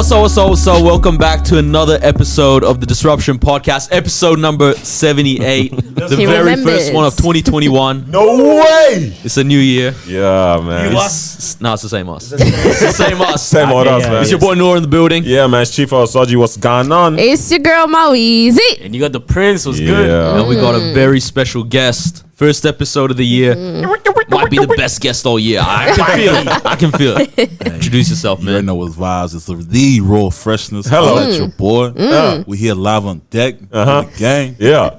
What's up? Welcome back to another episode of the Disruption Podcast, episode number 78. The very first one of 2021. No way! It's a new year. Yeah, man. It's the same us. It's the same us. Same old us, man. It's your boy Noor in the building. Yeah, man. It's Chief Osaji. What's going on? It's your girl Maweezy. And you got the Prince. Was good. And we got a very special guest. First episode of the year. Might be the best guest all year. I can feel it. Introduce yourself, You man. already know what's vibes. It's the raw Phreshness. Hello. That's your boy. We here live on deck. Uh-huh. The gang. Yeah.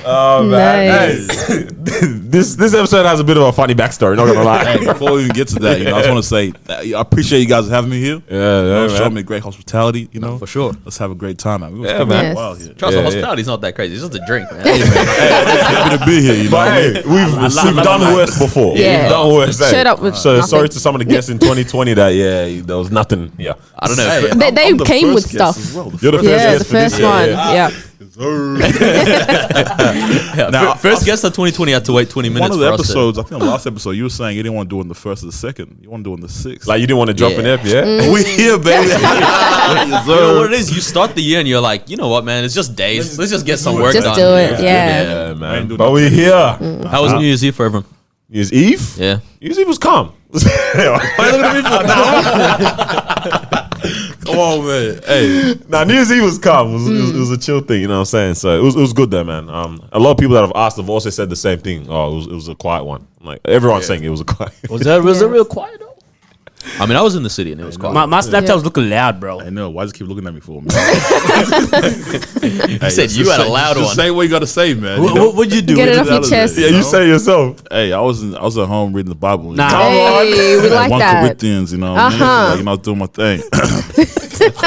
Oh, man. Nice. Hey, this episode has a bit of a funny backstory, not gonna lie. Hey, before we even get to that, I just want to say I appreciate you guys having me here. Yeah, Showing man. me great hospitality. For sure. Let's have a great time. Man. We was Yeah, coming man. out wild here. Trust Yeah, me, hospitality's not that crazy. It's just a drink, man. Happy to be here. You know what But I mean? hey, we've done worse before. Yeah. We've done worse. Hey. Shut up with So nothing. sorry to some of the guests in 2020 that there was nothing. Yeah. I don't know. They I'm the came with first guest stuff. as well. You're the first Yeah, guest the for this first year, one. yeah. Yeah, first guest of 2020 had to wait 20 minutes One of the for us to- episodes, I think the last episode, you were saying you didn't want to do it in the first or the second. You want to do it in the sixth. Like you didn't want to drop Yeah. an ep, yeah? we here, baby. You know what it is? You start the year and you're like, you know what, man? It's just days. Let's just get some work Just done. do it. Yeah. Yeah, man. Ain't do But we're here. How was New Year's Eve for everyone? New Year's Eve? Yeah. New Year's Eve was calm. Why you looking at me for? Come on, man. Hey, Nah, New Year's Eve was calm. It was a chill thing, you know what I'm saying? So it was good there, man. A lot of people that have asked have also said the same thing. Oh, it was a quiet one. Like everyone's saying it was a quiet. Was it real quiet though? I mean, I was in the city and it was quiet. My Snapchat was looking loud, bro. I know. Why just keep looking at me for, man? You said you had a loud one. Say what you got to say, man. What'd you do? Get it off your What chest. Yeah, you say it yourself. Hey, I was at home reading the Bible. Nah. Hey, we like 1 that. Corinthians, you know what I mean? Uh-huh. Like, I was doing my thing.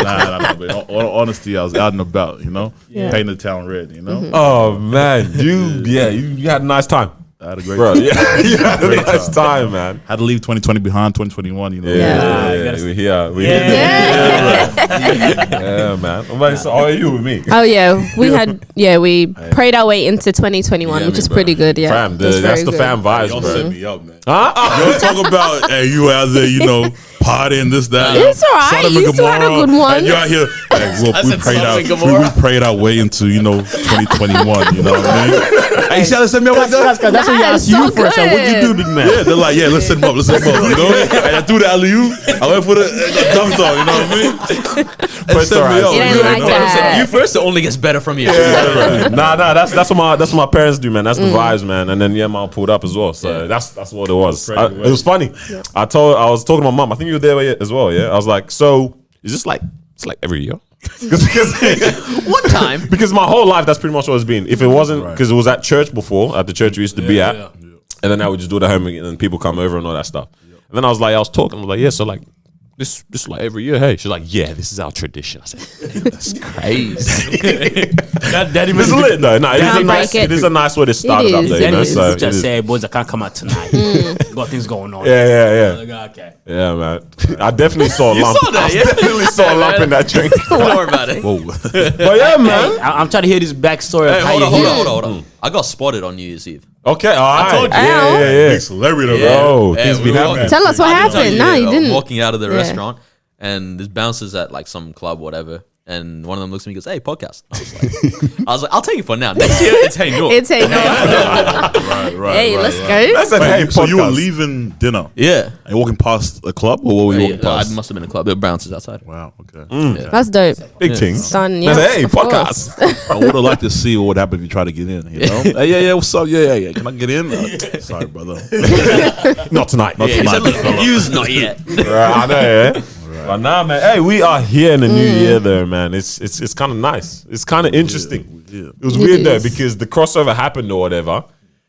nah, but in all honesty, I was out and about, painting the town red, Oh man, you had a nice time, I had a great bro. time. Yeah, you had a Great nice time, man. Had to leave 2020 behind, 2021, Yeah, Yeah. we're here. We're here. Yeah, man. So how are you with me? Oh yeah, we prayed our way into 2021, which is pretty good. Yeah, Fam, That's that's very the good. fam vibes, Y'all bro. set me up, man. Huh? Y'all talk about, hey, you out there, partying, this, that. It's all right. Sodom and You still had a Gomorrah, good one. And you out here, hey, I we said prayed Sodom out. and Gomorrah. We prayed our way into, 2021. You know what I mean? Hey, you should set me up like that. That's what you asked you for. So what'd you do, big man? Yeah, they're like, yeah, let's set him up. And I threw the alley-oop. I went for the dunked on. You know what I mean? Pressed set our me eyes. up. It ain't You know like what I'm saying? that. You first, it only gets better from here. Nah, that's what my parents do, man. That's the vibes, man. And then mom pulled up as well. So that's what it was. It was funny. I was talking to my mom. I think you were there as well. Yeah, I was like, so is this like it's like every year? One time. Because my whole life, that's pretty much what it's been. If it wasn't, because it was at church before, at the church we used to be at, and then I would just do it at home and then people come over and all that stuff. And then I was talking, I was like, yeah, so like, this like every year, hey. She's like, yeah, this is our tradition. I said, that's crazy. Daddy It's lit though. No, it is a nice way to start it, It up is. there, Daddy So just it is. say, boys, I can't come out tonight. Got things going on. Yeah. Like, okay. Yeah, man. I definitely saw a lump. saw that, I yeah? definitely saw a lump in that drink. Don't worry about it. Whoa. But yeah, man. I'm trying to hear this backstory Hey, of how hold you on. I got spotted on New Year's Eve. Okay, all right. told you. Yeah. Big celebrity, Yeah. Oh, Yeah, things we been were happening. walking- Tell us what I didn't tell happened. No, you I was didn't. walking out of the Yeah. restaurant, and there's bouncers at like some club, whatever. And one of them looks at me and goes, hey, podcast. I was like, I'll take it for now. Next year, it's Hey Noor. It's a no. Right. Hey, let's go. That's a hey So you were podcast. leaving dinner Yeah. and walking past a club, or what were you walking I past? must have been in a club. There were bouncers outside. Wow. Okay. That's dope. Big things. Done. Yeah. That's a hey of course. podcast. I would have liked to see what would happen if you try to get in. Hey, yeah. What's up? Yeah. Can I get in? Sorry, brother. Not tonight. Yeah, he said, look, views not yet. Right, I know, yeah. But nah, man. Hey, we are here in the new year, though, man. It's kind of nice. It's kind of interesting. Yeah. It was weird though is. because the crossover happened or whatever,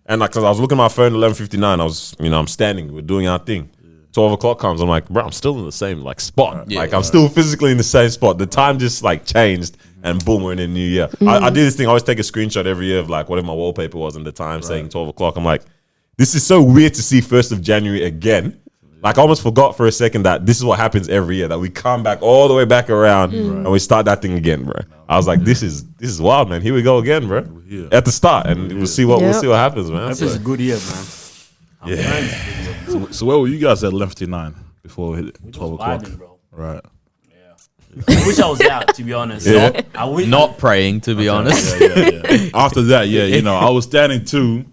and like, cause I was looking at my phone at 11:59. I was, I'm standing. We're doing our thing. 12 o'clock comes. I'm like, bro, I'm still in the same like spot. Yeah. Like I'm still physically in the same spot. The time just like changed, and boom, we're in the new year. I do this thing. I always take a screenshot every year of like whatever my wallpaper was in the time saying 12 o'clock. I'm like, this is so weird to see 1st of January again. Like I almost forgot for a second that this is what happens every year, that we come back all the way back around and we start that thing again, bro. I was like, this is wild, man. Here we go again, bro. At the start, and we'll see what happens, man. This is a good year, man. So where were you guys at 11:59? before it hit 12 o'clock. Vibing, bro. Right. I wish I was out, to be honest. Yeah. I wish. Not praying, to be honest. Yeah. After that, you know, I was standing too.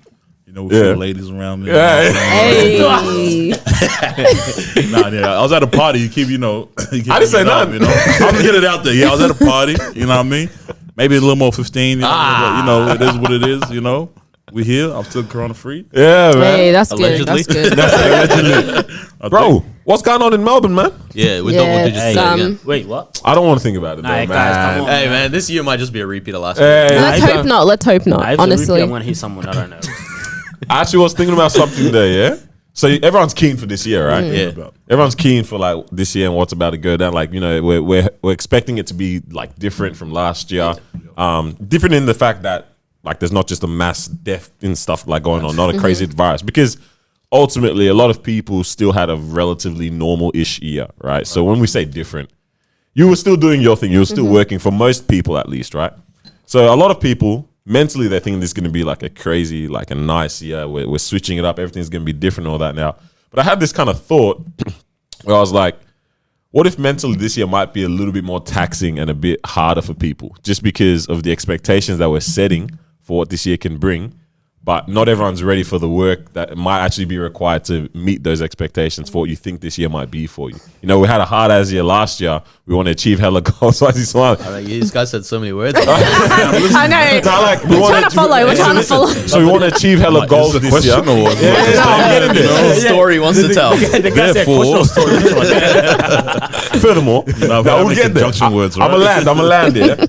You know, with Yeah. the ladies around me. Yeah. Hey. I was at a party. You keep, you know. You keep I didn't say bringing it up, nothing. You know, I'm gonna get it out there. Yeah, I was at a party. You know what I mean? Maybe a little more 15. You know, but, you know, it is what it is. You know, we here. I'm still corona free. Yeah, man. Hey, that's Allegedly. good. That's good. Bro, what's going on in Melbourne, man? Yeah, we're Yeah, double digits it's, again. Wait, what? I don't want to think about it, Nah, though, guys, man. come on. Hey, man, this year might just be a repeat of last Hey, year. Let's hope not. Let's hope I not. have to repeat, Honestly. I want to hit someone. I don't know. I actually was thinking about something there, yeah? So everyone's keen for this year, right? Yeah. Everyone's keen for like this year and what's about to go down. Like, you know, we're expecting it to be like different from last year. Different in the fact that like there's not just a mass death and stuff like going on, not a crazy virus. Because ultimately a lot of people still had a relatively normal-ish year, right? So when we say different, you were still doing your thing, you were still working for most people at least, right? So a lot of people mentally they're thinking this is going to be like a crazy, like a nice year. We're switching it up. Everything's going to be different and all that now. But I had this kind of thought where I was like, what if mentally this year might be a little bit more taxing and a bit harder for people just because of the expectations that we're setting for what this year can bring? But not everyone's ready for the work that might actually be required to meet those expectations for what you think this year might be for you. You know, we had a hard ass year last year. We want to achieve hella goals. Why is he smiling? This guy said so many words. I know. We're trying to follow. We're trying to follow. So we want to achieve hella goals Is this a this year. question or what? I'm getting this. Story wants to tell. The guy said, Therefore- "What's your story?" Which one? Furthermore, No, now we'll we'll make get there. conjunction words, right? I'm a land, yeah.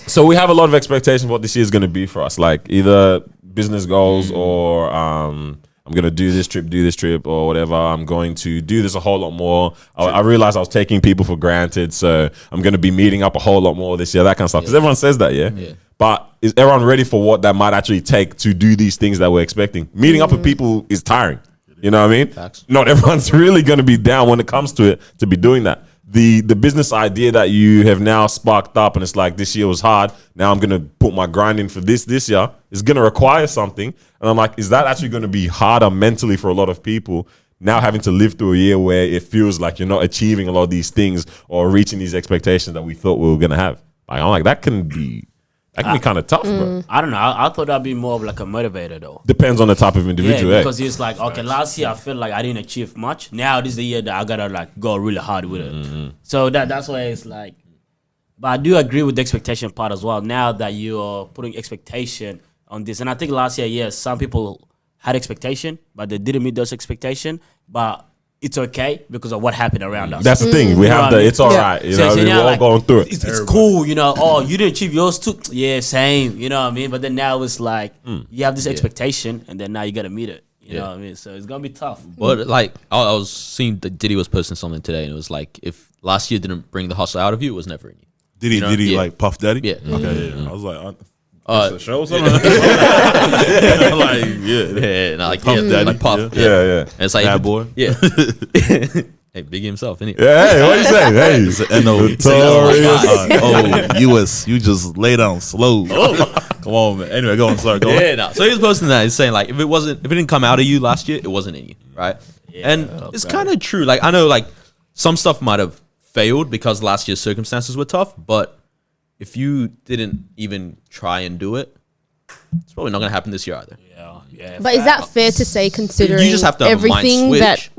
So we have a lot of expectations for what this year is going to be for us, like either business goals or I'm going to do this trip, or whatever. I'm going to do this a whole lot more. I realized I was taking people for granted, so I'm going to be meeting up a whole lot more this year, that kind of stuff. Because everyone says that, yeah? But is everyone ready for what that might actually take to do these things that we're expecting? Meeting up with people is tiring. You know what I mean? Facts. Not everyone's really going to be down when it comes to it to be doing that. The business idea that you have now sparked up and it's like this year was hard, now I'm going to put my grind in for this year, is going to require something. And I'm like, is that actually going to be harder mentally for a lot of people now having to live through a year where it feels like you're not achieving a lot of these things or reaching these expectations that we thought we were going to have? Like, I'm like, that can be kind of tough, bro. I don't know. I thought that'd be more of like a motivator though. Depends on the type of individual. Yeah, eh? because it's like, okay, last year I feel like I didn't achieve much. Now this is the year that I gotta like go really hard with it. So that's why it's like. But I do agree with the expectation part as well. Now that you are putting expectation on this, and I think last year, yes, some people had expectation, but they didn't meet those expectation. But it's okay because of what happened around us. That's the thing. We You know have what the, I mean? it's all right. You know, now, we're all like, going through it. It's cool, you know. Oh, you didn't achieve yours too. Yeah, same. You know what I mean? But then now it's like you have this expectation, and then now you got to meet it. You know what I mean? So it's gonna be tough. But like, I was seeing that Diddy was posting something today, and it was like, if last year didn't bring the hustle out of you, it was never in you. Did he? You know? Did he Yeah. like Puff Daddy? Yeah. Okay. Yeah. I was like, Uh, a show or something. Like, yeah. Yeah, no, like Puff yeah, Daddy, like Puff. yeah. Yeah. And it's like Bad boy. Yeah. Hey, Biggie himself, innit? Yeah, hey, what you saying? Hey, It's an NO. Oh, you just lay down slow. Come on, man. Anyway, go on. Sorry, go on. Yeah, no. So he was posting that. He's saying like, if it didn't come out of you last year, it wasn't in you, right? And it's kind of true. Like, I know like some stuff might have failed because last year's circumstances were tough, but if you didn't even try and do it, it's probably not going to happen this year either. Yeah. But is that fair to say, considering You just have to have a mind everything switch. that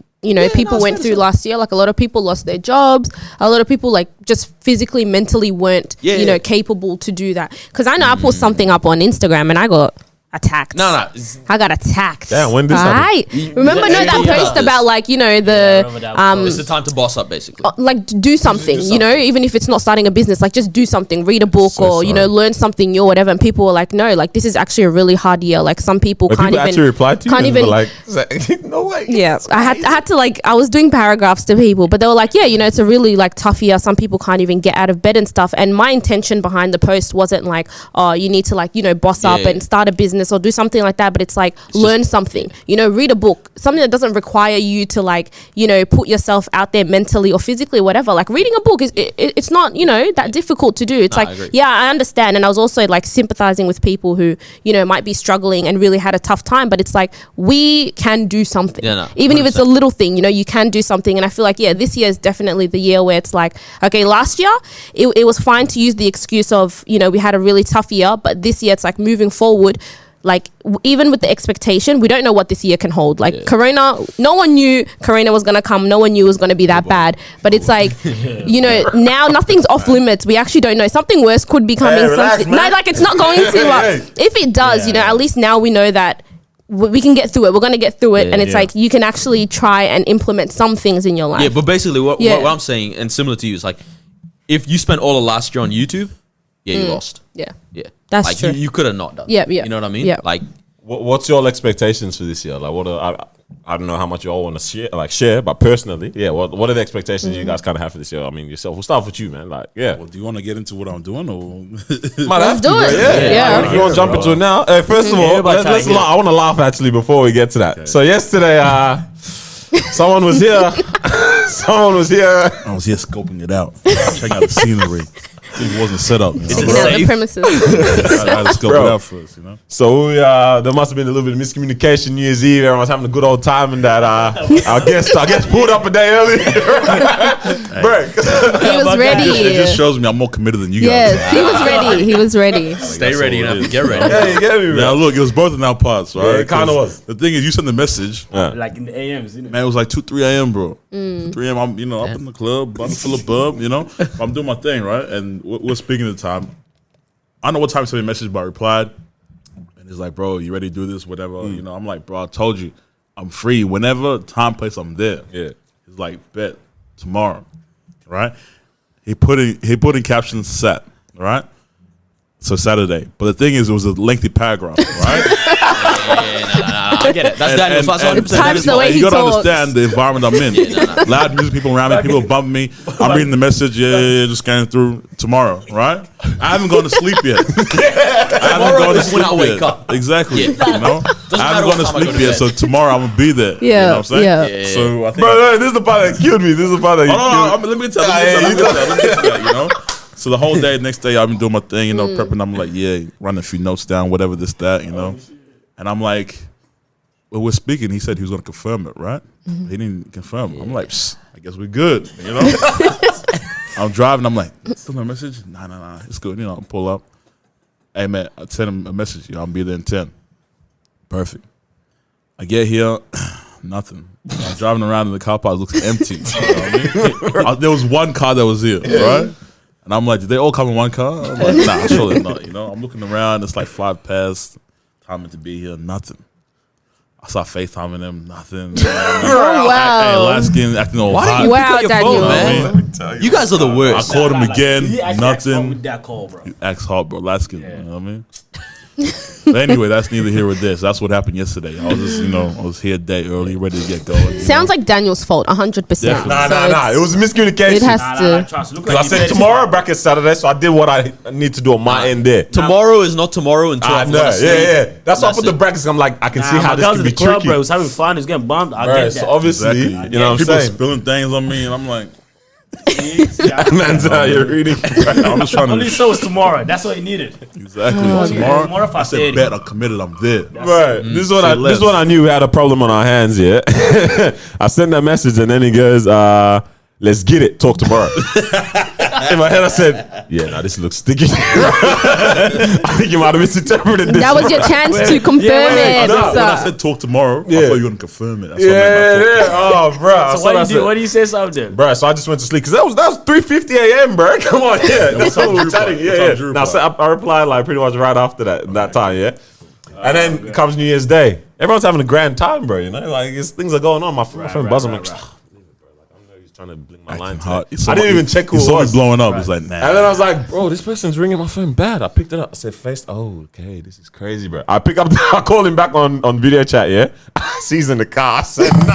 people went through last year? Like, a lot of people lost their jobs. A lot of people like just physically, mentally weren't capable to do that. Because I know I put something up on Instagram and I got attacked. No. I got attacked. Damn, when did this happen? Right. Remember, that post about like, remember that post. It's the time to boss up, basically. like do something, even if it's not starting a business, like just do something, read a book or, learn something new or whatever. And people were like, no, like this is actually a really hard year. Like some people But can't people even actually replied to you can't and even were like, no way. yeah, I had to like, I was doing paragraphs to people, but they were like, yeah, it's a really like tough year. Some people can't even get out of bed and stuff. And my intention behind the post wasn't like, oh, you need to like, boss up and start a business business or do something like that, but it's like learn something, read a book, something that doesn't require you to like, put yourself out there mentally or physically, whatever. Like reading a book it's not, that difficult to do. It's I understand. And I was also like sympathizing with people who, might be struggling and really had a tough time, but it's like, we can do something. Even if it's a little thing, you can do something. And I feel like, this year is definitely the year where it's like, okay, last year it was fine to use the excuse of, we had a really tough year, but this year it's like moving forward, like even with the expectation, we don't know what this year can hold. Like Corona, no one knew Corona was going to come. No one knew it was going to be that bad. But it's like, now nothing's off limits. We actually don't know. Something worse could be coming. Relax, no, like it's not going to. If it does, at least now we know that we can get through it. We're going to get through it. And it's like, you can actually try and implement some things in your life. Yeah, but basically what I'm saying, and similar to you, is like, if you spent all of last year on YouTube, you lost. Yeah. That's like true. You could have not done. Yeah. You know what I mean? Yeah. Like, what's your expectations for this year? Like, I don't know how much you all want to share, but personally, what are the expectations you guys kind of have for this year? I mean, yourself. We'll start with you, man. Like, Well, do you want to get into what I'm doing, or might have to, do it. Yeah. If you want to jump into it now, first of all, let's laugh. I want to laugh actually before we get to that. Okay. So yesterday, someone was here. I was here scoping it out, checking out the scenery. It wasn't set up. The premises. I had to scope it out first, So there must have been a little bit of miscommunication New Year's Eve. Everyone was having a good old time, and that our guest pulled up a day early. Break. He was ready. It just shows me I'm more committed than you guys. Yes, he was ready. stay ready and have to get ready. Yeah, you get me, man. Now look, it was both in our parts, right? Yeah, it kind of was. The thing is, you sent the message. Like in the AMs, Man, it was like 2-3 a.m., bro. 3 a.m. I'm up in the club, about to fill a bub, I'm doing my thing, right? And we're speaking at the time. I don't know what time he sent me a message, but I replied. And he's like, bro, you ready to do this, whatever. I'm like, bro, I told you, I'm free. Whenever, time, place, I'm there. Yeah. He's like, bet, tomorrow, right? He put in captions set, right? So Saturday. But the thing is, it was a lengthy paragraph, right? I get it. That's Daniel's. Times the way he You gotta talks. understand the environment I'm in. Loud music, people around me, people bumping me. I'm reading the message, just scanning through tomorrow, right? I haven't gone to sleep yet. I haven't gone to sleep when I wake up. Exactly. Yeah. I haven't gone to sleep yet, so tomorrow I'm gonna be there. Yeah. You know what I'm saying? Yeah. So I think. Bro, this is the part that killed me. Let me tell you. So the whole day, next day, I've been doing my thing, prepping. I'm like, running a few notes down, whatever this, that, And I'm like, well, we're speaking. He said he was going to confirm it, right? He didn't confirm. I'm like, I guess we're good, I'm driving. I'm like, still no message? Nah, it's good. I pull up. Hey, man, I sent him a message. I'll be there in 10. Perfect. I get here, nothing. I'm driving around in the car park. It looks empty. There was one car that was here, right? And I'm like, did they all come in one car? I'm like, nah, surely not. I'm looking around. It's like 5 past. Timing to be here, nothing. I saw FaceTiming him, nothing. Oh, wow. Hey, light skin acting all Why hot. do you Wow, pick up your Daniel. phone, man? You guys are the I worst. called him again, He actually acts wrong nothing. with that call, bro. Acts hard, bro. Light skin, you know what I mean? But anyway, that's neither here or there. So that's what happened yesterday. I was just, I was here a day early, ready to get going. Sounds like Daniel's fault, 100%. Nah. It was a miscommunication. It has to. Trust. Look Because I said tomorrow, bracket Saturday, so I did what I need to do on my end there. Tomorrow is not tomorrow until I I've know, gone to sleep. yeah. That's why I put the it. brackets. I'm like, I can see how this comes can to be the club, tricky. bro. He was having fun. He was getting bumped. I Right, get so that. obviously, Exactly. you know what I'm People saying? spilling things on me, and I'm like, Man's you're reading. I'm just trying Only to. so is tomorrow. That's what he needed. Exactly. Tomorrow Tomorrow, I said, 5:30. bet, I'm committed, I'm there. Right. This is what Say this is less. what I knew we had a problem on our hands, yeah. I sent that message and then he goes, let's get it, talk tomorrow. In my head I said, this looks sticky. I think you might have misinterpreted this. That was your chance to confirm it. When I said talk tomorrow, I thought you were going to confirm it. That's what I yeah. meant by talk. Oh, bro. So what do you do? What do you say something? Bro, so I just went to sleep because that was 3:50 a.m. bro. Come on, that's time what we were Drew chatting. replied? What time Drew Now so I replied like pretty much right after that time, yeah. And then comes New Year's Day. Everyone's having a grand time, bro. Like things are going on. My phone buzzing. I'm like, I know he's trying to blink my line. Hot. I didn't even check who it saw me was. blowing up. It's like, nah. And then I was like, bro, this person's ringing my phone bad. I picked it up. I said, okay, this is crazy, bro. I pick up, I call him back on video chat, yeah? He's in the car. I said, nah.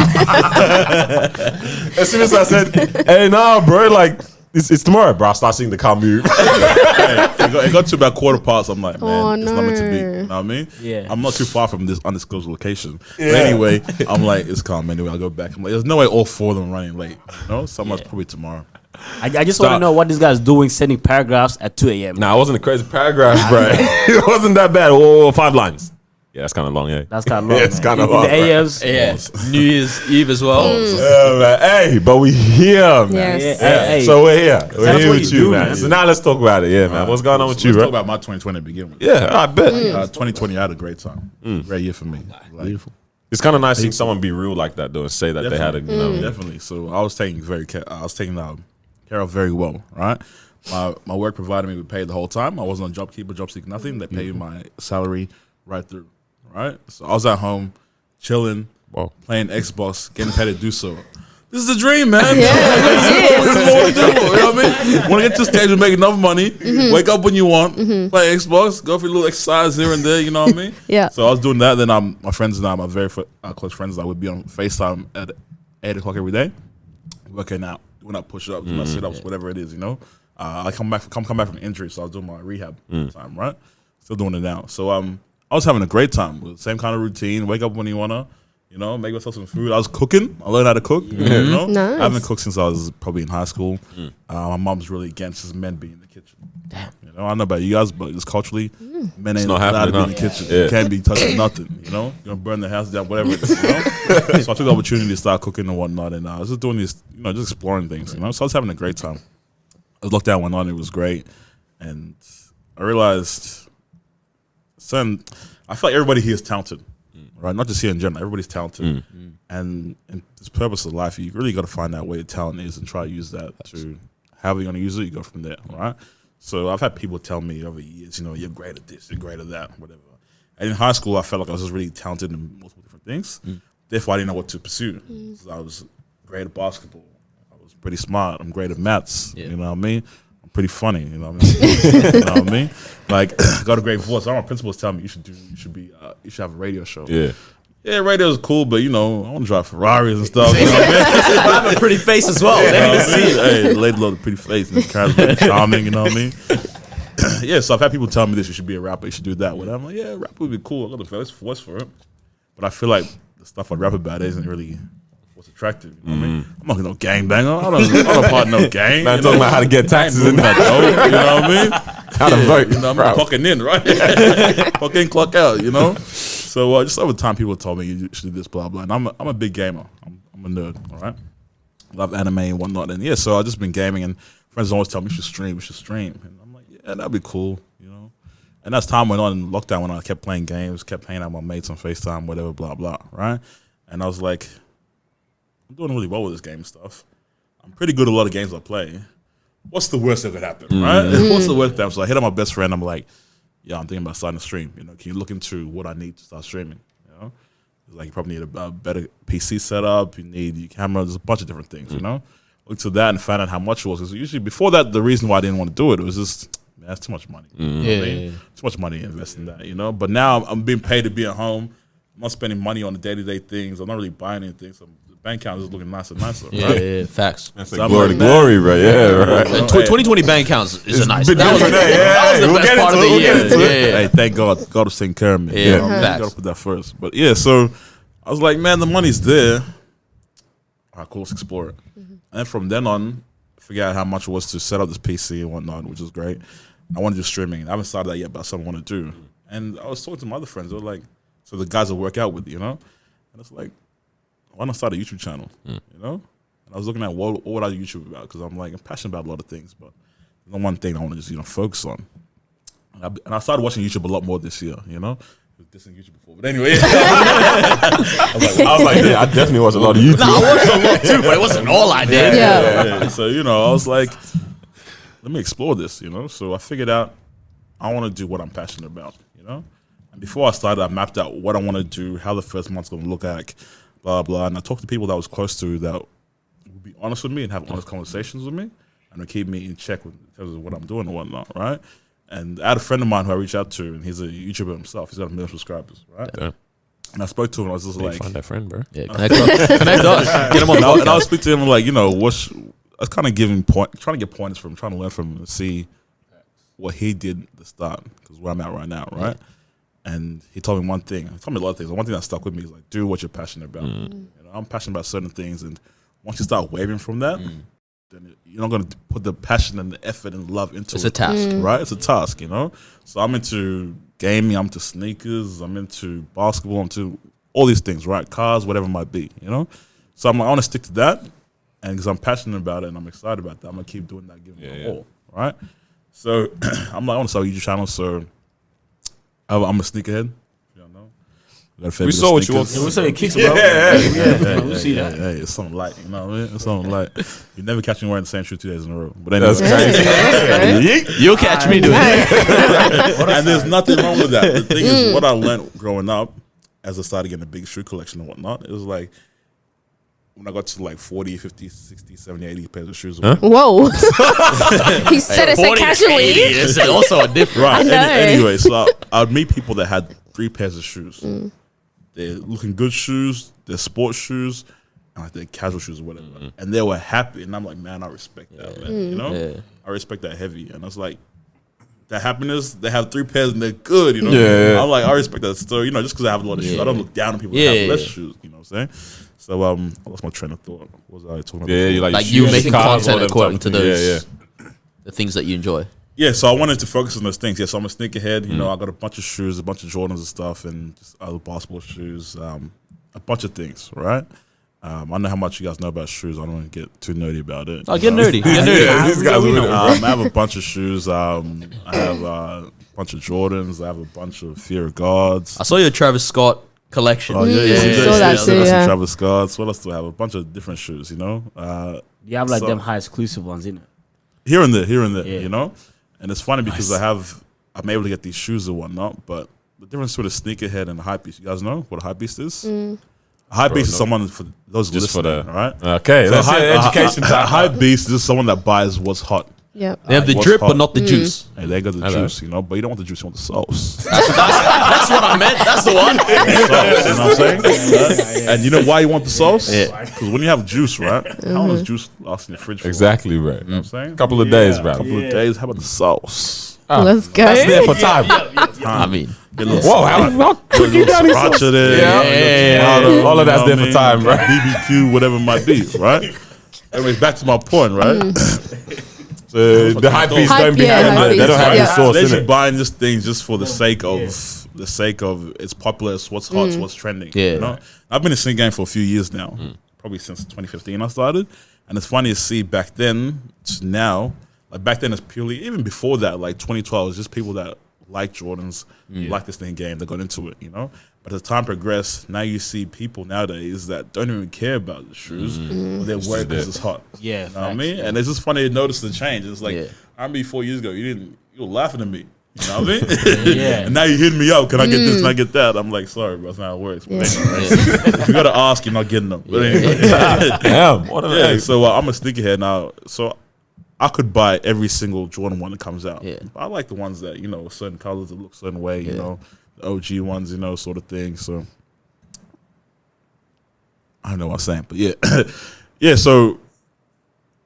As soon as I said, hey, nah, bro, like, it's tomorrow, bro. I start seeing the car move. It got to about 15:15. I'm like, man, it's not meant to be. You know what I mean? Yeah. I'm not too far from this undisclosed location. But anyway, I'm like, it's calm. Anyway, I'll go back. I'm like, there's no way all 4 of them running late. You know, someone's probably tomorrow. I just want to know what this guy's doing, sending paragraphs at 2 a.m. Nah, it wasn't a crazy paragraph, bro. It wasn't that bad. Oh, 5 lines. Yeah, that's kind of long, yeah. That's kind of long. Yeah, it's kind of long. In the AMs. Yeah, New Year's Eve as well. Yeah, man. Hey, but we here, man. Yes. Hey. So we're here. We're That's here what with you you, do, man. man. So now let's talk about it. Yeah, man. What's going on with you, Let's talk bro? about my 2020 to begin with. Yeah, I bet. 2020, I had a great time. Great year for me. Like, beautiful. It's kind of nice seeing someone be real like that, though, and say that they had a, you know. Definitely. So I was taking care of very well. Right. My work provided me with pay the whole time. I wasn't a job seeker, nothing. They paid me my salary right through. Right. So I was at home, chilling, playing Xbox, getting paid to do so. This is a dream, man. Yeah, This is what we do. You know what I mean? Want to get to a stage and make enough money, wake up when you want, play Xbox, go for a little exercise here and there. You know what I mean? Yeah. So I was doing that. Then my friends and I, my very close friends, and I would be on FaceTime at 8 o'clock every day, working out, doing up push-ups, doing sit-ups, whatever it is. You know, I come back from injury, so I was doing my rehab time. Right, still doing it now. So I was having a great time with the same kind of routine. Wake up when you wanna. You know, make myself some food. I was cooking. I learned how to cook. You know, Nice. I haven't cooked since I was probably in high school. My mom's really against just men being in the kitchen. Damn. You know, I don't know about you guys, but just culturally, men ain't not allowed to be in happening, the kitchen. Yeah. You can't be touching nothing. You know, you're gonna burn the house down, whatever it is. You know? So I took the opportunity to start cooking and whatnot, and I was just doing this, you know, just exploring things. You know, so I was having a great time. As lockdown went on, it was great, and I realized, son, I feel like everybody here is talented. Right, not just here in general. Everybody's talented, and in this purpose of life, you really got to find out where your talent is and try to use that to however you're going to use it. You go from there, right? So I've had people tell me over years, you know, you're great at this, you're great at that, whatever. And in high school, I felt like I was just really talented in multiple different things. Therefore, I didn't know what to pursue. So I was great at basketball. I was pretty smart. I'm great at maths. You know what I mean? I'm pretty funny. You know what I mean? You know what I mean? Like, got a great voice. All my principals tell me you should have a radio show. Yeah, radio is cool, but you know, I want to drive Ferraris and stuff. You know what I mean? I have a pretty face as well. You know what I mean? Hey, the lady loves a pretty face and charismatic, charming. You know what I mean? Yeah, so I've had people tell me this. You should be a rapper. You should do that. Whatever. I'm like, yeah, rap would be cool. I got the voice for it, but I feel like the stuff I rap about isn't really what's attractive. You know what I mean? I'm not no gangbanger. I don't part no gang. Man, talking about how to get taxes and that. You know what I mean? How to vote. You know, I'm clocking in, right? Clock in, clock out, you know? So just over time, people told me you should do this, blah, blah. And I'm a big gamer. I'm a nerd, all right? Love anime and whatnot. And yeah, so I've just been gaming, and friends always tell me, we should stream. And I'm like, yeah, that'd be cool, you know? And as time went on, in lockdown went on, I kept playing games, kept hanging out with my mates on FaceTime, whatever, blah, blah, right? And I was like, I'm doing really well with this game stuff. I'm pretty good at a lot of games I play. What's the worst that could happen, right? What's the worst that happens? So I hit up my best friend. I'm like, yeah, I'm thinking about starting a stream. You know, can you look into what I need to start streaming? You know, like you probably need a better PC setup. You need your camera. There's a bunch of different things. You know, looked to that and found out how much it was. Because usually before that, the reason why I didn't want to do it was just, man, that's too much money. You know what I mean? Too much money to invest in that. You know, but now I'm being paid to be at home. I'm not spending money on the day-to-day things. I'm not really buying anything. So the bank account is looking nicer and nicer. Right? Yeah, facts. That's like glory to glory, bro. Yeah, right. 2020 bank accounts is a nice. Been That was different, yeah, the we'll best get part of into the it, year. we'll get into Yeah. Hey, thank God. God was taking care of me. Yeah, You know what I mean? facts. Gotta put that first. But yeah, so I was like, man, the money's there. All right, cool, let's explore it. And from then on, figure out how much it was to set up this PC and whatnot, which is great. I want to do streaming. I haven't started that yet, but that's something I want to do. And I was talking to my other friends. They were like, so the guys I work out with, you know? And it's like, why not start a YouTube channel, you know? And I was looking at what would I do YouTube about? Because I'm like, I'm passionate about a lot of things, but there's no one thing I want to just, you know, focus on. And I started watching YouTube a lot more this year, you know? I was dissing YouTube before, but anyway. I was like, yeah, I definitely watched a lot of YouTube. Nah, I watched a lot too, but it wasn't all I did. Yeah. So, you know, I was like, let me explore this, you know? So I figured out I want to do what I'm passionate about, you know? And before I started, I mapped out what I want to do, how the first month's going to look like, blah, blah. And I talked to people that I was close to that would be honest with me and have honest conversations with me and would keep me in check in terms of what I'm doing and whatnot, right? And I had a friend of mine who I reached out to, and he's a YouTuber himself. He's got 1 million subscribers, right? Yeah. And I spoke to him, and I was just like... Find that friend, bro. Yeah, connect us. Get him on the And I podcast. was speaking to him like, you know, was kind of trying to get pointers from him, trying to learn from him and see what he did at the start, because where I'm at right now, right? And he told me one thing. He told me a lot of things. One thing that stuck with me is like, do what you're passionate about. You know, I'm passionate about certain things, and once you start wavering from that, then you're not going to put the passion and the effort and love into it. It's a task, right? It's a task, you know. So I'm into gaming. I'm into sneakers. I'm into basketball. I'm into all these things, right? Cars, whatever it might be, you know. So I'm like, I want to stick to that, and because I'm passionate about it and I'm excited about that, I'm gonna keep doing that, giving it all, right? So I'm like, I want to start a YouTube channel, so I'm a sneakerhead. You don't know. We saw what you want. We saw your kicks, bro. We see that. Hey, it's something light, you know what I mean? It's something light. You never catch me wearing the same shoe 2 days in a row. But anyway, That's crazy. You'll catch me doing it. and there's nothing wrong with that. The thing is, what I learned growing up, as I started getting a big shoe collection and whatnot, it was like, when I got to like 40, 50, 60, 70, 80 pairs of shoes. Whoa. He said it so casually. It's also a different. Right. I know. Anyway, so I'd meet people that had 3 pairs of shoes. They're looking good shoes, they're sports shoes, and like they're casual shoes or whatever. And they were happy. And I'm like, man, I respect that, man. You know? Yeah. I respect that heavy. And I was like, that happiness, they have 3 pairs and they're good, you know? Yeah. I'm like, I respect that. So, you know, just because I have a lot of shoes, I don't look down on people that have less shoes, you know what I'm saying? So I lost my train of thought. What was I talking about? Yeah, you like You shoes, making cars, all content them according type to of things. those Yeah, the things that you enjoy. Yeah, so I wanted to focus on those things. Yeah, so I'm a sneakerhead. You know, I got a bunch of shoes, a bunch of Jordans and stuff, and just other basketball shoes, a bunch of things, right? I know how much you guys know about shoes. I don't want to get too nerdy about it. Oh, get nerdy. Get nerdy. Yeah, these guys are with it, bro. I have a bunch of shoes. I have a bunch of Jordans. I have a bunch of Fear of Gods. I saw your Travis Scott collection. saw that too, Some yeah. Travis Scotts. What else do I have? A bunch of different shoes, you know? You have like So- them high exclusive ones, innit? Here and there, Yeah. you know? And it's funny because I'm able to get these shoes and whatnot, but the difference between a sneakerhead and a hypebeast, you guys know what a hypebeast is? A hypebeast is someone, for those Just for listening, the- all right? Okay, So let's say education a time. hypebeast is someone that buys what's hot. Yep. They have the What's drip, hot? but not the juice. Hey, they got the Hello. juice, you know, but you don't want the juice, you want the sauce. That's what I meant. That's the one. Sauce, you know what I'm saying? And you know why you want the sauce? Yeah. Because when you have juice, right? How long does juice last in your fridge for? Exactly, right. You know what I'm saying? Couple of days, bro. couple of days. How about the sauce? Let's go. That's there for time. I mean, Get a little Whoa, how quick you got sriracha there. Yeah. Tomato, All of that's you know there what for I mean? time, right? BBQ, whatever it might be, right? Anyways, back to my point, right? So the hype beasts Hype, don't be yeah, having hype the, they don't beasts, have yeah. the sauce They're in just it. buying this thing just for the sake of it's popular, it's what's hot, it's what's trending. Yeah. You know? I've been in the singing game for a few years now, probably since 2015 I started. And it's funny to see back then to now, like back then it's purely, even before that, like 2012, it's just people that like Jordans, like this thing game, they got into it, you know? But as time progressed, now you see people nowadays that don't even care about the shoes, but they're worried because it's hot. Yeah, You know what I facts, mean? yeah. And it's just funny to notice the change. It's like, Yeah. I remember 4 years ago, you were laughing at me. You know what I mean? Yeah. And now you hitting me up. Can I get this? Can I get that? I'm like, sorry, bro. That's not how it works. But anyway, if you got to ask, you're not getting them. But anyway. Damn, what are Yeah, they? so I'm a sneakerhead now. So I could buy every single Jordan one that comes out. Yeah. But I like the ones that, you know, certain colors that look a certain way, you know, the OG ones, you know, sort of thing. So I don't know what I'm saying, but yeah. Yeah, so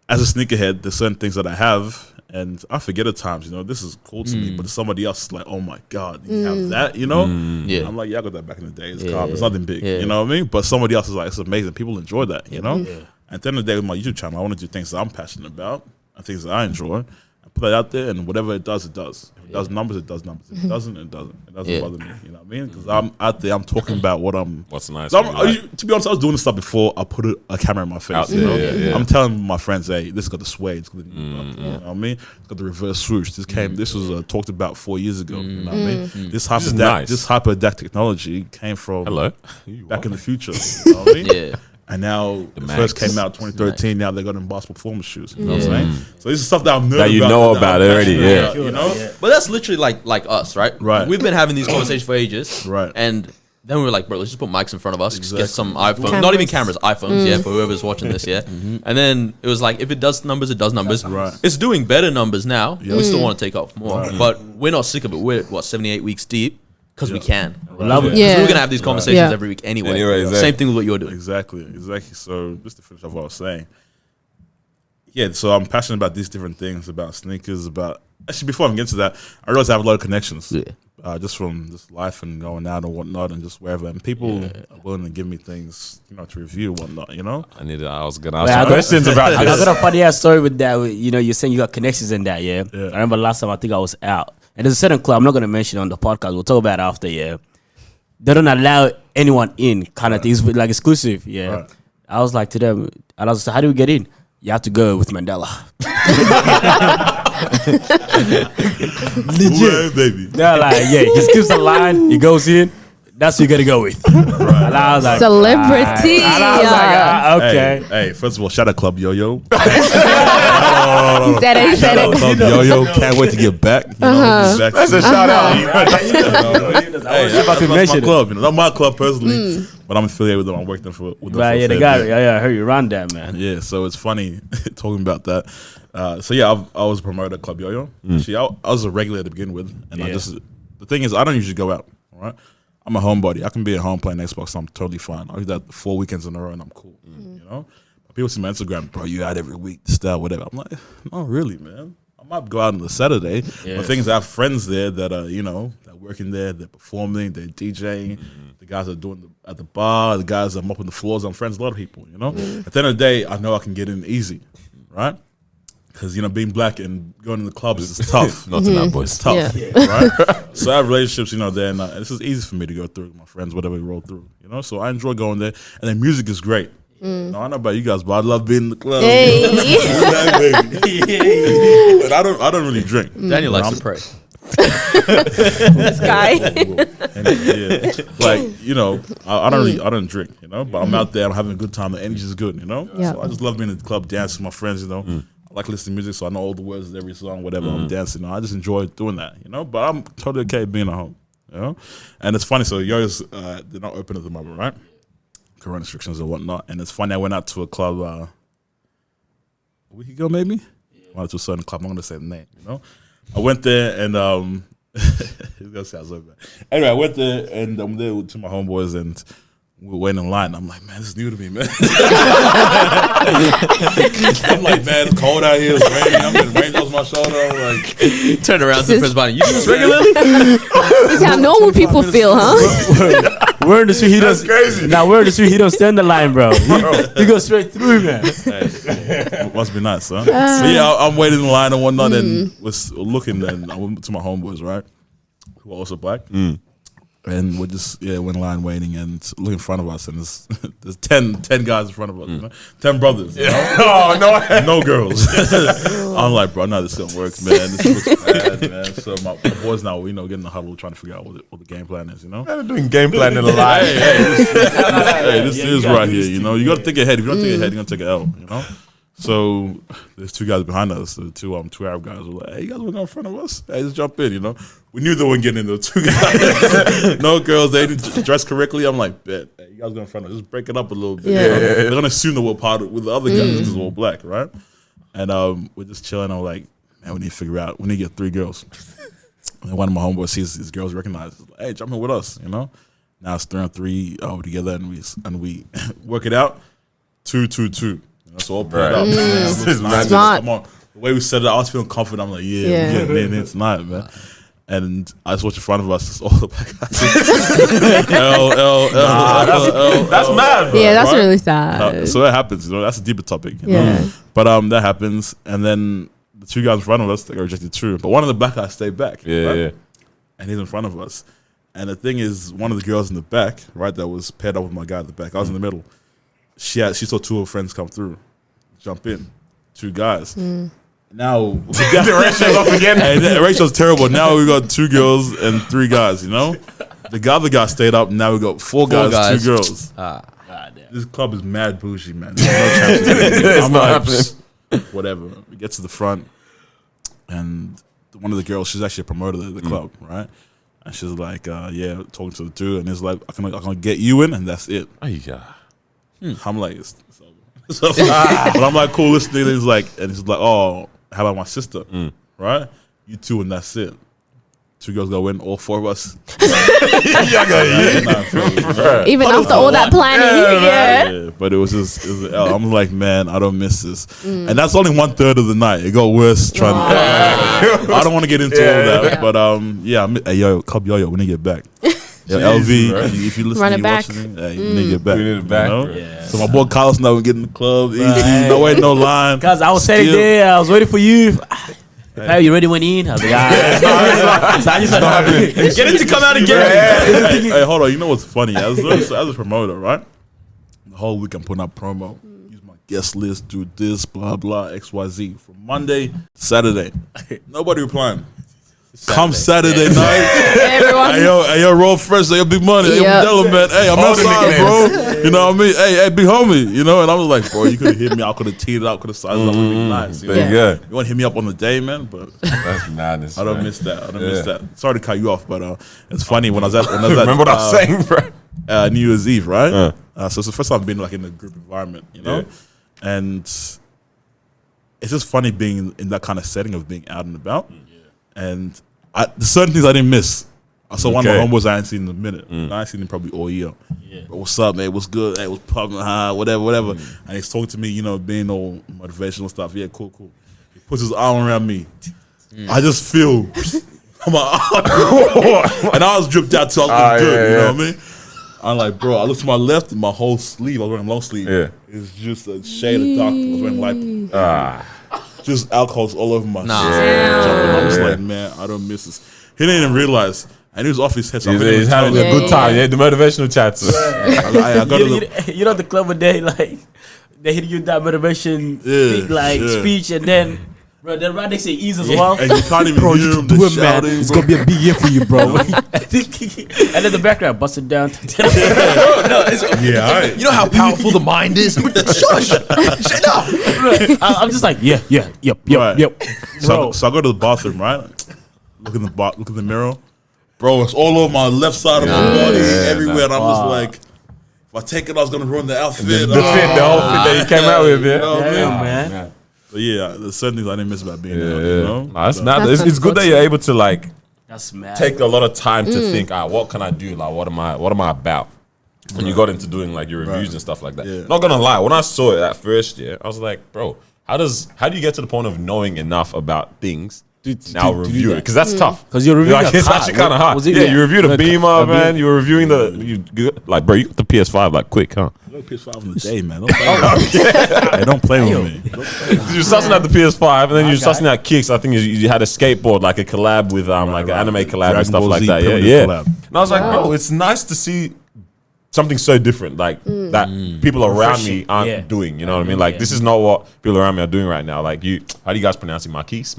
as a sneakerhead, there's certain things that I have, and I forget at times, you know, this is cool to me, but somebody else is like, oh my God, you have that, you know? Yeah. I'm like, yeah, I got that back in the day. It's Yeah, calm. It's nothing big, yeah. you know what I mean? But somebody else is like, it's amazing. People enjoy that, you know? At the end of the day, with my YouTube channel, I want to do things that I'm passionate about and things that I enjoy. I put that out there, and whatever it does, it does. If it does numbers, it does numbers. If it doesn't, it doesn't. It doesn't Yeah. bother me, you know what I mean? Because I'm out there, I'm talking about what I'm... What's nice? So what you like. to be honest, I was doing this stuff before I put a camera in my face. Out You there, know? yeah, yeah. I'm telling my friends, hey, this got the sway. It's got the, you know what I mean? It's got the reverse swoosh. This was talked about 4 years ago. You know what I mean? This is nice. hyper adapt technology came from Hello. back in the future. You know what I mean? Yeah. And now it Max. first came out 2013. Now they got in basketball performance shoes. You know what I'm saying? So this is stuff that I'm That you about, know that about I'm already, passionate yeah. about, you know. But that's literally like us, right? Right. We've been having these conversations for ages. Right. And then we were like, bro, let's just put mics in front of us, just get Exactly. some iPhones. Cameras. Not even cameras, iPhones, yeah, for whoever's watching this, yeah. And then it was like, if it does numbers, it does numbers. Right. It's doing better numbers now. We still want to take off more. Right. But we're not sick of it. We're, 78 weeks deep? Because we can. Love it. Because Yeah. we're going to have these conversations Yeah. every week anyway. Anyway, exactly. Same thing with what you're doing. Exactly. So just to finish off what I was saying, yeah, so I'm passionate about these different things, about sneakers, about actually before I get into that, I realize I have a lot of connections. Yeah. Just from just life and going out and whatnot and just wherever. And people are willing to give me things, to review and whatnot, I was gonna ask you questions about I this. got a funny ass story with that. You're saying you got connections in that, yeah? I remember last time I think I was out. And there's a certain club, I'm not going to mention on the podcast, we'll talk about it after, yeah? They don't allow anyone in, kind of things, like exclusive, yeah? Right. I was like to them, and I was like, how do we get in? You have to go with Mandela. Legit, baby. They're like, yeah, he skips the line, he goes in, that's who you got to go with. Right. And I was like, Celebrity. And I was like, okay. Hey, first of all, shout out Club Yo-Yo. He said it. He said it. Club Yo-Yo, can't wait to get back. Back That's a shout out. That's my club. Not my club personally, but I'm affiliated with them. I work them with them. But yeah, the guy, I heard you run that, man. Yeah, so it's funny talking about that. So yeah, I was a promoter at Club Yo-Yo. Actually, I was a regular to begin with, and the thing is, I don't usually go out. All right, I'm a homebody. I can be at home playing Xbox. I'm totally fine. I'll do that 4 weekends in a row, and I'm cool. People see my Instagram, bro. You out every week, style, whatever. I'm like, no, really, man. I might go out on a Saturday. Yeah. But things I have friends there that are, that working there, they're performing, they're DJing. The guys are doing at the bar, the guys are mopping the floors. I'm friends with a lot of people, At the end of the day, I know I can get in easy, right? Because, being black and going to the clubs is tough. Not tonight, boys. It's tough, Yeah. right? So I have relationships, there, and this is easy for me to go through with my friends, whatever we roll through, So I enjoy going there, and the music is great. I don't know about you guys, but I love being in the club. Hey. But I don't really drink. Daniel likes to pray. This guy. I don't drink, but I'm out there, I'm having a good time, the energy is good, Yeah. So I just love being in the club, dancing with my friends, I like listening to music, so I know all the words of every song, whatever I'm dancing. I just enjoy doing that, but I'm totally okay being at home, And it's funny, so Yo-Yo's they're not open at the moment, right? Corona restrictions and whatnot. And it's funny, I went out to a club a week ago, maybe. I went to a certain club. I'm not gonna say the name. I went there and it's gonna sound so bad. Anyway, I went there and I'm there with two of my homeboys and we were waiting in line. I'm like, man, this is new to me, man. I'm like, man, it's cold out here. It's raining. I'm getting rain off my shoulder. I'm like, Turn around to the first body. You do this regularly? This is how normal people feel, huh? We're in the street, he doesn't. crazy. Now we're in the street, he don't stand the line, bro. He goes straight through, man. Must be nice, huh? So yeah, I'm waiting in line and whatnot, and was looking. And I went to my homeboys, right, who are also black, and we just went in line waiting and look in front of us, and there's 10 guys in front of us, 10 brothers, Oh no! no girls. I'm like, bro, no, this is gonna work, man. This looks bad, man. So my boys now, getting in the huddle, trying to figure out what the game plan is, They're doing game plan in the line. This is right here, you got to think ahead. If you don't think ahead, you're gonna take an L, So there's two guys behind us, the two Arab guys were like, hey, you guys want to go in front of us? Hey, just jump in, We knew they weren't getting in, the two guys. No girls, they didn't dress correctly. I'm like, bet, hey, you guys go in front of us, just break it up a little bit. Yeah. They're gonna assume that we're part of with the other guys because we're all black, right? And we're just chilling. I'm like, man, we need to figure out. We need to get 3 girls. And one of my homeboys sees these girls recognized. Like, hey, jump in with us, Now it's 3 on 3 together, and we work it out. 2-2-2. That's all played up. Smart. Come on. The way we set it, I was feeling confident. I'm like, we're getting in tonight, man. And I just watch in front of us, it's all the black guys. That's mad, bro. Yeah, that's really sad. So that happens, that's a deeper topic. Yeah. But that happens, and then the 2 guys in front of us, they got rejected too. But one of the black guys stayed back. Yeah. And he's in front of us. And the thing is, one of the girls in the back, right, that was paired up with my guy at the back, I was in the middle. She saw 2 of her friends come through, jump in, 2 guys. Now The ratio's up again. Hey, the ratio's terrible. Now we got 2 girls and 3 guys. The other guy stayed up. Now we got 4 guys, 2 girls. This club is mad bougie, man. There's no chance. It's not happening. Whatever. We get to the front, and one of the girls, she's actually a promoter at the club, right? And she's like, talking to the dude, and it's like, I can get you in, and that's it. Oh, yeah. I'm like, it's over. But I'm like, cool, this nigga is like, oh, how about my sister? Right? You 2 and that's it. 2 girls gonna win, all 4 of us. Even after all that planning, Yeah, but it was an L. I'm like, man, I don't miss this. And that's only 1/3 of the night. It got worse trying to. I don't want to get into all that, but hey, yo, Cub Yo-Yo, when you get back. Yo, LV, bro. if you listen, Run it you back. watching it, you need to get back. We need it back, you know? bro. Yeah. So my boy Carlos now we get in the club, easy, no wait, no line. Cause I was sitting Still- there, I was waiting for you. Hey, you ready when in? I was like, so I just started Get it to come out again. Hey, hold on. You know what's funny? As a promoter, right? The whole week I'm putting up promo. Use my guest list, do this, blah, blah, XYZ. From Monday to Saturday. Nobody replying. Come Saturday night. everyone. Hey, yo, roll fresh. Hey, yo, big money. Hey, Yep. Mandela, man. Hey, I'm outside, bro. You know what I mean? Hey, big homie. You know, and I was like, bro, you could have hit me. I could have teed it up, could have sized it up. Would be nice. You know? There you go. You want to hit me up on the day, man? But That's madness. I don't man. miss that. I don't Yeah. miss that. Sorry to cut you off, but it's funny when I was at Remember what I was saying, bro? New Year's Eve, right? So it's the first time I've been like in a group environment, you know, and it's just funny being in that kind of setting of being out and about, and there's certain things I didn't miss. I saw one of my homeboys I ain't seen in a minute. I ain't seen him probably all year. But what's up, man? What's good? Hey, what's popping? Whatever. And he's talking to me, you know, being all motivational stuff. Yeah, cool. He puts his arm around me. I just feel. I'm like, and I was dripped out too. I was looking good, you know what I mean? I'm like, bro, I look to my left and my whole sleeve, I was wearing long sleeve. Yeah. It's just a shade of dark. I was wearing light blue. Just alcohol's all over my shit. I was like, man, I don't miss this. He didn't even realize. And he was off his head. So He's having a good time. Yeah, the motivational chats. I got you know the club where they hit you that motivation speech, and then bro, then right next to ease as well. And you can't even hear him the shouting. It's gonna be a big year for you, bro. And then the background busted down. Yeah, all right. You know how powerful the mind is? Shush! Shut up! I'm just like, yep. Right. Bro. So I go to the bathroom, right? Look in the mirror. Bro, it's all over my left side of my body, everywhere. And I'm just like, if I take it, I was going to ruin the outfit. The whole fit that you came out with, You know what I mean? Man. But yeah, there's certain things I didn't miss about being there. You know? Nah, that's So- mad. That's It's good that you're able to like That's mad. take a lot of time to think, what can I do? Like, what am I about? When you got into doing like your reviews and stuff like that. Yeah. Not gonna lie, when I saw it that first year, I was like, bro, how do you get to the point of knowing enough about things? Now review it, because that's tough. Because you're reviewing Like, a it's car. actually kind of hard. Was it- Yeah, you reviewed a Beamer, a man. You were reviewing you got the PS5 like quick, huh? I got PS5 in the day, man. Don't play with me. Hey, don't play with me. You were sussing at the PS5, and then you were sussing at Kicks. I think you had a skateboard, like a collab with like an anime collab Dragon and stuff Ball like Z that. Permanent Yeah. collab. And I was like, bro, it's nice to see something so different, like that people around me aren't doing. You know what I mean? Like this is not what people around me are doing right now. Like how do you guys pronounce it? Marquise?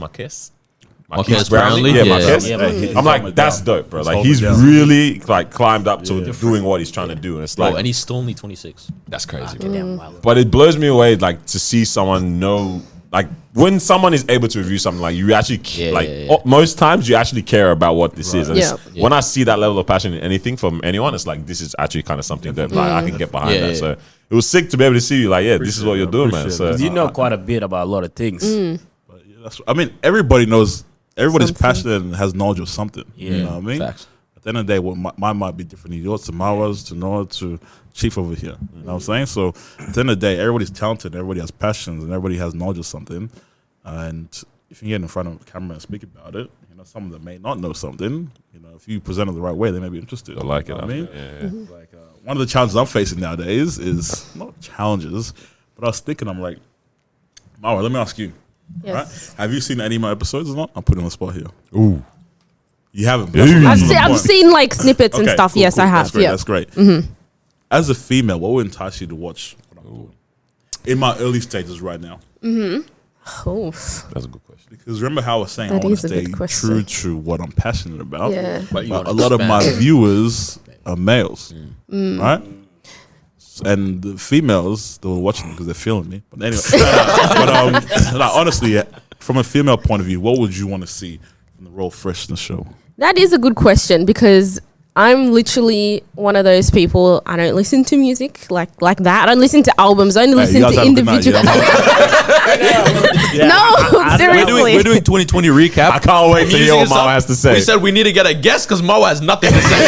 Marquise Brownlee? Yeah, Yeah. Marquise. Yeah, Marquise. I'm like, He's that's holding it dope, bro. down. Like He's he's holding it down. really like climbed up to doing what he's trying to do, and it's like And he's still only 26. that's crazy. Damn, wow. But it blows me away, like to see someone know, like when someone is able to review something, like you actually most times you actually care about what this is. And it's- Yeah. when I see that level of passion in anything from anyone, it's like this is actually kind of something that like I can get behind Yeah, that. yeah. So it was sick to be able to see you, like, this is what you're doing, man. appreciate So it. You know quite a bit about a lot of things. But yeah, I mean, everybody knows. Everybody's passionate and has knowledge of something. You know what I mean? Facts. At the end of the day, what mine might be different than yours, to Mara's, to Noah, to Chief over here. You know what I'm saying? So at the end of the day, everybody's talented, everybody has passions, and everybody has knowledge of something. And if you get in front of the camera and speak about it, you know, some of them may not know something. You know, if you present it the right way, they may be interested. I like You it. know what I mean? Yeah. Like one of the challenges I'm facing nowadays is not challenges, but I was thinking, I'm like, Mara, let me ask you. Yes. Right? Have you seen any of my episodes or not? I'm putting on the spot here. Ooh. You haven't. I've seen like snippets and stuff. cool, Yes, cool. I have. That's great. Yeah. That's great. As a female, what would entice you to watch what I'm doing? In my early stages right now. Oof. That's a good question. Because remember how I was saying That I want is to a stay good question. true to what I'm passionate about. Yeah. But you But wanna a lot of my expand. viewers are males, right? And the females, they were watching because they're feeling me. But anyway, like, honestly, from a female point of view, what would you want to see from the Raw Phreshness show? That is a good question because I'm literally one of those people. I don't listen to music like that. I don't listen to albums. I only listen to individual. No, seriously. We're doing 2020 recap. I can't wait to hear what Mo has to say. We said we need to get a guest because Mo has nothing to say.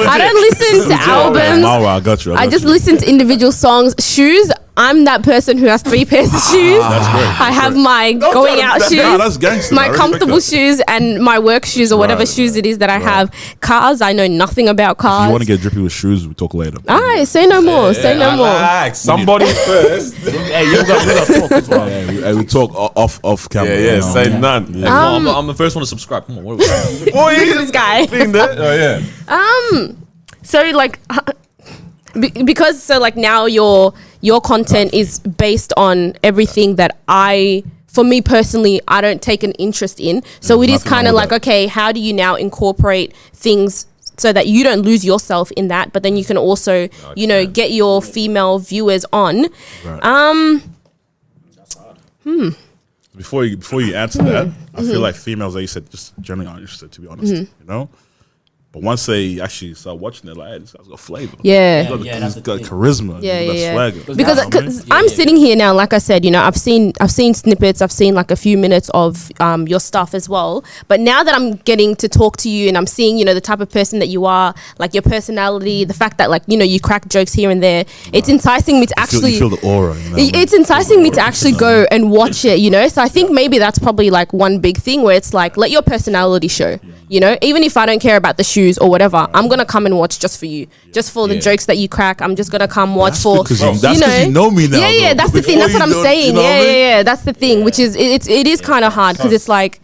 I don't listen to albums. I got you. I just listen to individual songs. Shoes. I'm that person who has 3 pairs of shoes. That's great. I have my going out shoes, that's gangster. my comfortable shoes, and my work shoes or whatever shoes it is that I have. Cars, I know nothing about cars. If you want to get drippy with shoes, we talk later. All right, say no more. Say no more. Somebody first. Hey, we got talk as well. Hey, we talk off camera. Yeah, say none. Yeah. I'm the first one to subscribe. Come on, what are we doing? Boy, This guy. Oh yeah. So like, because so like now your content is based on everything that for me personally, I don't take an interest in. So it is kind of like, okay, how do you now incorporate things so that you don't lose yourself in that, but then you can also, get your female viewers on. Right. Before you answer that, I feel like females, like you said, just generally aren't interested, to be honest. You know. But once they actually start watching it, like, hey, this guy's got flavor. Yeah. He's got charisma. Yeah. Swagger. Because I'm sitting here now, like I said, I've seen snippets, I've seen like a few minutes of your stuff as well. But now that I'm getting to talk to you and I'm seeing, the type of person that you are, like your personality, the fact that like, you crack jokes here and there, it's enticing me to actually you feel the aura. It's enticing me to actually go and watch it, So I think maybe that's probably like one big thing where it's like, let your personality show. Even if I don't care about the shoes or whatever, I'm gonna come and watch just for you, just for the jokes that you crack. I'm just gonna come watch because you know me now. Yeah, that's the thing. That's what I'm saying. Yeah, that's the thing. Which is it is kind of hard because it's like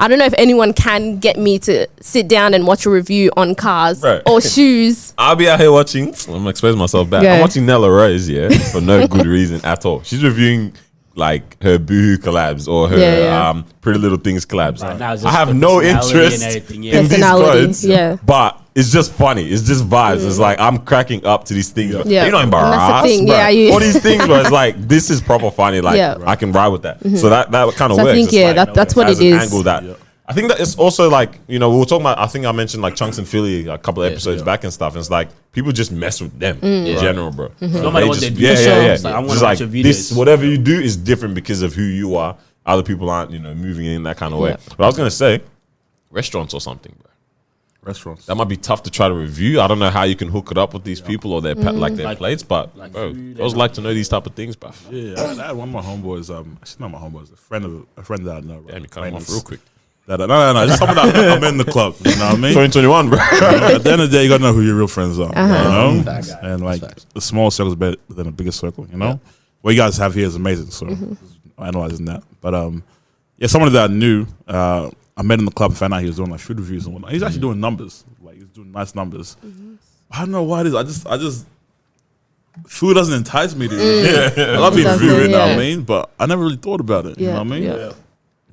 I don't know if anyone can get me to sit down and watch a review on cars or shoes. I'll be out here watching. I'm exposing myself back. I'm watching Nella Rose, for no good reason at all. She's reviewing like her Boohoo collabs or her Pretty Little Things collabs. Right, I have no interest in these clothes, but it's just funny. It's just vibes. It's like I'm cracking up to these things. You're not embarrassed, bro. All these things where it's like this is proper funny. Like I can ride with that. So that kind of works. I think that's what it is. Angle that. I think that it's also like, we were talking about, I think I mentioned like Chunks and Philly a couple of episodes back and stuff. And it's like, people just mess with them in general, bro. No matter what they do. I'm gonna watch your videos. This, whatever you do is different because of who you are. Other people aren't, moving in that kind of way. But I was going to say, restaurants or something, bro. Restaurants. That might be tough to try to review. I don't know how you can hook it up with these people or their their plates, but bro, those like to know these type of things, bro. Yeah, I had one of my homeboys, actually not my homeboys, a friend that I know. Damn, you cut him off real quick. No. Just someone that I'm in the club. You know what I mean? 2021, bro. At the end of the day, you gotta know who your real friends are. You know? And like the small circle is better than a bigger circle. You know, what you guys have here is amazing. So analyzing that, but someone that I knew, I met in the club and found out he was doing like food reviews and whatnot. He's actually doing numbers, like he's doing nice numbers. I don't know why it is. I just food doesn't entice me to eat. I love eating food, you know what I mean? But I never really thought about it. You know what I mean?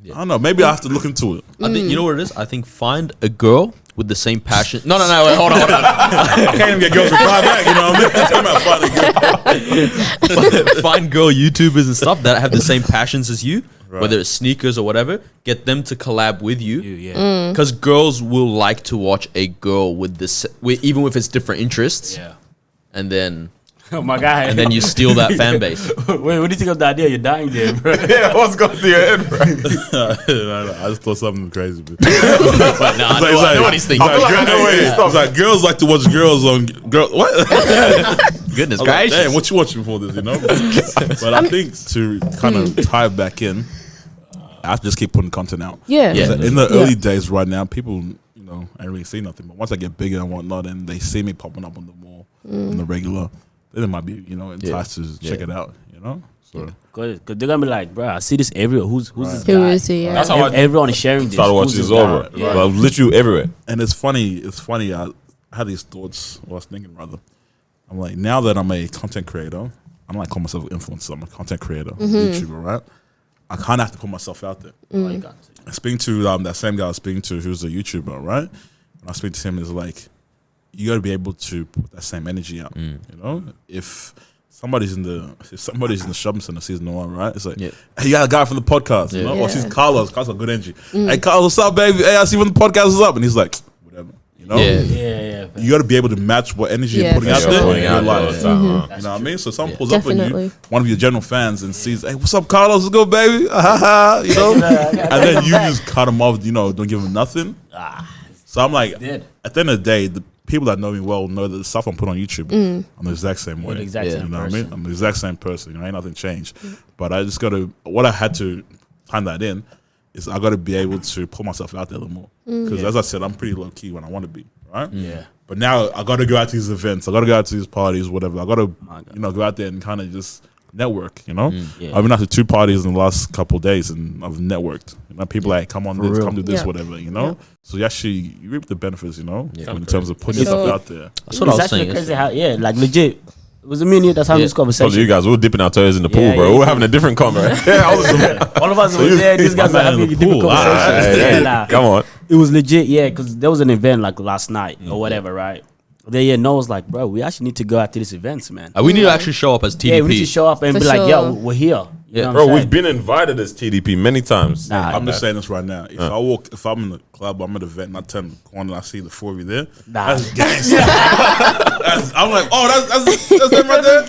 I don't know. Maybe I have to look into it. I think you know what it is. I think find a girl with the same passion. No, wait, hold on. I can't even get girls to reply back. You know what I mean? Find girl YouTubers and stuff that have the same passions as you, whether it's sneakers or whatever. Get them to collab with you. Because girls will like to watch a girl with this, even if it's different interests. Yeah, and then. Oh my God. And then you steal that fan base. Wait, what do you think of the idea? You're dying there, bro. What's going through your head, bro? I just thought something crazy. But I know what he's thinking. It's like girls like to watch girls on what? Goodness gracious. Damn, what you watching before this, But I think to kind of tie it back in, I have to just keep putting content out. Yeah. In the early days right now, people, I ain't really see nothing. But once I get bigger and whatnot and they see me popping up on the mall, on the regular, then it might be, enticed to check it out, So. Cause they're gonna be like, bro, I see this everywhere. Who's this guy? Who is he? That's how everyone is sharing this. Started watching this over. Well, literally everywhere. And it's funny. I had these thoughts. I was thinking rather. I'm like, now that I'm a content creator, I don't like call myself an influencer. I'm a content creator, YouTuber, right? I kind of have to put myself out there. Speaking to that same guy I was speaking to, who's a YouTuber, right? When I speak to him, it's like, you got to be able to put that same energy out. If somebody's in the shopping center, season one, right? It's like, hey, you got a guy from the podcast, Or she's Carlos. Carlos got good energy. Hey, Carlos, what's up, baby? Hey, I see when the podcast is up, and he's like, whatever, know? Yeah. You got to be able to match what energy Yeah, you're putting for out sure. there in Putting your out life. all the time, You know what I mean? So someone pulls up on Definitely. you, one of your general fans, and sees, hey, what's up, Carlos? Let's go, baby. You know? And then you just cut them off, don't give them nothing. So I'm like, Dead. at the end of the day, the people that know me well know that the stuff I'm putting on YouTube, I'm the exact same way. the exact same You know what I person. mean? I'm the exact same person. Ain't nothing changed. But I just got to, what I had to time that in is I got to be able to put myself out there a little more. Because as I said, I'm pretty low key when I want to be, right? Yeah. But now I got to go out to these events. I got to go out to these parties, whatever. I got to, go out there and kind of just network, Yeah. I've been out to 2 parties in the last couple of days and I've networked. People like, come on this, real. come do this, Yeah. whatever, So you actually, you reap the benefits, in Correct. terms of putting yourself out there. That's what I was It's actually saying. crazy how, like legit. It was a minute that's having this Told conversation. you guys, we were dipping our toes in the pool, Yeah, bro. yeah, We're having a different convo. All of us were there. These guys were man in having the a different pool. conversation. Hey, Nah. come on. It was legit, because there was an event like last night or whatever, right? Then Noah was like, bro, we actually need to go out to these events, man. We need to actually show up as TDP. Yeah, we need to show up and For be like, sure. yo, we're here. You know what Bro, I'm saying? we've been invited as TDP many times. Nah, I'm just saying this right now. If I'm in the club, I'm at an event, and I turn the corner and I see the 4 of you there, Nah. that's gangster. I'm like, oh, that's them right there?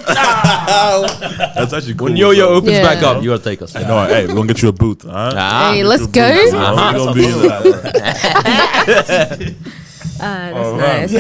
That's actually cool. When Yo-Yo So, opens Yeah. back up, you gotta take us. hey, we're going to get you a booth, all right? Hey, let's go. We're going to be in that. That's nice.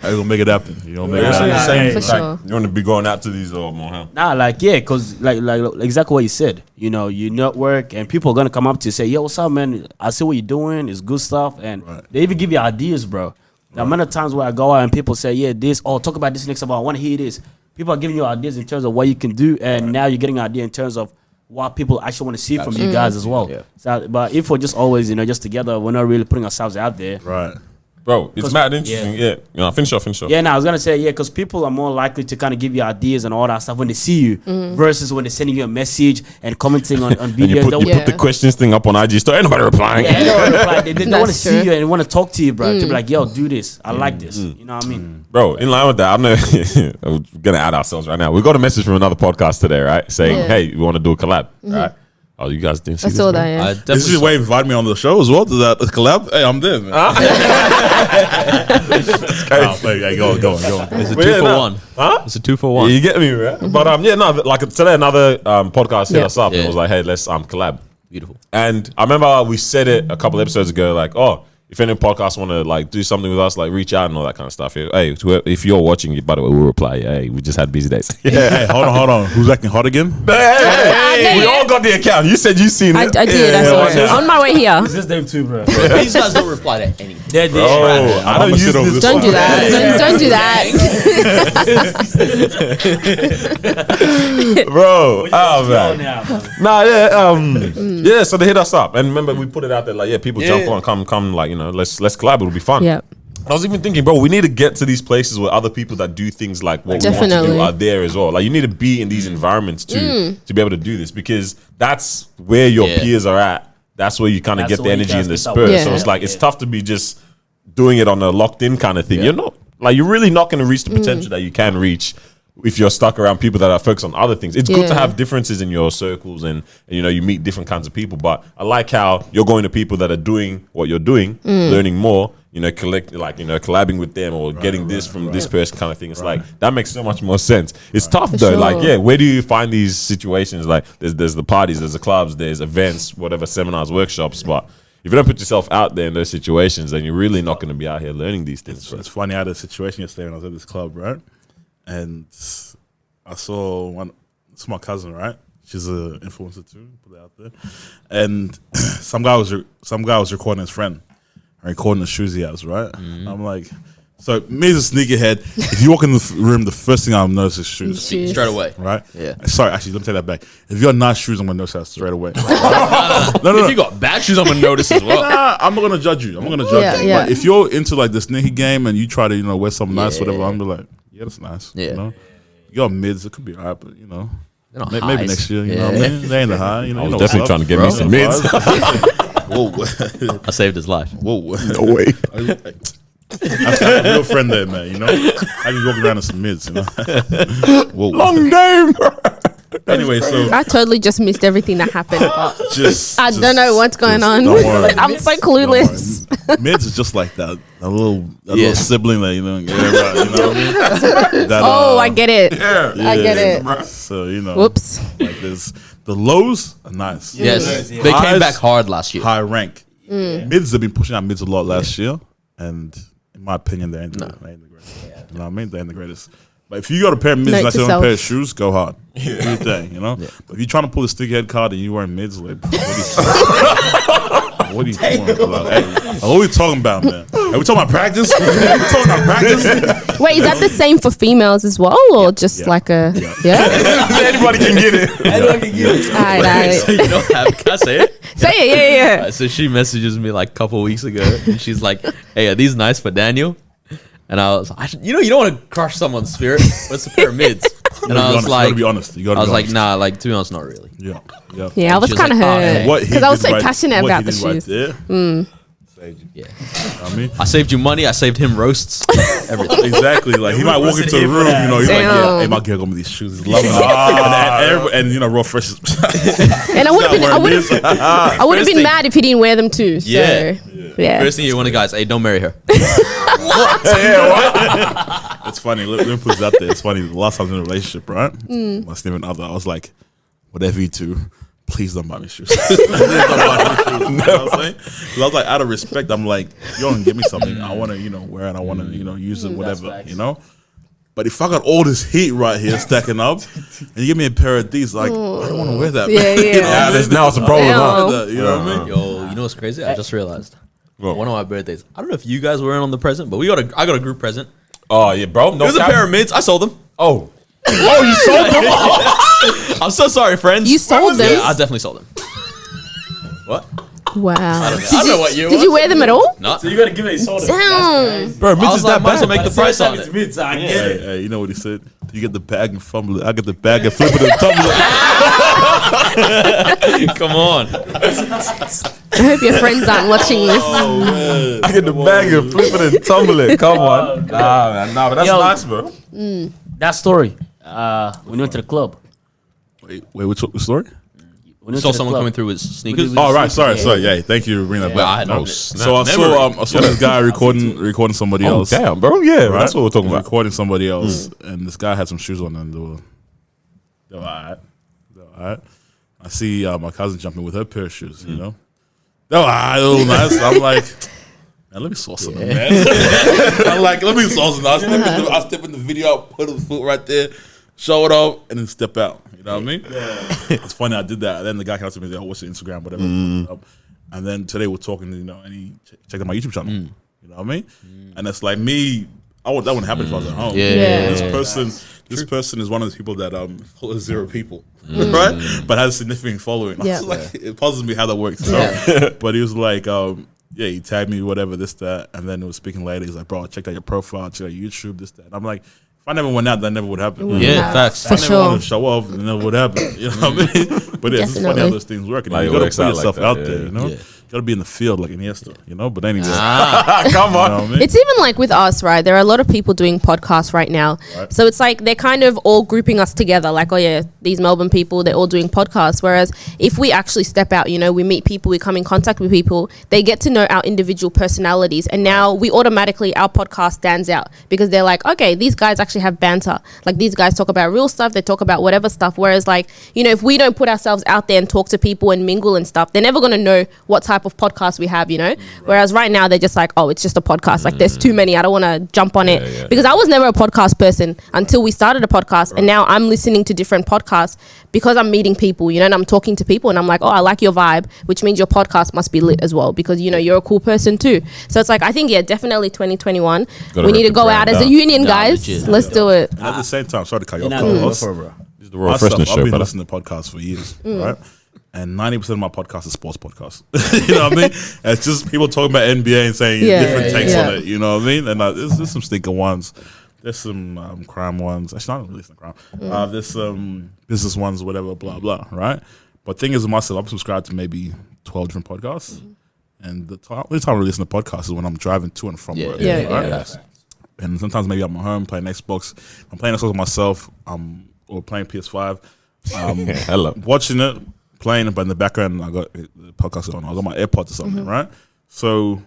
We're going to make it happen. You know, make it Yeah, happen. so you're saying, For like, sure. you want to be going out to these more, huh? Nah, because like exactly what you said. You network and people are gonna come up to you say, yo, what's up, man? I see what you're doing. It's good stuff, and they even give you ideas, bro. The amount of times where I go out and people say, yeah, talk about this next about. I want to hear this. People are giving you ideas in terms of what you can do, and now you're getting an idea in terms of what people actually want to see from you guys as well. Yeah. So, but if we're just always, just together, we're not really putting ourselves out there. Right. Bro, it's mad interesting. Yeah. Finish off. Yeah, I was gonna say because people are more likely to kind of give you ideas and all that stuff when they see you versus when they're sending you a message and commenting on And you videos. put, you put the questions thing up on IG story. Ain't nobody replying. Yeah, they don't reply. They want to That's see true. you and want to talk to you, bro. To be like, yo, do this. I like this. You know what I mean? Bro, in line with that, I know we're gonna add ourselves right now. We got a message from another podcast today, right? Saying, Yeah. hey, we want to do a collab, right? Oh, you guys didn't see I this, saw bro? that, yeah. I This definitely is why you invited me on the show as well to that collab. Hey, I'm there, man. Hey, go on. It's a But 2 yeah, for nah. 1. Huh? It's a 2 for Yeah, 1. you get me, right? But like today another podcast hit Yeah. us up and Yeah. was like, hey, let's collab. Beautiful. And I remember we said it a couple episodes ago, like, oh, if any podcasts want to like do something with us, like reach out and all that kind of stuff. Hey, if you're watching, by the way, we'll reply. Hey, we just had busy days. Hey, hold on. Who's acting hot again? Hey, we all got the account. You said you seen it. I did. I saw it. On my way here. It's just them too, bro. These guys don't reply to anything. They're Bro, I don't I'ma use sit over this. this Don't do one. that. Don't do that. Bro. Oh man. now, bro. Nah, yeah, so they hit us up, and remember we put it out there like, yeah, people jump on, come, like let's collab. It'll be fun. Yeah. I was even thinking, bro, we need to get to these places where other people that do things like what we want to Definitely. do are there as well. Like you need to be in these environments to be able to do this because that's where your Yeah. peers are at. That's where you kind of That's get the the way you energy guys and the get that spirit. way. So Yeah. it's like it's tough to be just doing it on a locked in kind of thing. You're not like you're really not going to reach the potential that you can reach if you're stuck around people that are focused on other things. It's good to Yeah. have differences in your circles and you meet different kinds of people. But I like how you're going to people that are doing what you're doing, learning more. Collabing with them or getting this from this person kind of thing. It's like that makes so much more sense. It's tough though. sure. Like, yeah, where do you find these situations? Like, there's the parties, there's the clubs, there's events, whatever, seminars, workshops. But if you don't put yourself out there in those situations, then you're really not going to be out here learning these things. It's funny. I had a situation yesterday when I was at this club, right? And I saw it's my cousin, right? She's an influencer too. Put it out there. And some guy was recording his friend. Recording the shoes he has, right? I'm like, so me as a sneakerhead, if you walk in the room, the first thing I'll notice is shoes. Shoes. Straight away. Right? Yeah. Sorry, actually, let me take that back. If you got nice shoes, I'm gonna notice that straight away. If you got bad shoes, I'm gonna notice as well. Nah, I'm not gonna judge you. I'm not gonna judge you. Yeah. But if you're into like the sneaker game and you try to, wear something nice, whatever, I'm be like, yeah, that's nice. Yeah. You got mids, it could be alright, but They're not maybe highs. next year. You know what I mean? They ain't the high. I was definitely trying to get me some mids. Whoa, I saved his life. whoa. No way. I got a real friend there, man. I just walk around in some mids. Whoa. Long name. Anyway, so I totally just missed everything that happened. But I just don't know what's going on. don't worry. I'm so clueless. Mids is just like that. A little Yeah. sibling that, you know. Yeah, right, you know what I mean? That, Oh, I get it. Yeah. I get it. So, you know. Whoops. Like there's the lows are nice. Yes, Yeah. they came Highs- back hard last year. High rank. Mids have been pushing out mids a lot last year. And in my opinion, they ain't the greatest. You know what I mean? They ain't the greatest. But if you got a pair of mids Note and that's to your own self. pair of shoes, go hard. Do your thing, you know? But if you're trying to pull the sticky head card and you wearing mids, like, what are you doing? Like, hey, what are we talking about, man? Are we talking about practice? We talking about practice? Wait, is that the same for females as well, or just Yeah. like a yeah? Anybody can get it. Alright. So you don't have, can I say it? Say it, yeah. So she messages me like a couple weeks ago, and she's like, "Hey, are these nice for Daniel?" And I was, you don't want to crush someone's spirit. What's the pyramids? And I was you like, gotta be honest. You gotta I was be like, honest. nah, like to be honest, not really. Yeah. Yeah. Yeah, I was She was kind of like, "Oh, hurt hey." What he because I was did so right- passionate what about he the did right shoes. there, Saved you. you know what I mean? I saved you money. I saved him roasts. Everything. Exactly. Like he might walk into a room, you know, he's like, yeah, Damn. hey, my girl got me these shoes. He's loving it. And you know, Raw Fresh is And I would have been, wearing this. I would have been mad if he didn't wear them too. So, Yeah. yeah. First thing you want to guys, hey, don't marry her. It's funny. Let me put it out there. It's funny. The last time I was in a relationship, right? My significant other, I was like, whatever you do, please don't buy me shoes. Please don't buy me shoes. You know what I'm saying? 'Cause I was like, out of respect, I'm like, you don't give me something. I want to, you know, wear it. I want to, you know, use it, whatever, facts. you know? But if I got all this heat right here stacking up, and you give me a pair of these, like, I don't want to wear that. Yeah, man. yeah. You know what I mean? Now it's a problem, Damn. huh? You know what I mean? Yo, you know what's crazy? I just realized What? one of my birthdays. I don't know if you guys were in on the present, but I got a group present. Oh, yeah, bro. No It was a cap. pair of mids. I sold them. Oh. Oh, you sold them? I'm so sorry, friends. You sold them? Yeah, I definitely sold them. What? Wow. I don't know what year it Did was. you wear them at all? No. So you gotta give it a soda. Damn. Bro, I mids was is like, that might as well bad. make the price on it. Mids, I get Hey, it. hey, you know what he said? You get the bag and fumble it. I get the bag and flip it and tumble it. Come on. I hope your friends aren't watching this. I get the bag and flip it and tumble it. Come on. Nah, man. Nah, but that's Yo. nice, bro. That story. When you went to the club. Wait, which story? When you Saw went to the someone club. coming through with sneakers. With- Oh, right. Sorry. Yeah. Yeah, thank you for bringing that Well, back. I No, know. So I saw this guy recording somebody Oh, else. damn, bro. Yeah, Right? that's what we're talking about. Recording somebody else, and this guy had some shoes on, and they were alright. I see my cousin jumping with her pair of shoes. You know, they were alright, they were nice. I'm like, man, let me sauce them, man. I'm like, let me sauce them. I step in the video, put the foot right there, show it off, and then step out. You know what I mean? It's funny I did that. And then the guy came up to me and said, "Oh, what's your Instagram, whatever." And then today we're talking, you know, and he checked out my YouTube channel. You know what I mean? And it's like me. That wouldn't happen if I was at home. Yeah. This person is one of those people that follows 0 people, right? But has a significant following. I Yeah. was like, it puzzles me how that works. You know? But he was like, yeah, he tagged me, whatever, this, that, and then he was speaking later. He's like, bro, I checked out your profile, checked out YouTube, this, that. And I'm like, if I never went out, that never would happen. Yeah, facts. If For I never sure. wanted to show off, it never would happen. You know what I mean? But it's funny how Definitely. those things work. And Like, you it got to works put out like yourself that, out yeah. there, you know? Yeah. Got to be in the field like Iniesta, you know? But anyway. Come You on. know what I mean? It's even like with us, right? There are a lot of people doing podcasts right now. Right. So it's like they're kind of all grouping us together. Like, oh yeah, these Melbourne people, they're all doing podcasts. Whereas if we actually step out, you know, we meet people, we come in contact with people, they get to know our individual personalities. And now we automatically, our podcast stands out because they're like, okay, these guys actually have banter. Like these guys talk about real stuff, they talk about whatever stuff. Whereas like, you know, if we don't put ourselves out there and talk to people and mingle and stuff, they're never going to know what type of podcast we have, you know? Whereas right now they're just like, oh, it's just a podcast. Like there's too many. I don't want to jump on it. yeah. Because I was never a podcast person until we started a podcast. And now I'm listening to different podcasts because I'm meeting people, you know, and I'm talking to people and I'm like, oh, I like your vibe, which means your podcast must be lit as well because, you know, you're a cool person too. So it's like, I think, yeah, definitely 2021. Gotta We need to rep the go brand out as a up. union, Nah, guys. legit. Let's do it. And at the same time, sorry to cut you You're off, not going Carlos. for it, bro. This is the Raw Freshness I've show, been brother. listening to podcasts for years, right? And 90% of my podcast is sports podcasts. You know what I mean? And it's just people talking about NBA and saying Yeah, different takes yeah. on it. You know what I mean? And there's some stinker ones. There's some crime ones. Actually, not really some crime. There's some business ones, whatever, blah, blah, right? But thing is with myself, I'm subscribed to maybe 12 different podcasts. And the only time I listen to podcasts is when I'm driving to and from work. Yeah, right? yeah. And sometimes maybe I'm at home playing Xbox. I'm playing Xbox with myself or playing PS5. Hello. watching it, playing it, but in the background, I got the podcast on. I got my AirPods or something, right? So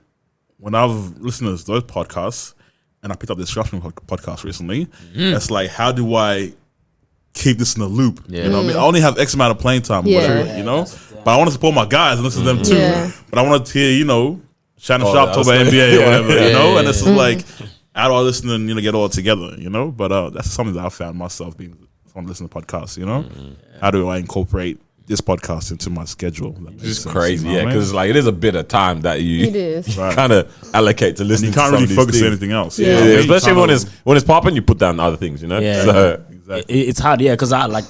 when I've listened to those podcasts, and I picked up the Disruption podcast recently, it's like, how do I keep this in the loop? You know what I mean? I only have X amount of playing time, or whatever, you know? But I want to support my guys and listen to them too. Yeah. But I want to hear, you know, Shannon Sharp talk about NBA or whatever, you know? And it's just like, how do I listen and, you know, get all together, you know? But that's something that I found myself being someone listening to podcasts, you know? How do I incorporate this podcast into my schedule? It's crazy, yeah, because like it is a bit of time that you It is. kind of allocate to listening. You can't to really some of focus these on things. anything else. Yeah, You know what I mean? especially You when kinda- it's popping, you put down other things, you know. Yeah. So, Exactly. It's hard, yeah, because I like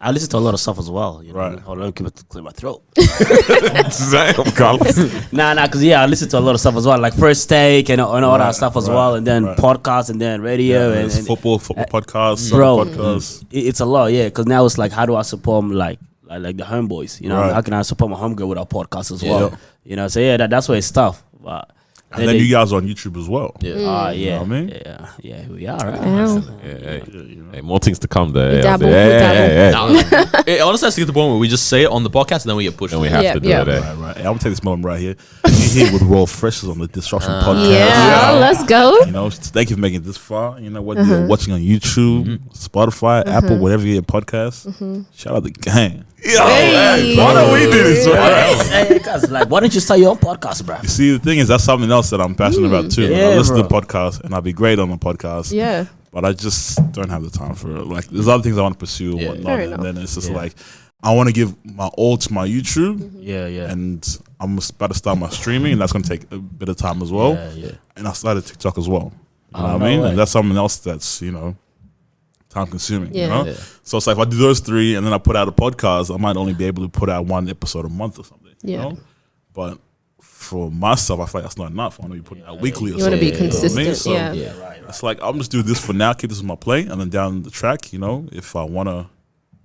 I listen to a lot of stuff as well. You know? Right. Hold on, clear my throat. damn, Carlos. Nah, because I listen to a lot of stuff as well, like First Take and all that stuff as well, and then right. podcasts and then radio and football podcasts, bro, soccer podcasts. it's a lot, yeah. Because now it's like, how do I support like the homeboys? You know, Right. how can I support my homegirl with our podcast as well? You know, so yeah, that's why it's tough. But And then you guys are on YouTube as well. Yeah. yeah, You know what I mean? yeah, here we are, right? Hey, more things to come there. Dabble, Hey. It honestly has to get to the point where we just say it on the podcast and then we get pushed. Then we have Yeah, to do yeah. it. Eh? Right. Hey, I'm gonna take this moment right here. You're here with Raw Freshers on the Disruption podcast. Yeah, let's go. You know, thank you for making it this far. You know, whether you're watching on YouTube, Spotify, Apple, whatever you get podcast. Shout out the gang. Yo, man, why don't we do this? Hey, guys, like, why don't you start your own podcast, bro? You see, the thing is, that's something else that I'm passionate about too. Yeah, I listen to bro. podcasts and I'll be great on the podcast. Yeah. But I just don't have the time for it. Like, there's other things I want to pursue and whatnot. Fair And enough. then it's just like, I want to give my all to my YouTube. Yeah, yeah. And I'm about to start my streaming, and that's going to take a bit of time as well. Yeah. And I started TikTok as well. You know Oh, what no I mean? way. And that's something else that's, you know, time consuming. Yeah. You know? Yeah. So it's like, if I do those three and then I put out a podcast, I might only be able to put out one episode a month or something. Yeah. You know? But for myself, I feel like that's not enough. I want to be putting out weekly or You want to something. be you know what I mean? consistent. So Yeah. it's like, I'm just doing this for now, keep this on my plate, and then down the track, you know, if I want to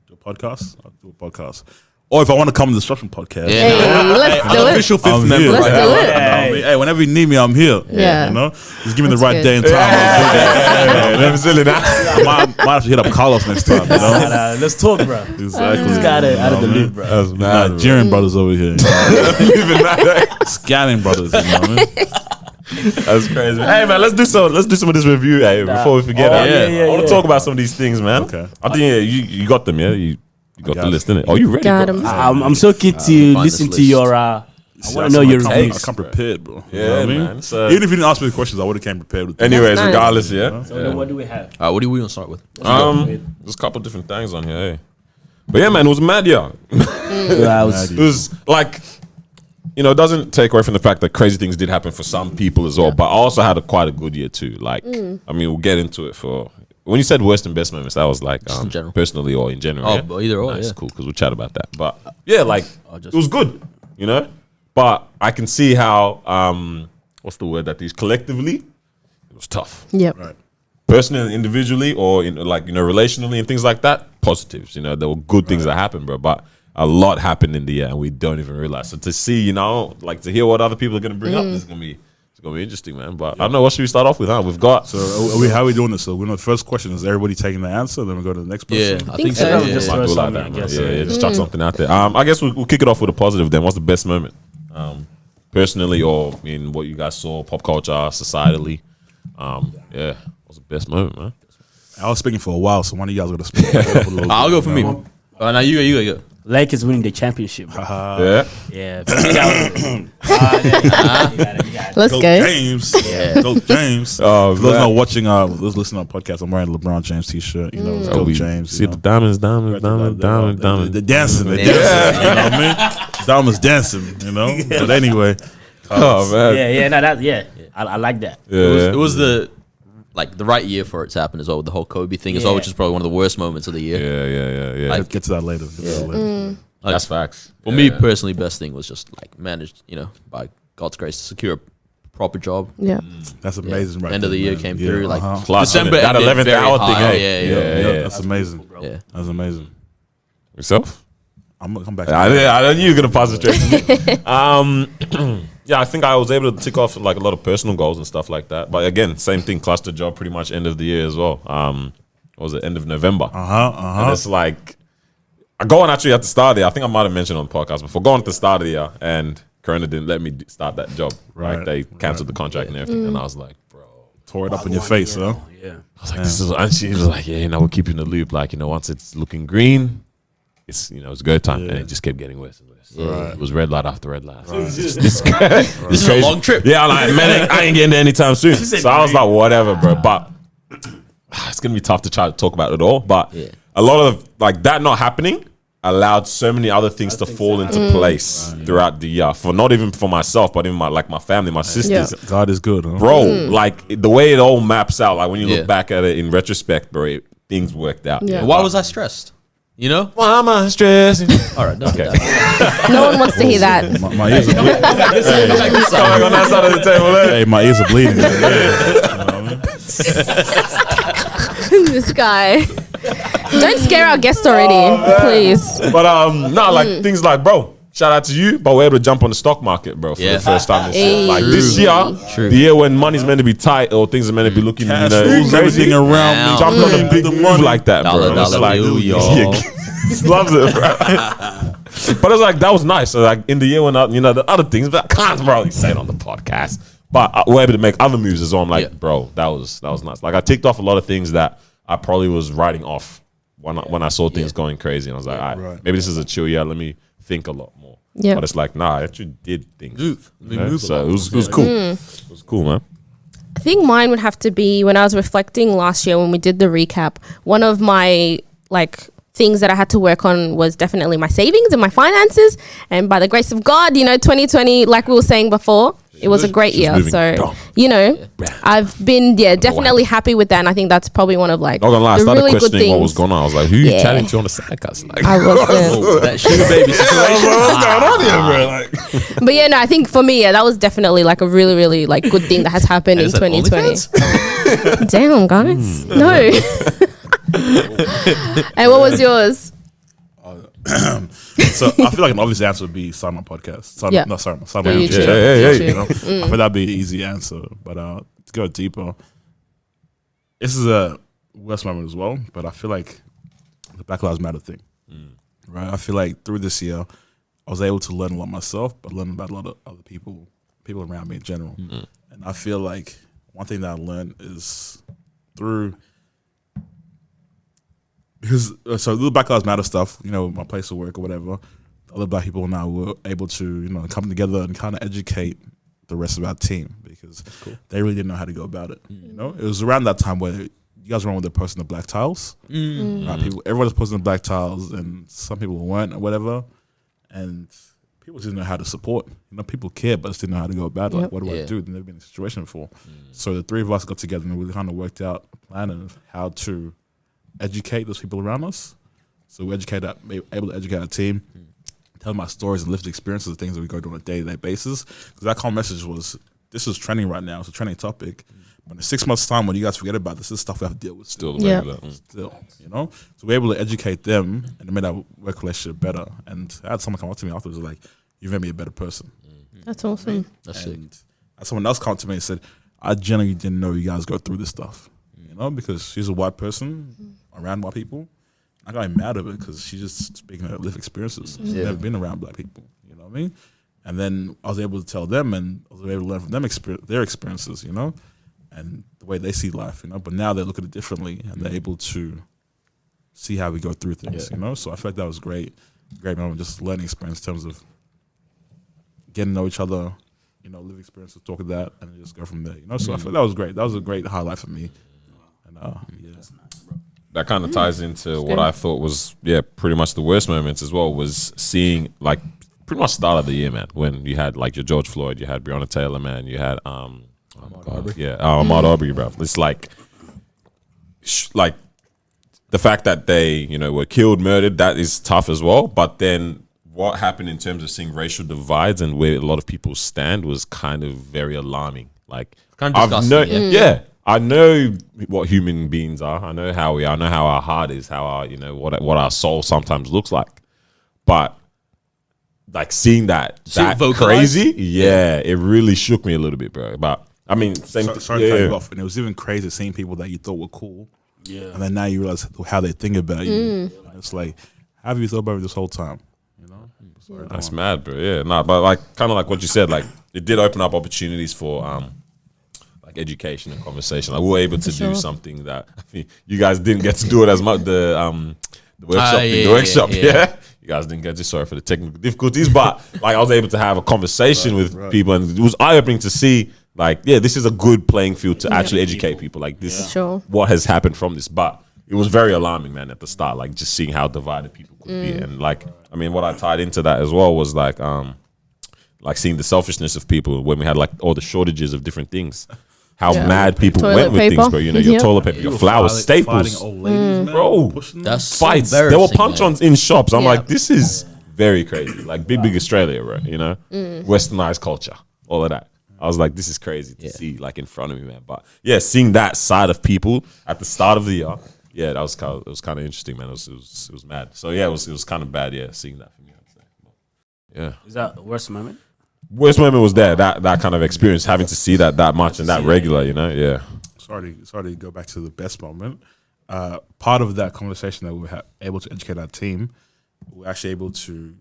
do a podcast, I'll do a podcast. Or if I want to come to the Disruption podcast. Yeah. Hey, let's do it. Official fifth I'm member. here. Let's right do now. it. I mean, hey, whenever you need me, I'm here. Yeah. You know, just give me the That's right good. day and time. Let me silly now. I might have to hit up Carlos next time. You know, Let's talk, bro. exactly. Just got it out of the loop, bro. That's mad. Nigerian brothers over here, you know? Scanning brothers. You know what I mean? That's crazy. Hey man, let's do some of this review, hey, before we forget. Oh, yeah, I want to yeah. talk about some of these things, man. Okay. I think you got them, yeah. You got got the it. list, innit? Oh, you ready? Got bro? him. I'm so keen to find listen this to list. your. I want to know your I reviews. come prepared, bro. You know Yeah, what I mean? man. So, Even if you didn't ask me the questions, I would have came prepared with. anyways, That's nice. regardless, yeah. So then what do we have? What do we want to start with? There's a couple different things on here, hey. But yeah, man, it was mad young. It was like, you know, it doesn't take away from the fact that crazy things did happen for some people as well. But I also had quite a good year too. Like, I mean, we'll get into it for. When you said worst and best moments, that was like in general. personally or in general. Oh, yeah? but either or, Nice, yeah. cool, because we'll chat about that. But yeah, like just- it was good, you know. But I can see how what's the word that these collectively, it was tough. Yep. Right. Personally, and individually, or in like, you know, relationally and things like that. Positives, you know, there were good things that happened, bro. But a lot happened in the year, and we don't even realize. So to see, you know, like to hear what other people are gonna bring up, it's gonna be interesting, man. But I don't know, what should we start off with? Huh? We've got So how are we doing this? So we know the first question is everybody taking the answer, then we go to the next person. Yeah, I think think so. so. Yeah. Just Might throw do like something, that, I man. guess. Yeah, just chuck something out there. I guess we'll kick it off with a positive then. What's the best moment? Personally, or in what you guys saw, pop culture, societally. Yeah, what's the best moment, man? I was speaking for a while, so one of you guys are gonna speak. I'll go for me. Now you go. Lakers winning the championship. Bro. Yeah. Yeah. For me, that was- you got it. Let's Go go. James. Go James. Oh, For those man. not watching, those listening on podcast, I'm wearing a LeBron James t-shirt. You know, it's Go we James. See you the know. diamonds. The dancing, you know what I mean? Diamonds dancing, you know. But anyway, Oh man. Yeah, no, that, yeah. I like that. Yeah. It was the right year for it to happen as well with the whole Kobe thing as well, Yeah. which is probably one of the worst moments of the year. Yeah. Like, get to that later. Get to that later. Like, That's facts. For me personally, best thing was just like managed, you know, by God's grace to secure a proper job. Yeah. That's amazing, right? End of the there, year man. came Yeah, through like Plus, December that ended 11th very hour thing, high. hey? Yeah. That's amazing. Yeah. That's amazing. Yourself? I'm gonna come back. I knew you were gonna pass it straight to me. Yeah, I think I was able to tick off like a lot of personal goals and stuff like that. But again, same thing, cluster job pretty much end of the year as well. What was it, end of November? And it's like, I go on actually at the start of the year. I think I might have mentioned on the podcast before. Going at the start of the year, and Corona didn't let me start that job. Right, they cancelled the contract and everything, and I was like, bro, tore it up in your face, huh? Yeah. I was like, this is. And she was like, yeah, we'll keep you in the loop. Like, once it's looking green, it's it's go time, and it just kept getting worse and worse. Right. It was red light after red light. Right. This is a long trip. Yeah, I'm like, man, I ain't getting there anytime soon. So I was like, whatever, bro. But it's gonna be tough to try to talk about it all. But a lot of like that not happening allowed so many other things to fall into place throughout the year. For not even for myself, but even my family, my sisters. Yeah. God is good, huh? Bro. Like the way it all maps out. Like when you look back at it in retrospect, bro, things worked out. Yeah. Why was I stressed? Why am I stressing? All right, okay. No one wants to hear that. My ears are bleeding. Coming on that side of the table, Hey, my ears are bleeding. This guy. Don't scare our guest already, please. But things like, bro, shout out to you, but we're able to jump on the stock market, bro, for the first time this year. Like this year, the year when money's meant to be tight or things are meant to be looking, Cash rules everything around me. Jumping on a big move like that, bro. Dollar, It's like, bill, y'all. he loves it, bro. But it's like that was nice. So like in the year when the other things, but I can't really say it on the podcast. But we're able to make other moves as well. I'm like, bro, that was nice. Like I ticked off a lot of things that I probably was writing off when I saw things going crazy, and I was like, all right, maybe this is a chill year. Let me think a lot more. Yeah. But it's like, nah, I actually did things. So it was cool. It was cool, man. I think mine would have to be when I was reflecting last year when we did the recap. One of my things that I had to work on was definitely my savings and my finances. And by the grace of God, 2020, like we were saying before, it was a great year. So, I've been definitely happy with that. And I think that's probably one of not gonna lie, I started really questioning what was going on. I was like, who are you chatting to on the sidecast? Like, I wasn't. That sugar baby situation. what's going on here, bro? But I think for me, that was definitely a really, really good thing that has happened in 2020. Damn, guys. No. And what was yours? So I feel like an obvious answer would be start my podcast. Start my YouTube channel. I feel that'd be an easy answer. But to go deeper, this is a worst moment as well. But I feel like the Black Lives Matter thing, right? I feel like through this year, I was able to learn a lot myself, but learn about a lot of other people around me in general. And I feel like one thing that I learned is through. Because the Black Lives Matter stuff, my place of work or whatever, other Black people now were able to, come together and kind of educate the rest of our team because they really didn't know how to go about it. It was around that time where you guys were with posting the black tiles. Right? Everyone was posting the black tiles, and some people weren't or whatever, and people didn't know how to support. People care, but just didn't know how to go about it. Like, what do I do? They've never been in a situation before. So the three of us got together and we kind of worked out a plan of how to educate those people around us. So we able to educate our team, tell them our stories and lived experiences of things that we go through on a day-to-day basis. Because that common message was, this is trending right now. It's a trending topic. But in 6 months' time, when you guys forget about this is stuff we have to deal with still. So we're able to educate them and make our work relationship better. And I had someone come up to me afterwards like, you've made me a better person. That's awesome. That's sick. And someone else come to me and said, I genuinely didn't know you guys go through this stuff. Because she's a white person around white people. I got mad at her because she's just speaking of lived experiences. She's never been around black people. You know what I mean? And then I was able to tell them, and I was able to learn from them their experiences, and the way they see life, But now they look at it differently, and they're able to see how we go through things, So I feel like that was great moment, just learning experience in terms of getting to know each other, live experiences, talk of that, and just go from there, So I feel that was great. That was a great highlight for me. That kind of ties into what I thought was pretty much the worst moments as well, was seeing pretty much start of the year, man, when you had your George Floyd, you had Breonna Taylor, man, you had Ahmaud Arbery, bro. It's like the fact that they were killed, murdered, that is tough as well. But then what happened in terms of seeing racial divides and where a lot of people stand was kind of very alarming. Kind of disgusting. I know what human beings are. I know how we are. I know how our heart is. How our what our soul sometimes looks like. But seeing that crazy, it really shook me a little bit, bro. But I mean, sorry to cut you off. And it was even crazy seeing people that you thought were cool, and then now you realize how they think about you. And it's like, have you thought about it this whole time? You know, sorry, That's mad, bro. Yeah, nah, but like kind of like what you said, like it did open up opportunities for like education and conversation. Like we were able to do something that you guys didn't get to do it as much. The workshop, yeah. You guys didn't get to. Sorry for the technical difficulties, but like I was able to have a conversation with people, and it was eye opening to see. Like, yeah, this is a good playing field to actually educate people. Like this, what has happened from this, but. It was very alarming, man, at the start, like just seeing how divided people could be. And like, I mean, what I tied into that as well was like seeing the selfishness of people when we had like all the shortages of different things. How mad people went with things, bro. You know, your toilet paper, your flowers, staples. Old ladies, bro, that's fights. So there were punch-ons in shops. I'm like, this is very crazy. Like big Australia, bro, you know? Westernized culture, all of that. I was like, this is crazy to see like in front of me, man. But yeah, seeing that side of people at the start of the year, yeah, that was kind of interesting, man. It was mad. So yeah, it was kind of bad, yeah, seeing that for me. I'd say. But, yeah. Is that the worst moment? Worst moment was there. That kind of experience, having to see that much and that regular, you know. Yeah. Sorry to go back to the best moment. Part of that conversation that we were able to educate our team, we were actually able to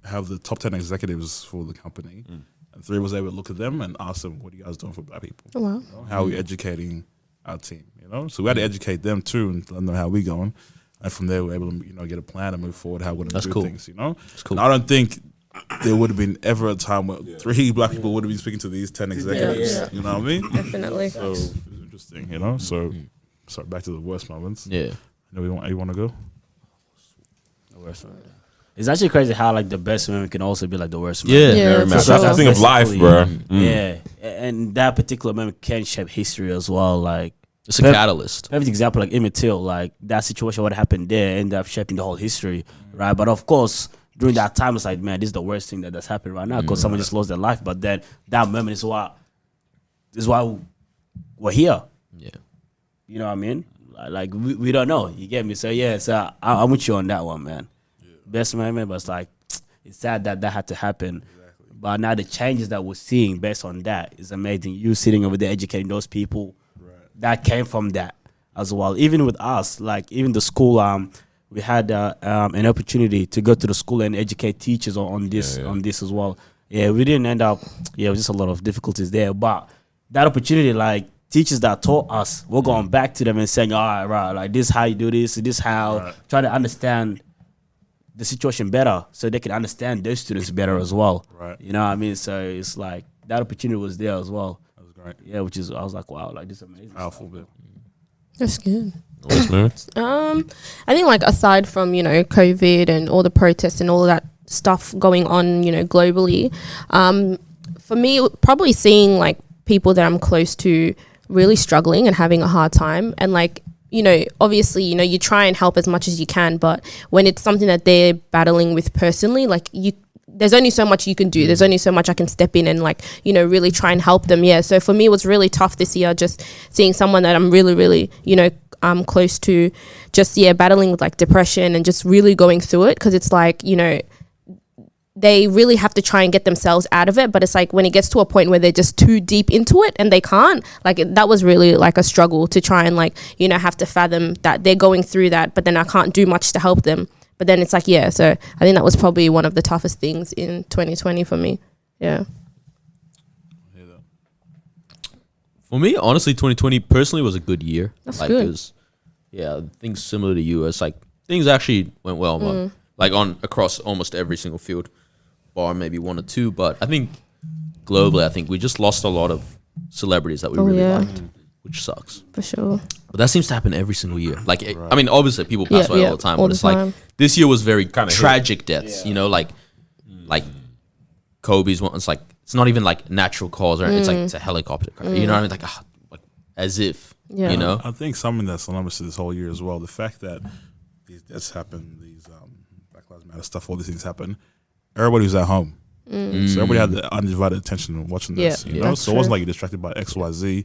have the top 10 executives for the company, and 3 was able to look at them and ask them, "What are you guys doing for Black people? Oh, wow. You know, how are we educating our team?" You know, so we had to educate them too and let them know how we going, and from there we're able to get a plan and move forward how we're going to do things. You know, that's cool. And I don't think there would have been ever a time where 3 Black people would have been speaking to these 10 executives. Yeah. You know what I mean? Definitely. So it's interesting. You know, so sorry, back to the worst moments. Yeah. You want to go? The worst moment. It's actually crazy how like the best moment can also be like the worst moment. Yeah, Very mad. That's the thing of life, bro. Yeah, and that particular moment can shape history as well. Like it's a catalyst. Perfect example, like Emmett Till, like that situation, what happened there, ended up shaping the whole history, right? But of course, during that time, it's like, man, this is the worst thing that's happened right now because someone just lost their life. But then that moment is why we're here. Yeah, you know what I mean? Like we don't know. You get me? So yeah, so I'm with you on that one, man. Best moment, but it's like it's sad that had to happen. Exactly. But now the changes that we're seeing based on that is amazing. You sitting over there educating those people that came from that as well. Even with us, like even the school, we had an opportunity to go to the school and educate teachers on this as well. Yeah, we didn't end up. Yeah, it was just a lot of difficulties there. But that opportunity, like teachers that taught us, we're going back to them and saying, all right, like this is how you do this how try to understand the situation better so they can understand those students better as well. Right. You know what I mean? So it's like that opportunity was there as well. That was great. Yeah, which is I was like, wow, like this is amazing. Powerful bit. That's good. Worst moments? I think like aside from, COVID and all the protests and all of that stuff going on, globally, for me, probably seeing like people that I'm close to really struggling and having a hard time, and like, obviously, you try and help as much as you can, but when it's something that they're battling with personally, like there's only so much you can do. There's only so much I can step in and like, really try and help them. Yeah. So for me, it was really tough this year, just seeing someone that I'm really, really, close to, just, battling with like depression and just really going through it. Cause it's like, they really have to try and get themselves out of it. But it's like when it gets to a point where they're just too deep into it and they can't, like that was really like a struggle to try and like, have to fathom that they're going through that, but then I can't do much to help them. But then it's like, so I think that was probably one of the toughest things in 2020 for me. Yeah. For me, honestly, 2020 personally was a good year. That's like, good. Things similar to you. It's like things actually went well, man. Like across almost every single field, bar maybe 1 or 2. But I think globally, I think we just lost a lot of celebrities that we really liked, which sucks. For sure. But that seems to happen every single year. Like, I mean, obviously people pass away all the time, but it's like this year was very kind of tragic deaths. Like Kobe's one. It's like it's not even like natural cause, or it's like it's a helicopter crash. You know what I mean? Like as if I think something that's synonymous to this whole year as well. The fact that these deaths happen, these Black Lives Matter stuff, all these things happen. Everybody was at home. So everybody had the undivided attention watching this, you know? So it wasn't like you're distracted by X, Y, Z.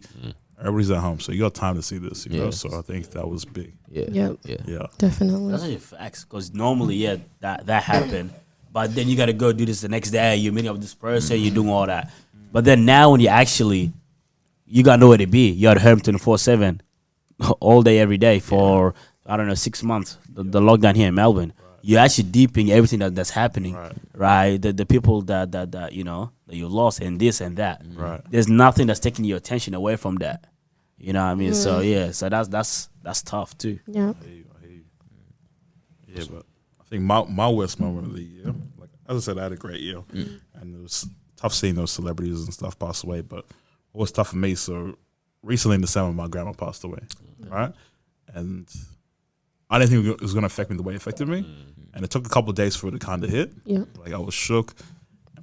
Everybody's at home. So you got time to see this, you know? So I think that was big. Yeah. Definitely. That's actually facts. Because normally, that happened. But then you got to go do this the next day. You're meeting up with this person. You're doing all that. But then now when you got nowhere to be. You're at home 24/7 all day, every day for, I don't know, 6 months. The lockdown here in Melbourne. you're actually deeping everything that's happening, right? The people that you know that you lost and this and that. Right. There's nothing that's taking your attention away from that. You know what I mean? So yeah, so that's tough too. Yeah. Yeah, but I think my worst moment of the year, like as I said, I had a great year, and it was tough seeing those celebrities and stuff pass away. But it was tough for me. So recently in December, my grandma passed away, right? And I didn't think it was going to affect me the way it affected me, and it took a couple of days for it to kind of hit. Yeah. Like I was shook.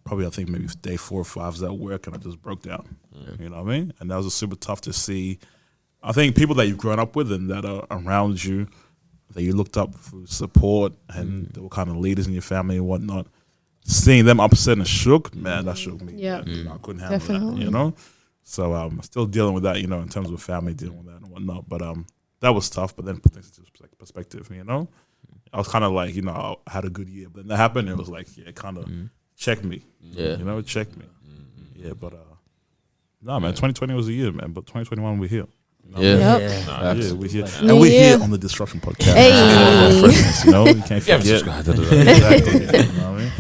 Probably I think maybe day 4 or 5 I was at work and I just broke down. You know what I mean? And that was super tough to see. I think people that you've grown up with and that are around you, that you looked up for support and they were kind of leaders in your family and whatnot, seeing them upset and shook, man, that shook me. Yeah. I couldn't handle Definitely. that, you know? So I'm still dealing with that, you know, in terms of family, dealing with that and whatnot. But that was tough, but then put things into perspective, you know? I was kind of like, you know, I had a good year. But then that happened, it was like, yeah, it kind of checked me. Yeah. You know, it checked me. Yeah, but nah, man, 2020 was a year, man. But 2021, we're here. You know? Yeah. Yep. Yeah, we're here. New And we're year. here on the Disruption Podcast. Hey. Phreshness, you know, you can't Yeah, forget. subscribe to the- Exactly. You know what I mean?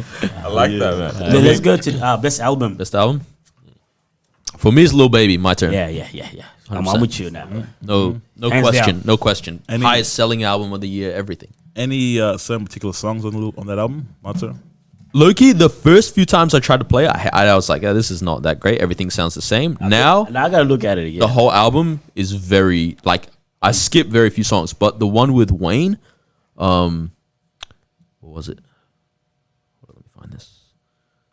I like that, man. Then let's go to best album. Best album? For me, it's Lil Baby. My turn. Yeah. I'm 100%. with you now. No Hands question. down. No question. Any- Highest selling album of the year. Everything. Any certain particular songs on that album, Marta? Loki, the first few times I tried to play it, I was like, this is not that great. Everything sounds the same. Now, And I gotta look at it again. the whole album is very, like, I skip very few songs, but the one with Wayne, what was it? Let me find this.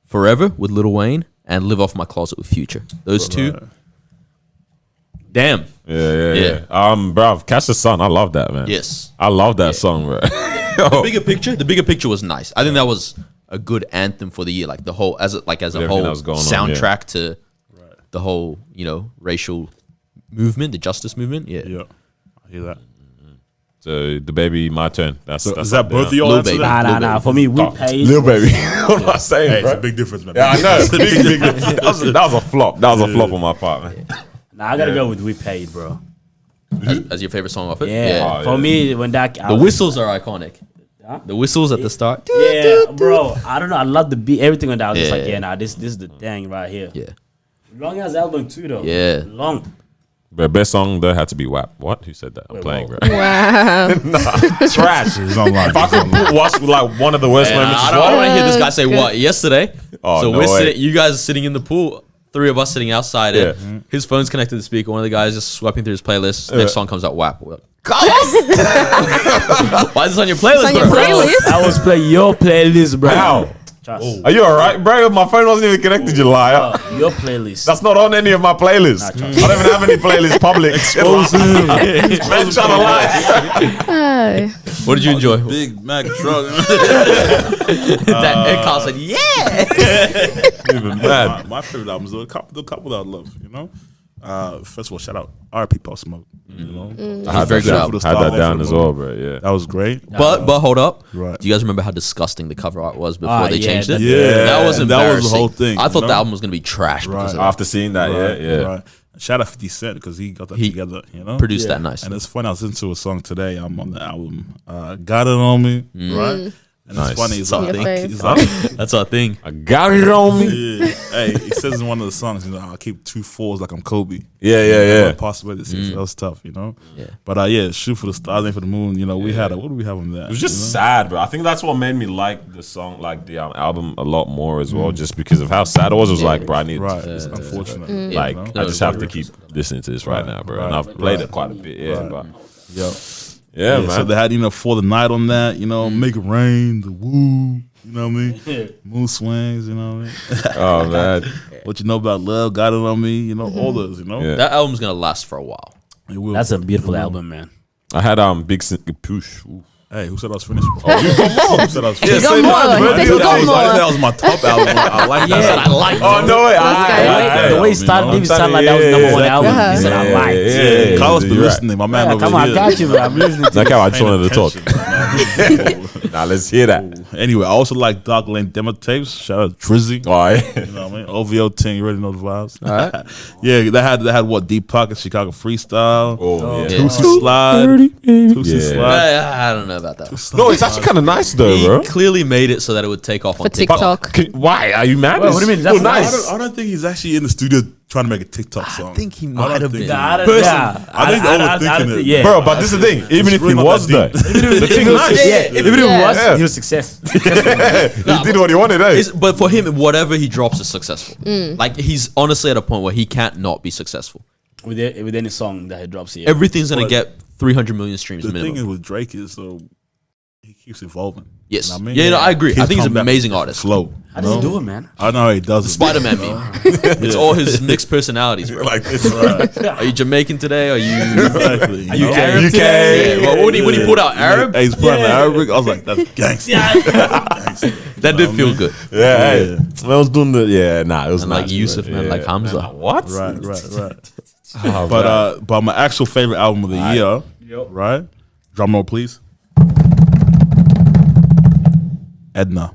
Forever with Lil Wayne and Live Off My Closet with Future. Those two. Damn. Yeah. Bruv, Catch the Sun. I love that, man. Yes. I love that song, bro. The bigger picture was nice. I think that was a good anthem for the year, like the whole as a Everything whole that was going on, soundtrack to the whole, you know, racial movement, the justice movement. Yeah. Yeah, I hear that. So the baby, my turn. That's Is that both of y'all Lil answer Baby. that? Nah. For me, we paid. Lil Baby. What am I saying, Hey, it's bro? a big difference, man. Yeah, I know. Big. That was a flop. That was a flop on my part, man. Nah, I gotta go with We Paid, bro. As your favorite song off it. Yeah. Oh, For yeah. me, when that The whistles are iconic. Huh? The whistles at the start. Yeah, bro. I don't know. I love the beat. Everything on that. I was just like, Yeah. yeah, nah, this is the thing right here. Yeah. Long as album too, though. Yeah. Long. But best song though had to be WAP. What? Who said that? I'm Wait, playing, whoa. bro. Wow. Trash. It's online. If I could put what's like one of the worst moments, I is don't what? want to hear this guy say Good. what yesterday. Oh, so no we're way. sitting, you guys are sitting in the pool. 3 of us sitting outside. Yeah. And his phone's connected to the speaker. One of the guys just swiping through his playlist. Next song comes out, WAP. We're like, why is this on your playlist? It's on your bro? playlist. I was playing your playlist, bro. How? Trust. Are you alright, bro? My phone wasn't even connected, you liar. Your playlist. That's not on any of my playlists. I don't even have any playlists public. Man, trying to lie. Hi. What did you enjoy? Big Mac truck. That Carl said, yeah. Even mad. My favorite albums are the couple that I love, you know? First of all, shout out R.P. Pop Smoke. You know? I had Very that good down, album. had that down as well, bro. Yeah. That was great. But hold up. Right. Do you guys remember how disgusting the cover art was before they yeah, changed it? Yeah. That was That was the embarrassing. whole thing, I thought you know? the album was going to be trash because of that. After seeing that, yeah. Right. Shout out 50 Cent because he got that He together, you know? Produced that nicely. And it's funny, I was into a song today. I'm on the album, Got It On Me, right? And Nice. it's funny. It's Your like, fave. it's like That's our thing. I got it on me. yeah. Hey, he says in one of the songs, you know, I keep 2 4s like I'm Kobe. Yeah. Possibly this year, so that was tough, you know? Yeah. But yeah, Shoot for the Stars, Aim for the Moon, you know, we had what do we have on that? It was just sad, bro. I think that's what made me like the song, like the album, a lot more as well, just because of how sad it was. It was like, bro, I need Right, to, it's unfortunate. like, you know? I just have to keep listening to this right now, bro. And I've played it quite a bit, but Yo. yeah, Yeah, man. so they had, you know, For the Night on that, you know, Make It Rain, The Woo, you know what I mean? Moon Swings, you know what I mean? Oh man, What You Know About Love, Got It On Me, you know, all those, you know? Yeah. That album's going to last for a while. It will. That's a beautiful album, man. I had Push. Ooh. Hey, who said I was finished? Who said I was finished? He got more. He said he got more. That was my top album. I like that. I like Oh no way! Let's go. The way he started, made it sound like that was number one album. He said, I liked it. Carlos been listening. My man Yeah, over come on, I here. got you, man. I'm listening to Like how I just Paying wanted to talk. attention, Nah, let's hear that. Anyway, I also like Dark Lane demo tapes. Shout out Drizzy. All right. You know what I mean? OVO 10, you already know the vibes. All right. Yeah, they had what, Deep Pocket, Chicago Freestyle, Oh, yeah. Tootsie Slide, Tootsie Yeah. Slide. I don't know about that. No, it's actually kind of nice though, He bro. clearly made it so that it would take off on For TikTok. Why are you mad? Wait, what do you mean? It's That's still nice. I don't think he's actually in the studio trying to make a TikTok song. I think he I might don't have think been. so. I don't- Person- yeah. I think they're overthinking it. Yeah. Bro, but this is the thing. Even if really he not was that there, deep. the thing is nice. Yeah, even if it Yeah. was, Yeah. he was success. He did what he wanted, eh? But for him, whatever he drops is successful. Like he's honestly at a point where he can't not be successful. with any song that he drops here. Everything's gonna But- get 300 million streams The thing minimum. is with Drake is so he keeps evolving. Yes. You know what I mean? Yeah, no, I agree. I think he's come an back amazing with artist. Flow. How does he do it, man? I know he does it. Spider-Man meme. It's all his mixed personalities, bro. Like this, Are you Jamaican today? Are you? Exactly. Are you know? Arab UK. today? Yeah, well, when he put out Arab, Hey, he's putting Arabic. I was like, that's gangster. Gangster. that did feel good. Yeah, hey. I was doing the it was And nice, like Yusuf, bro. man, like Hamza. What? Right. Oh, But my actual favorite album of the year, right? Drum roll, please. Edna.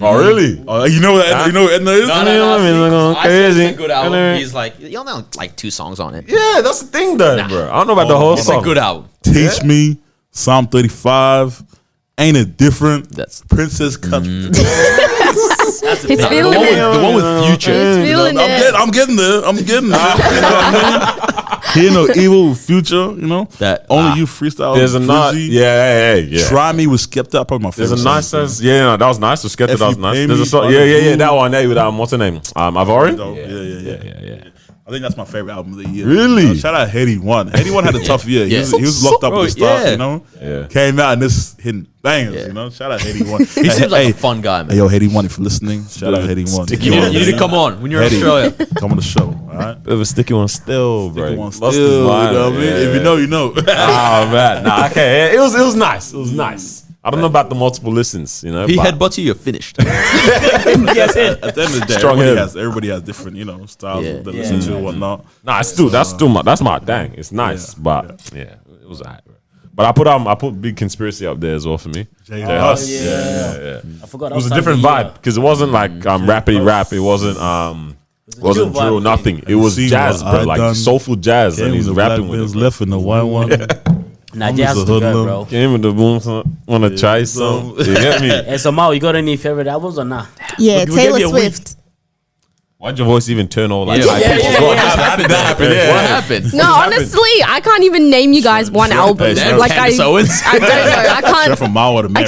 oh really? Oh, you know what Edna, you know what Edna is? No, I said it's a good album. He's like, you only know like 2 songs on it. Yeah, that's the thing, though, bro. I don't know about the whole It's song. a good album. Teach Me, Psalm 35, Ain't It Different? That's Princess Country. He's the feeling one, it. with, the one with Future. He's feeling it. I'm getting there. I'm getting there. You know what I mean? Hear No Evil with Future, you know? That- Only You Freestyle. There's a nice, Drizzy. yeah. Try Me was Skepta, probably my favorite. There's a nice song. sense. Yeah, no, that was nice. So Skepta, If that was You nice. Pay There's a Me, song. Father Yeah. Boo. That one there with what's her name? Ivori. Yeah. I think that's my favorite album of the year. Really? You know, shout out Heady One. Heady One had a tough year. Yeah. He was locked up Bro, at the start, yeah. you know? Yeah. Came out and this hitting bangers, Yeah. you know? Shout out Heady One. He seems like a fun guy, man. Hey, yo, Heady One, if you're listening, shout out Heady One. Sticky You one. need to come on when you're in Heady, Australia. come on the show, all right? Bit of a sticky one still, bro. Sticky one Lost still, his you mind. know what I mean? Yeah. If you know, you know. Oh man, nah, okay. It was nice. It was nice. I don't know about the multiple listens, you know. He but headbutts you, you're finished. Yes, it. At the end of the day, Strong head. everybody has different, you know, styles Yeah. that they listen to and whatnot. Nah, it's still that's my thing. It's nice, but yeah, it was alright. Bro. But I put Big Conspiracy up there as well for me. J. J. Hus. Hus. yeah. Yeah. I forgot. It was a different vibe because it wasn't like rappity rap. It wasn't wasn't chill drill, vibe. nothing. It was See jazz, what bro, I like done. soulful jazz, and he's rapping with it. Bro. left in the white one. Nah, I'm jazz just is a the good, hoodlum. bro. Came with the boom, wanna try some? You get me? Hey, so Mao, you got any favorite albums or not? Yeah, We'll give Taylor you a week. Swift. Why'd your voice even turn all like? Yeah, high yeah, pitched? yeah, What yeah. happened? That happened. What Yeah. happened? No, honestly, I can't even name you guys one album. Damn, Like Candace Owens. I don't know. I They're can't. from Mawa to Mary.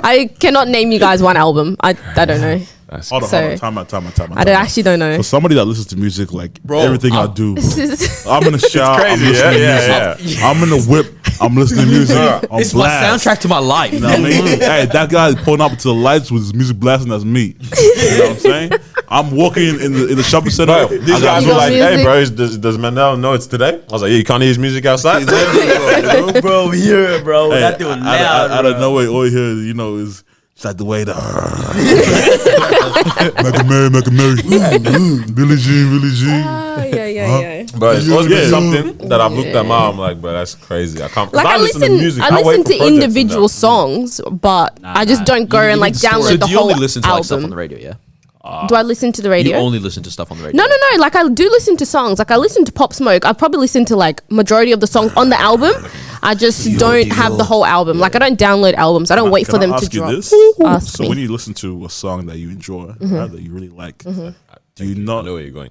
I cannot name you guys one album. I don't know. Hold on, So- time out. I actually don't know. For somebody that listens to music, like Bro, everything I do, This is I'm in the shower, I'm crazy, listening to yeah, music. I'm in the whip, I'm listening to music. I'm It's my blast. soundtrack to my life. You know what I mean? Hey, that guy pulling up to the lights with his music blasting, that's me. You know what I'm saying? I'm walking in the shopping center. Bro, these I got guys You were got like, music? "Hey, bro, does Mandela know it's today?" I was like, "Yeah, you can't hear his music outside." Bro, here, bro. Hey, That dude out loud, of bro. nowhere, all you hear, you know, is it's like the way the make a Mary, Billie Jean. Oh, yeah. But it's always been Yeah. something that I've looked at. I'm like, bro, that's crazy. I can't. 'cause Like I listen listen, to music. I wait listen for to projects and individual that. songs, but I just don't go and like So download the do you whole only listen to like stuff on the album. radio? Yeah. Do I listen to the You radio? only listen to stuff on the radio. No. Like I do listen to songs. Like I listen to Pop Smoke. I probably listen to like majority of the songs on the album. I just don't have the whole album. Like I don't download albums. I don't wait Can for I them to ask you drop. this? Ask So me. when you listen to a song that you enjoy, right, that you really like, do you I not know where you're going.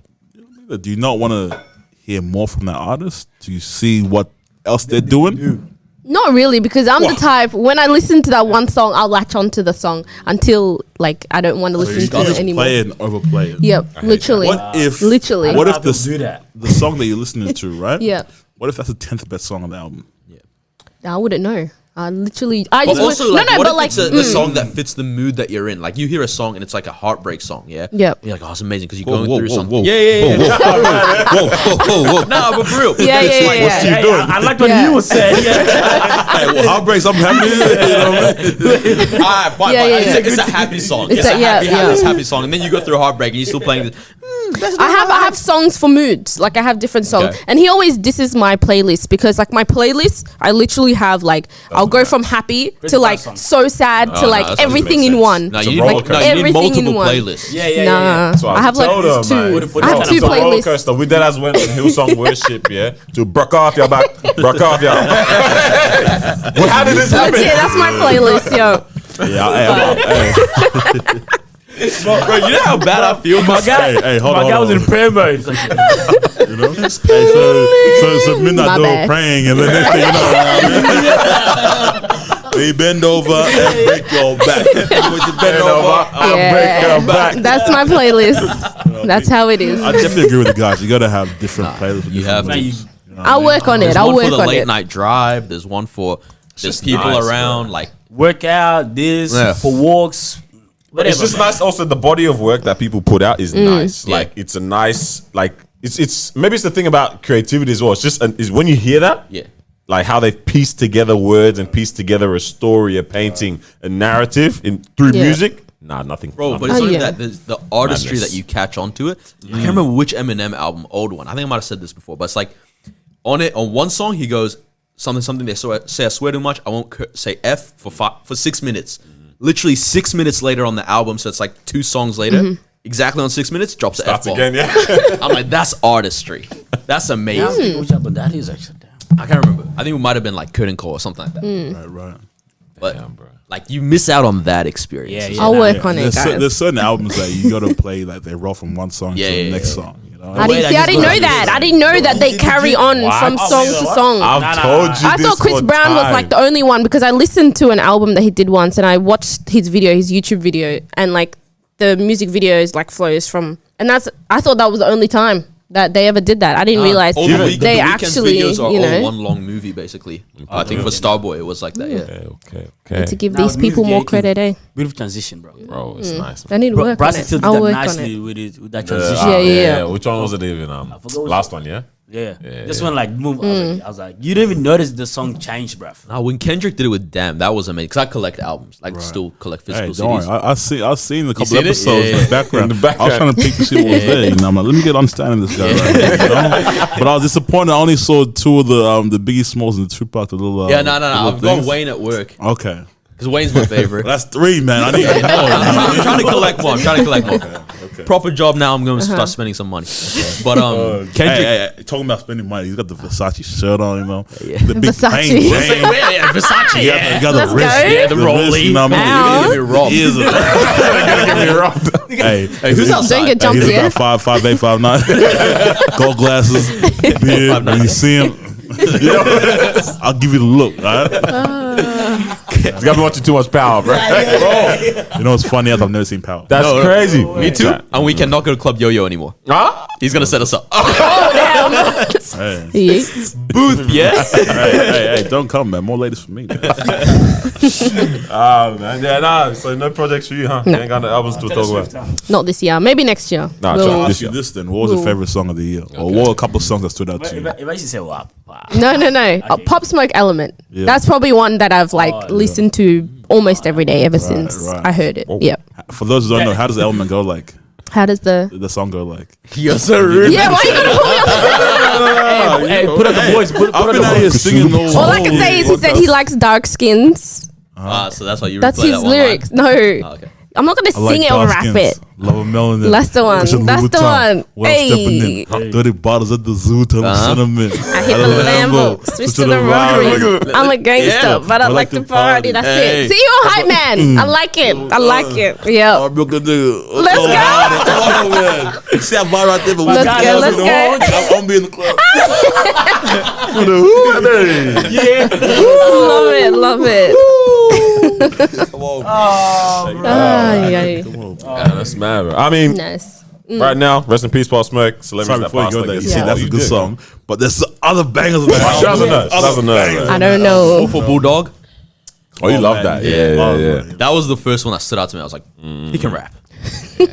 want to hear more from that artist? Do you see what else they're doing? Not really, because I'm the type when I listen to that one song, I'll latch onto the song until like I don't want to So you listen to just it anymore. play it and overplay it. Yep, literally. What if Literally. What I if don't know how the people do that. the song that you're listening to, right? Yeah. What if that's the 10th best song on the album? I wouldn't know. I just But also, like, what but if like it's a song that fits the mood that you're in? Like, you hear a song and it's like a heartbreak song, yeah? Yep. You're like, oh, it's amazing because you're Whoa, going whoa, through whoa, something. whoa. Yeah. Whoa. No, but for real. Yeah, It's yeah, like, yeah. what's Yeah, yeah, I like what Yeah. you said. Yeah. Hey, well, heartbreak, something happening. You know what I mean? Alright, fine, Yeah, fine. yeah, It's a happy song. It's It's a a- yeah, happy, yeah. happy song. And then you go through a heartbreak and you're still playing this. I have songs for moods. Like I have different songs, Okay. and he always disses my playlist because like my playlist, I literally have like I'll go from happy to like songs. so sad to no, like that everything makes in sense. one. No, It's a you roller need, coaster. no, you need Everything in multiple one. playlists. Nah, That's what I have told like them, two. man. I have It's two a roller playlists. coaster. We did as went Hillsong worship, yeah, to broke off your back, broke off your. Well, how did this happen? Yeah, that's my playlist, yo. Bro, you know how bad I feel? My guy, Hey, hold my on, guy hold was on. in prayer mode. He's like, You know? Hey, so midnight My they were bad. praying, and then next thing you know, they bend over and break your back. When you bend over, Yeah. break your back. That's my playlist. That's how it is. I definitely agree with the guys. You gotta have different playlists. with you different have to. moods. I'll work on it. There's I'll one work for the on late it. night drive. There's one for just just people nice, around. bro. Like, workout, this, Yeah. for walks, whatever. It's just man. nice. Also, the body of work that people put out is nice. Yeah. Like it's a nice, like it's maybe it's the thing about creativity as well. It's just is when you hear that, yeah. like how they've pieced together words and pieced together a story, a painting, a narrative through Yeah. music. Nah, nothing. Bro, but it's Oh, only yeah. that there's the artistry Madness. that you catch onto it. I can't remember which Eminem album, old one. I think I might have said this before, but it's like on one song he goes something they say I swear too much. I won't say F for 6 minutes. Literally 6 minutes later on the album, so it's like 2 songs later. Exactly on 6 minutes, drops the F That's bomb. again, yeah. I'm like, that's artistry. That's I amazing. don't think which album that is actually. Damn. I can't remember. I think it might have been like Curtain Call or something like that. Right. But like you miss out on that experience. Yeah, I'll nah, work on it, There's guys. certain albums that you gotta play like they roll from one song Yeah, to the yeah, next yeah. song. You know? I didn't know that. I didn't know that they carry on from song to song. I've told you. I this thought Chris for Brown was time. like the only one because I listened to an album that he did once and I watched his YouTube video, and like the music videos like flows from, and I thought that was the only time that they ever did that. I didn't realize All they the Weeknd's actually, videos are you all know, one long movie basically. I think for Starboy it was like that. Yeah. Okay. to give Now these with people music, more you can- credit, eh? Beautiful transition, bro. Bro, it's nice. I need to work on Brass it. still did I'll that work on nicely it. with that transition. Yeah. Which one was it even? forgot which Last one, yeah. Yeah. This one like move. I was like, you didn't even notice the song changed, bruv. Now when Kendrick did it with Damn, that was amazing. Because I collect albums, like still collect Hey, physical don't worry. CDs. I've seen a couple seen it? episodes Yeah. in the background. In the background. I was trying to peek to see what was there. You know, I'm like, let me get understanding this guy. Right here, you know? But I was disappointed. I only saw 2 of the Biggie Smalls and the Tupac. The little Yeah, no. the I've little got things. Wayne at work Okay, because Wayne's my favorite. that's 3, man. I need more. I'm trying to collect more. Proper job now. I'm going to start spending some money. But Kendrick, Hey, talking about spending money, he's got the Versace shirt on, you know, Yeah. the big Versace. chain. yeah, Versace. You got Let's the wrist, go. Yeah, the wrist, rollie. you know what I Ow. mean? You're robbed. He is a- Hey, Hey, who's outside? Don't get Hey, jumped he's here. about 5'8", 5'9", gold glasses, beard. When you see him, I'll give you the look. All right? It's got to be watching too much power, bro. You know what's funny? I've never seen Power. That's No, crazy. Me too. And we cannot go to Club Yo-Yo anymore. Huh? He's gonna set us up. Hey, Yeah. Booth, yeah. hey, don't come, man. More ladies for me. Man. Man. Yeah, nah. So no projects for you, huh? You ain't got no albums to talk about. Not this year. Maybe next year. Nah, We'll- try I'll this ask you year. this then. What was your favorite song of the year? Or what were a couple of songs that stood out to you? If I should say WAP, No. Pop Smoke Element. Yeah. That's probably one that I've like listened to almost every day ever since right. I heard it. Oh. Yep. For those who don't know, how does the element go like? How does the The song go like? You're so rude. yeah? Why you gonna pull me up? hey, put out the voice. Put I've out been the out here voice. singing the All I can say is he said he likes dark skins. So that's why you. That's replay his that one lyrics. line. No, Oh, okay. I'm not gonna sing it or rap it. Love a melanin. That's the one. Christian That's the Louboutin. one. Well Hey. stepping in. Dirty bottles at the zoo. Tell them cinnamon. I hit the Lambo, switch to the Rotary. I'm a gangster, Yeah. but I like to party. That's it. See, you're a hype man. I like it. I like it. Yeah. I'm looking nigga. Let's go. See that bar right there, but Let's we go, let's go. I'm be in the club. Love it. Love it. Come on. Ay, ay. Yeah, that's mad, bro. I mean, Nice. right now, rest in peace, Pop Smoke. Celebrities Sorry, that before you passed. go like there, you this. see, Yeah. that's Oh, a you good did. song, but there's other bangers on that That's album. enough. That's enough. I don't know. For Bulldog, Oh, you love man, that? yeah. Yeah, Oh, yeah. man. that was the first one that stood out to me. I was like, he can rap. Hey,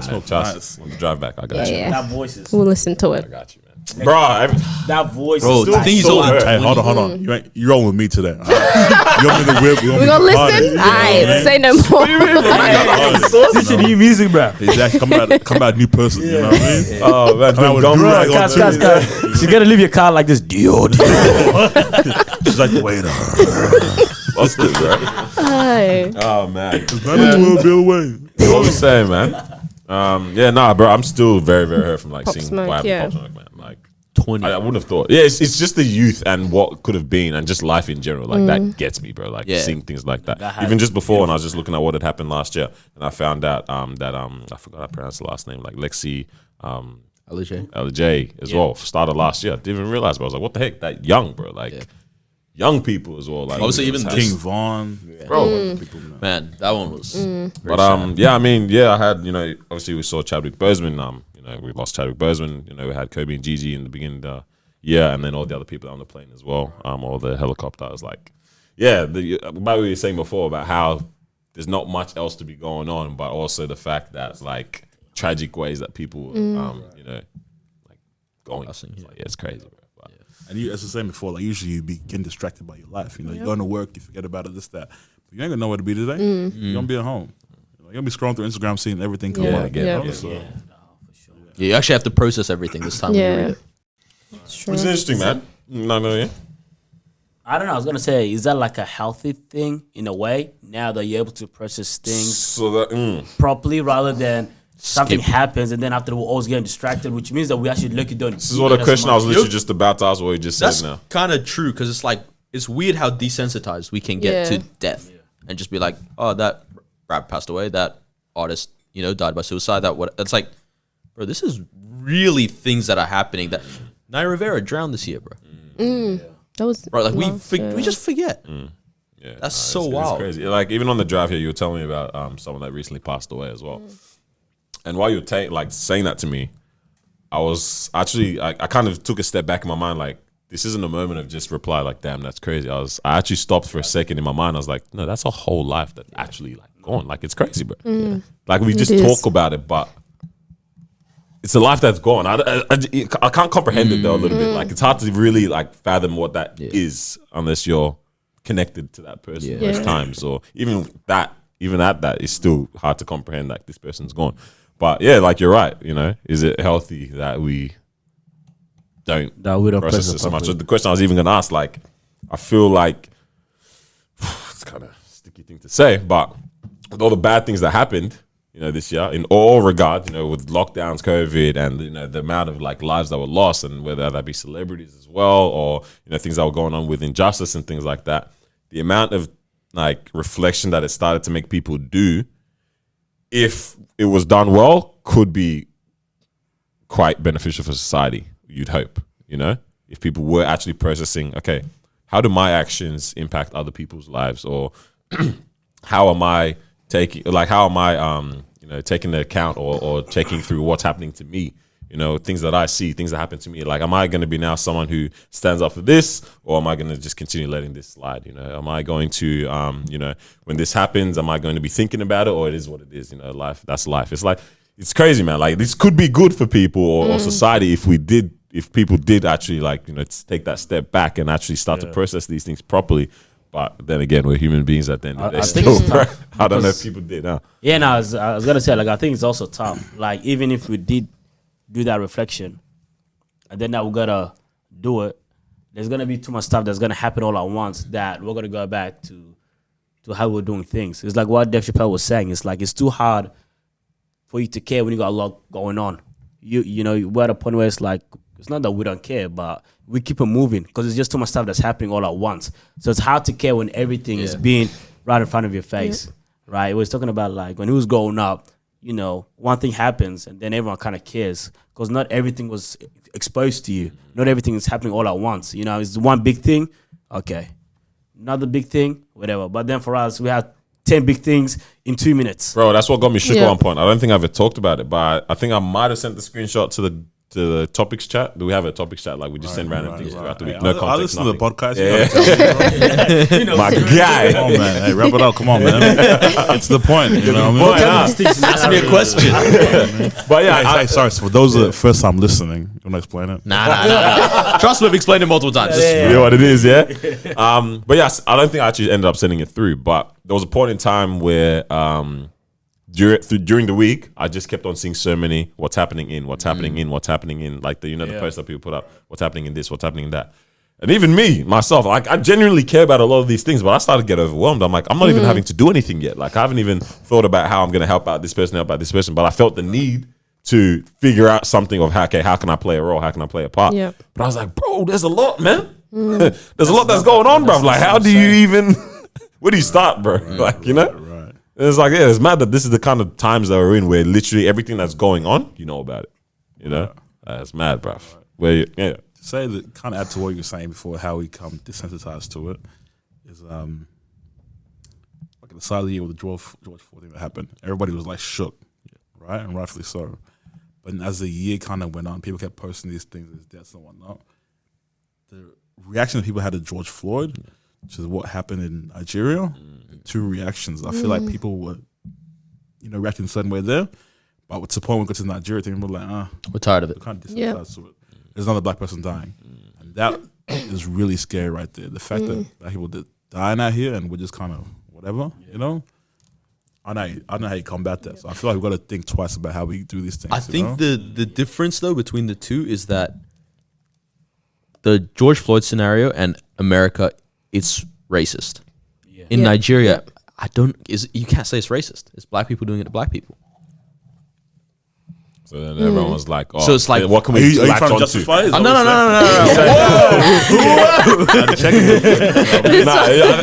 man, Nice. Charles, on the drive back, I got you. Yeah. That voices. We'll listen to it. I got you, man. bro. That voice, Bro, is the like thing is so only- hurt. Hey, hold on. You rolling with me today? All right? You want me to whip? We gonna listen? Alright, say no more. Teaching new music, bro. Exactly. Come out a new person. You know what I mean? Oh man, Come out with gum drug, rag on guys. She's gonna leave your car like this. Dio. She's like the waiter. busted, bro. Aye. Oh man, Not Bill Wayne. what we saying, man? Yeah, nah, bro. I'm still very, very hurt from like Pop seeing Smoke, what happened yeah. to Pop Smoke, man. Like 20. I wouldn't have thought. Yeah, it's just the youth and what could have been, and just life in general. Like that gets me, bro. Like Yeah. seeing things like that. That Even just before, when I was just looking at what had happened last year, and I found out that I forgot how to pronounce the last name, like Lexi LJ. LJ as well, started last year. I didn't even realize, but I was like, what the heck? That young, bro. Like young people as well. Like Obviously, even it's- King Von. bro. People, man. Man, that one was. very But sad. yeah, I mean, yeah, I had, obviously we saw Chadwick Boseman. We lost Chadwick Boseman. We had Kobe and Gigi in the beginning of the year, and then all the other people on the plane as well. All the helicopters. Like, yeah, about what you were saying before about how there's not much else to be going on, but also the fact that it's like tragic ways that people, like going. Passing, It's like, yeah, it's crazy, bro. But, And you, as I was saying before, like usually you be getting distracted by your life. You go into work, you forget about it, this, that. But you ain't gonna know where to be today. You're gonna be at home. You're gonna be scrolling through Instagram, seeing everything come Yeah, up. again, yeah. yeah. So, Yeah. Yeah, you actually have to process everything this time. When you read Yeah. it. It's true. It's interesting, man. No, yeah. I don't know. I was gonna say, is that like a healthy thing in a way? Now that you're able to process things So that, properly, rather than something Skip. happens and then after we're always getting distracted, which means that we actually look at doing. this is what a question I was literally just about to ask. What you just That's said now. kind of true because it's like it's weird how desensitized we can get Yeah. to death and just be like, oh, that rap passed away, that artist, died by suicide. That what? It's like, bro, this is really things that are happening. That Nair Rivera drowned this year, bro. That was Bro, like last, we just forget. Yeah, That's so it's wild. crazy. Like even on the drive here, you were telling me about someone that recently passed away as well. And while you were saying that to me, I was actually I kind of took a step back in my mind. Like this isn't a moment of just reply like, "Damn, that's crazy." I actually stopped for a second in my mind. I was like, "No, that's a whole life that actually like gone. Like it's crazy, bro. Like we just is. talk about it, but." It's a life that's gone. I can't comprehend it though a little bit. Like it's hard to really like fathom what that is unless you're connected to that person those times. Or even at that is still hard to comprehend. Like this person's gone. But yeah, like you're right. Is it healthy that we don't process it so much? The question I was even gonna ask, like, I feel like it's kind of sticky thing to say, but with all the bad things that happened. This year, in all regard, with lockdowns, COVID, and the amount of like lives that were lost, and whether that be celebrities as well, or things that were going on with injustice and things like that, the amount of like reflection that it started to make people do, if it was done well, could be quite beneficial for society. You'd hope, if people were actually processing, okay, how do my actions impact other people's lives, or how am I taking into account or checking through what's happening to me, things that I see, things that happen to me. Like, am I going to be now someone who stands up for this, or am I going to just continue letting this slide? Am I going to, when this happens, am I going to be thinking about it, or it is what it is? Life, that's life. It's like, it's crazy, man. Like, this could be good for people or society if people did actually take that step back and actually start to process these things properly. But then again, we're human beings at the end of the day. I think Still, it's tough I don't know if because- people did now. Yeah, no, I was gonna say, like, I think it's also tough. Like, even if we did do that reflection, and then now we gotta do it, there's gonna be too much stuff that's gonna happen all at once that we're gonna go back to how we're doing things. It's like what Dave Chappelle was saying. It's like it's too hard for you to care when you got a lot going on. We're at a point where it's like, it's not that we don't care, but we keep it moving because it's just too much stuff that's happening all at once. So it's hard to care when everything is being right in front of your face, right? It was talking about like when he was growing up, one thing happens and then everyone kind of cares because not everything was exposed to you. Not everything is happening all at once. It's one big thing, okay. Another big thing, whatever. But then for us, we had 10 big things in 2 minutes. Bro, that's what got me shook Yeah. at one point. I don't think I ever talked about it, but I think I might have sent the screenshot to the the topics chat. Do we have a topics chat? Like we just send random things throughout the week. No I context. listen to the podcast. Yeah. My guy. Come on, man. Hey, wrap it up. Come on, man. It's the point. You know what I mean? Ask me a question. But yeah, Sorry, so for those that are first time listening, you want to explain it? Nah. Trust me, we've explained it multiple times. you know what it is, yeah. But yes, I don't think I actually ended up sending it through. But there was a point in time where during the week, I just kept on seeing so many what's happening in, like the post that people put up, what's happening in this, what's happening in that. And even me, myself, like I genuinely care about a lot of these things, but I started to get overwhelmed. I'm like, I'm not even having to do anything yet. Like I haven't even thought about how I'm going to help out this person, but I felt the need to figure out something of how can I play a role? How can I play a part? Yeah. But I was like, bro, there's a lot, man. There's a lot that's going on, bro. Like, how do you even, where do you start, bro? Like, you know? Right. It's like, yeah, it's mad that this is the kind of times that we're in where literally everything that's going on, you know about it. You know? It's mad, bro. Where To say that, kind of add to what you were saying before, how we come desensitized to it, is like at the start of the year with the George Floyd thing that happened, everybody was like shook, right? And rightfully so. But as the year kind of went on, people kept posting these things, his deaths and whatnot. The reaction that people had to George Floyd, which is what happened in Nigeria, two reactions. I feel like people were, reacting a certain way there, but to the point when we got to Nigeria, people were like, We're tired of it. we're kind of desensitized to it. There's another black person dying, and that is really scary right there. The fact that black people are dying out here, and we're just kind of whatever, I don't know how you combat that. So I feel like we've got to think twice about how we do these things. I think the difference though between the two is that the George Floyd scenario and America, it's racist. Yeah. In Yeah. Nigeria, you can't say it's racist. It's black people doing it to black people. So then everyone was like, "Oh, So it's like, what can Are we you latch trying to onto?" justify it? No.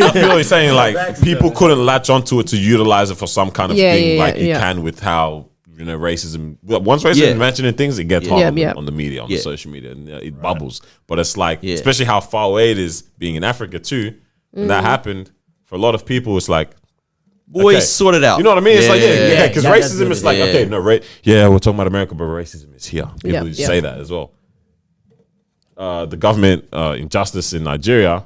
I feel what you're saying. Like people couldn't latch onto it to utilize it for some kind of thing, like you can with how racism. Once racism mentioned in things, it gets hard on the media, on the social media, and it bubbles. But it's like, especially how far away it is, being in Africa too. When that happened, for a lot of people, it's like, boys, sort it out. you know what I mean? It's like, because Yeah, that's racism what is it like, is. okay, no, we're talking about America, but racism is here. People Yeah. say that as well. The government injustice in Nigeria,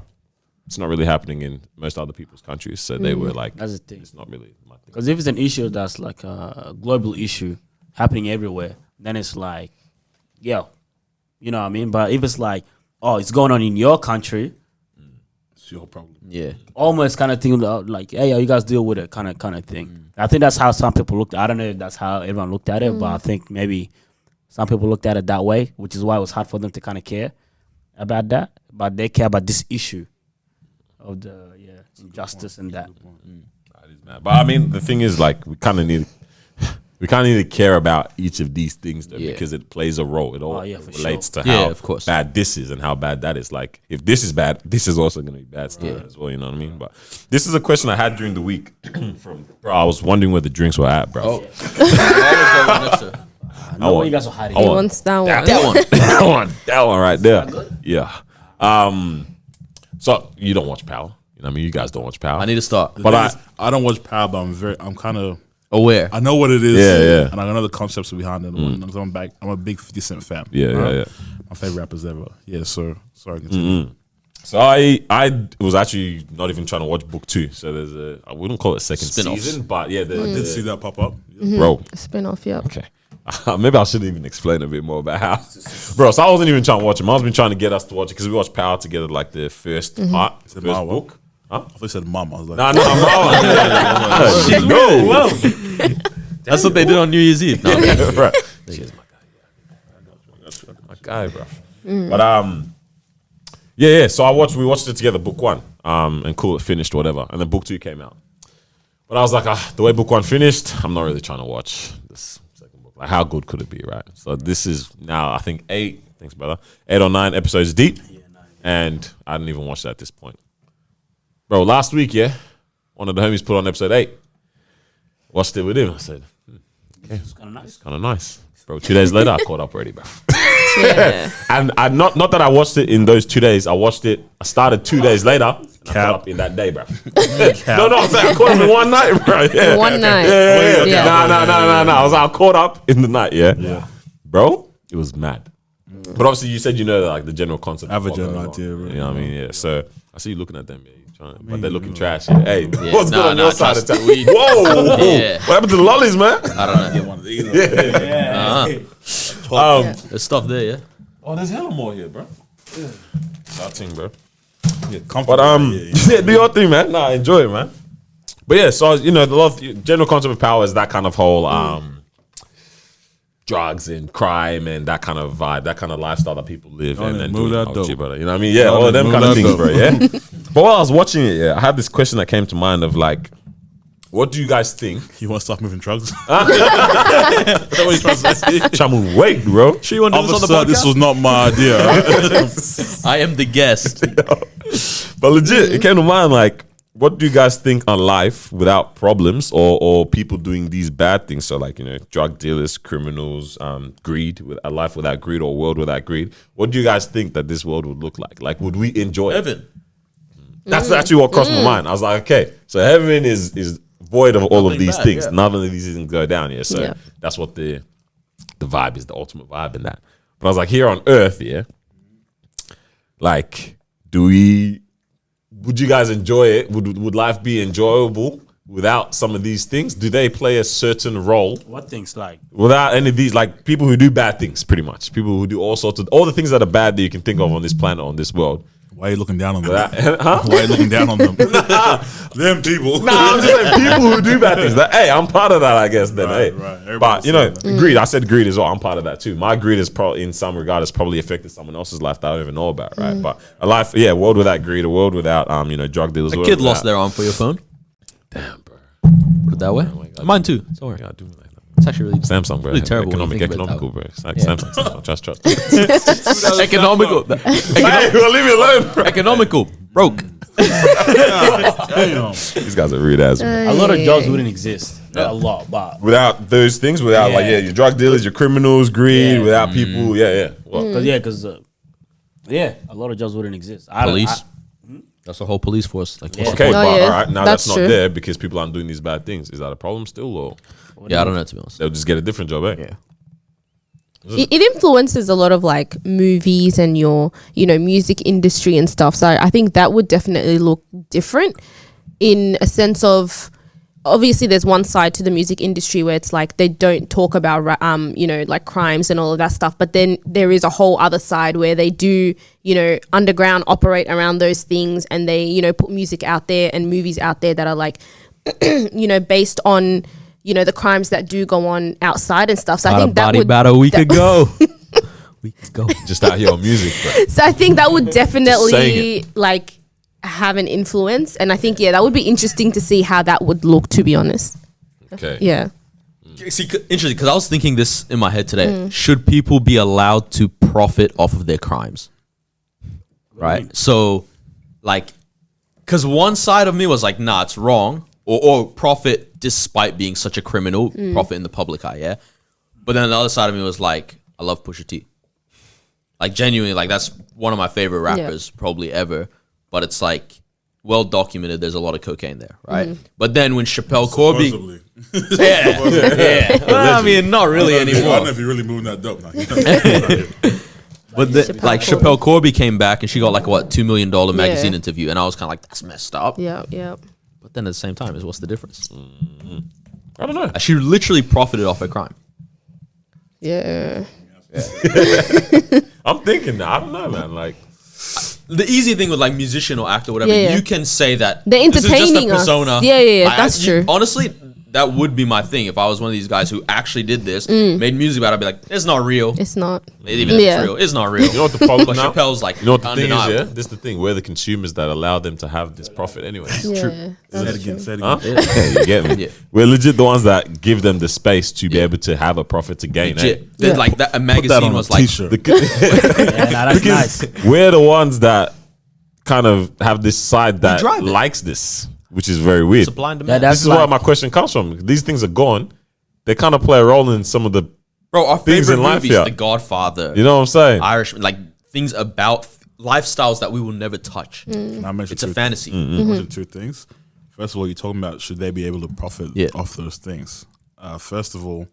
it's not really happening in most other people's countries. So they were like, That's the thing. it's not really my thing. Because if it's an issue that's like a global issue happening everywhere, then it's like, you know what I mean? But if it's like, oh, it's going on in your country, It's your problem. Yeah. almost kind of thing like, hey, you guys deal with it kind of thing. I think that's how some people looked. I don't know if that's how everyone looked at it, but I think maybe some people looked at it that way, which is why it was hard for them to kind of care about that. But they care about this issue of the injustice and that. That is mad. But I mean, the thing is, like, we kind of need to care about each of these things though, because it plays a role. It all relates to how of course. bad this is and how bad that is. Like, if this is bad, this is also going to be bad stuff as well. You know what I mean? But this is a question I had during the week from bro. I was wondering where the drinks were at, bro. I know what you guys are hiding. He wants that one. that one right there. Yeah. So you don't watch Power? You know what I mean? You guys don't watch Power. I need to start. But I don't watch Power, but I'm kind of Aware. I know what it is. Yeah. And I know the concepts behind it. I'm a big 50 Cent fan. Yeah. My favorite rappers ever. Yeah, so sorry. Continue. So I was actually not even trying to watch book 2. So there's I wouldn't call it second Spin-offs. season, but yeah, I did see that pop up. bro. Spin-off, yeah. Okay. Maybe I should even explain a bit more about how, bro. So I wasn't even trying to watch it. Mom's been trying to get us to watch it because we watched Power together, like the first part, first Mom, book. Huh? I thought you said mom. I was like, No, no. That's what they did on New Year's Eve. No, Right. She's my guy, bro. But yeah. So we watched it together, book 1, and cool, it finished, whatever, and then book 2 came out. But I was like, the way book 1 finished, I'm not really trying to watch this second book. Like, how good could it be, right? So this is now, I think 8. Thanks, brother. 8 or 9 episodes deep, and I didn't even watch that at this point. Bro, last week, one of the homies put on episode 8. Watched it with him. I said, okay, It's kind of nice. kind of nice. Bro, 2 days later, I caught up already, bro. Yeah. And I not that I watched it in those 2 days. I started 2 days later. And I caught up in that day, bro. No, I'm saying I caught up in one night, bro. Yeah. One night. Yeah. Yeah. No. I caught up in the night, yeah. Bro, it was mad. But obviously, you said like the general concept. I have a of general what goes on. idea, bro. You know what I mean? Yeah. So I see you looking at them, but they're looking trash. Yeah. Hey, what's good on your side of town? Whoa! Yeah. What happened to the lollies, man? I don't know. Get one of these. There's stuff there, yeah. Oh, there's hella more here, bro. Starting, bro. Yeah, But yeah, do your thing, man. Nah, enjoy it, man. But yeah, so the general concept of power is that kind of whole drugs and crime and that kind of vibe, that kind of lifestyle that people live and move that do, dope. brother. You know what I mean? Yeah, all of them move kind of that things, dope. bro. Yeah. But while I was watching it, I had this question that came to mind of like, what do you guys think? You want to start moving drugs? That's what you're trying to say. Trying to wait, bro. Sure you want to do this on the Officer, podcast? this was not my idea. I am the guest. But legit, it came to mind like, what do you guys think on life without problems or people doing these bad things? So like, drug dealers, criminals, greed, with a life without greed or a world without greed. What do you guys think that this world would look like? Like, would we enjoy it? Heaven. That's actually what crossed my mind. I was like, okay, so heaven is void of all of Nothing these bad, things. yeah. None of these things go down here. So Yeah. that's what the vibe is, the ultimate vibe in that. But I was like, here on earth, like, would you guys enjoy it? Would life be enjoyable without some of these things? Do they play a certain role What things like? without any of these? Like people who do bad things, pretty much. People who do all the things that are bad that you can think of on this planet, on this world. Why are you looking down on them? Huh? Why are you looking down on them? Them people. Nah, I'm just saying people who do bad things. Like, hey, I'm part of that, I guess. Then, Right, hey, right. but Everybody greed. I said greed as well. I'm part of that too. My greed is probably, in some regard, has probably affected someone else's life that I don't even know about. Right, but a life, a world without greed, a world without drug dealers. A kid lost their arm for your phone. Damn, bro. Put it that way. Mine too. Don't worry. Yeah, I do like that. It's actually really Samsung, bro. really terrible when you think about Economical, that. bro. It's like Yeah. Samsung. Trust. economical. Hey, well, leave me alone, bro. Economical. Broke. Damn. These guys are rude ass. A lot of jobs wouldn't exist. Not a lot, but Without those things, without your drug dealers, your criminals, greed, Yeah. without people, What? because a lot of jobs wouldn't exist. Police. That's the whole police force. Like, what's the Okay, point? Oh, but yeah. all right, now That's that's not true. there because people aren't doing these bad things. Is that a problem still, or Yeah, I don't know, to be honest. they'll just get a different job? Yeah. It influences a lot of like movies and your music industry and stuff, so I think that would definitely look different in a sense of, obviously there's one side to the music industry where it's like they don't talk about like crimes and all of that stuff, but then there is a whole other side where they do underground operate around those things, and they put music out there and movies out there that are like based on the crimes that do go on outside and stuff. So I think that body would battle we could go. We could go. Just out here on music, bro. So I think that would saying definitely like have an influence, and I think that would be interesting to see how that would look, to be honest. Okay. Yeah. See, interesting, because I was thinking this in my head today. Should people be allowed to profit off of their crimes? Right? So, like, because one side of me was like, nah, it's wrong. Or profit despite being such a criminal, profit in the public eye, yeah? But then the other side of me was like, I love Pusha T. Like, genuinely, like, that's one of my favorite rappers probably ever. But it's like, well documented, there's a lot of cocaine there, right? But then when Chappelle Corby... Supposedly. Well, I mean, not really I don't know anymore. if you're really moving that dope now. But then, like, Chappelle Corby came back and she got like, what, $2 million magazine Yeah. interview. And I was kind of like, that's messed up. Yeah. Yeah. But then at the same time, is what's the difference? I don't know. She literally profited off her crime. Yeah. I'm thinking that. I don't know, man. Like, The easy thing with like musician or actor, whatever, Yeah, yeah. you can say that They're this is just a entertaining us. persona. Yeah, Like, that's true. Honestly, that would be my thing if I was one of these guys who actually did this, made music about it. I'd be like, it's not real. It's not. Even if Yeah. it's real, it's not real. you know what the problem But now? Chappelle's like, You know what the thing is, undeniable. yeah? This is the thing. We're the consumers that allow them to have this profit anyway. Yeah. Say it again. Say it Huh? again. Yeah, you get me? Yeah. We're legit the ones that give them the space to be able to have a profit to gain. Legit. Then, like that, a Put that magazine on a was like, t-shirt. that's nice. We're the ones that kind of have this side that drive it. likes this, which is very weird. it's a blind demand. that's This is where like- my question comes from. These things are gone. They kind of play a role in some of the, Bro, our things favorite in life, movies, yeah. The Godfather, you know what I'm saying? Irish, like things about lifestyles that we will never touch. Can I mention It's a two- fantasy. mention two things. First of all, you're talking about should they be able to profit Yeah. off those things? First of all,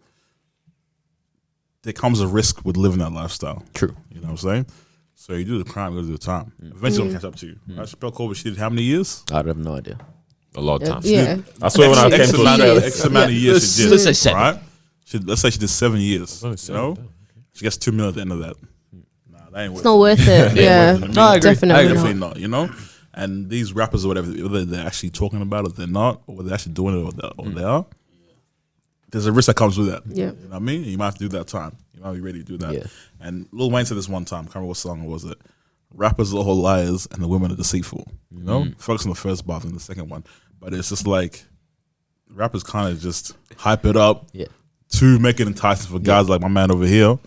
there comes a risk with living that lifestyle. True. know what I'm saying? So you do the crime, you go do the time. Eventually, it'll catch up to you. Right? Chappelle Colbert, she did how many years? I have no idea. A lot of times. Yeah. I swear when I came X to amount Australia, X amount of years she did. Let's say 7. Right? Let's say she did 7 years. only You 7, know? She gets 2 million at the end of that. Nah, that ain't worth It's not worth it. Yeah. No, I agree. Definitely Definitely not. not, you know? And these rappers or whatever, whether they're actually talking about it or they're not, or whether they're actually doing it or they are, there's a risk that comes with that. Yeah. You know what I mean? You might have to do that time. You might be ready to do that. Yeah. And Lil Wayne said this one time, I can't remember what song was it. Rappers are all liars and the women are deceitful. You know? Focus on the first bar and the second one. But it's just like rappers kind of just hype it up to make it enticing for guys like my man over here.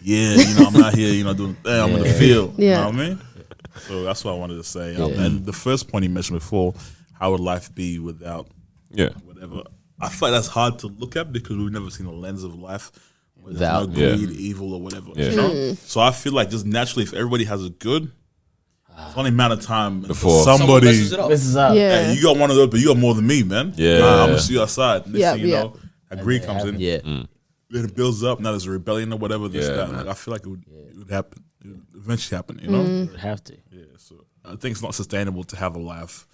Yeah, you know, I'm out here, you know, doing the thing, I'm in the field. You know what I mean? So that's what I wanted to say. And the first point he mentioned before, how would life be without whatever? I feel like that's hard to look at because we've never seen a lens of life without greed, evil, or whatever. You know? So I feel like just naturally, if everybody has it good, it's only a matter of time before somebody Messes up. Yeah. hey, you got one of those, but you got more than me, man. Yeah. I'm gonna see you outside. Next Yeah, thing you know, that greed comes in. Yeah. Then it builds up. Now there's a rebellion or whatever. This that. Like, I feel like it would happen. It would eventually happen. You know. You would have to. Yeah. So I think it's not sustainable to have a life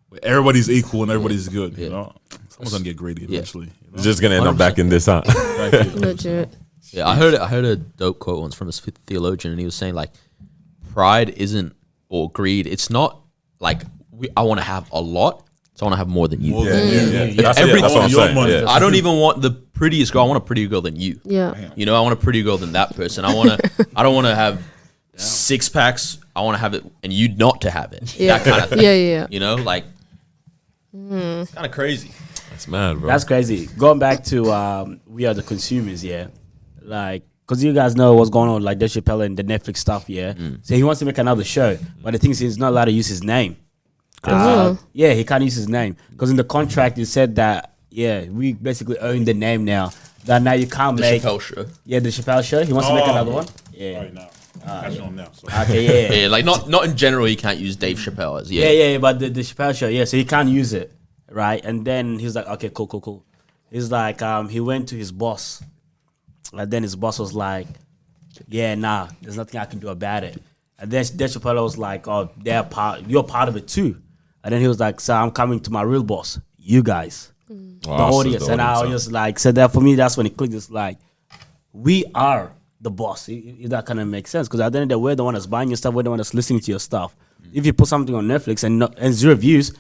where everybody's equal and everybody's good. You know, someone's gonna get greedy eventually. You know? it's just going to end up back in this, huh? Thank you. Legit. Yeah, I heard a dope quote once from this theologian, and he was saying like, pride isn't or greed. It's not like I want to have a lot. So I want to have more than you. More than you. That's, Every- that's what I'm your saying. money. Yeah. I don't even want the prettiest girl. I want a prettier girl than you. Yeah. You know, I want a prettier girl than that person. I don't want to have 6 packs. I want to have it, and you not to have it. Yeah. That kind of thing. Yeah. You know, like it's kind of crazy. It's mad, bro. That's crazy. Going back to we are the consumers, like because you guys know what's going on, like Dave Chappelle and the Netflix stuff, So he wants to make another show, but the thing is, he's not allowed to use his name. Yeah, he can't use his name because in the contract it said that we basically own the name now. That now you can't The make Chappelle show. the Chappelle show. He wants to make another one. Right now. Catching on now. So. Okay, Yeah, like not in general. You can't use Dave Chappelle as but the Chappelle show, so he can't use it, right? And then he's like, okay, cool. He's like, he went to his boss, and then his boss was like, nah, there's nothing I can do about it. And then Dave Chappelle was like, oh, you're part of it too. And then he was like, so I'm coming to my real boss, you guys, the audience. And I was just like, so that for me, that's when it clicked. It's like, we are the boss. If that kind of makes sense. Because at the end of the day, we're the one that's buying your stuff. We're the one that's listening to your stuff. If you put something on Netflix and 0 views,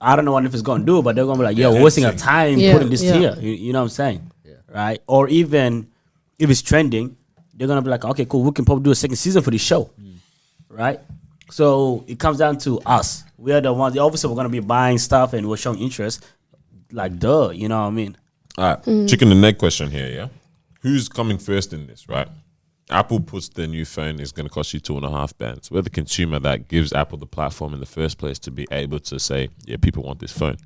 I don't know what Netflix is going to do, but they're going to be like, we're wasting our time putting this here. You know what I'm saying? Right? Or even if it's trending, they're going to be like, okay, cool, we can probably do a second season for this show. Right? So it comes down to us. We are the ones. Obviously, we're going to be buying stuff and we're showing interest. Like, duh, you know what I mean? All right. Chicken and egg question here, yeah? Who's coming first in this, right? Apple puts their new phone is going to cost you $2.5 bands. We're the consumer that gives Apple the platform in the first place to be able to say, people want this phone.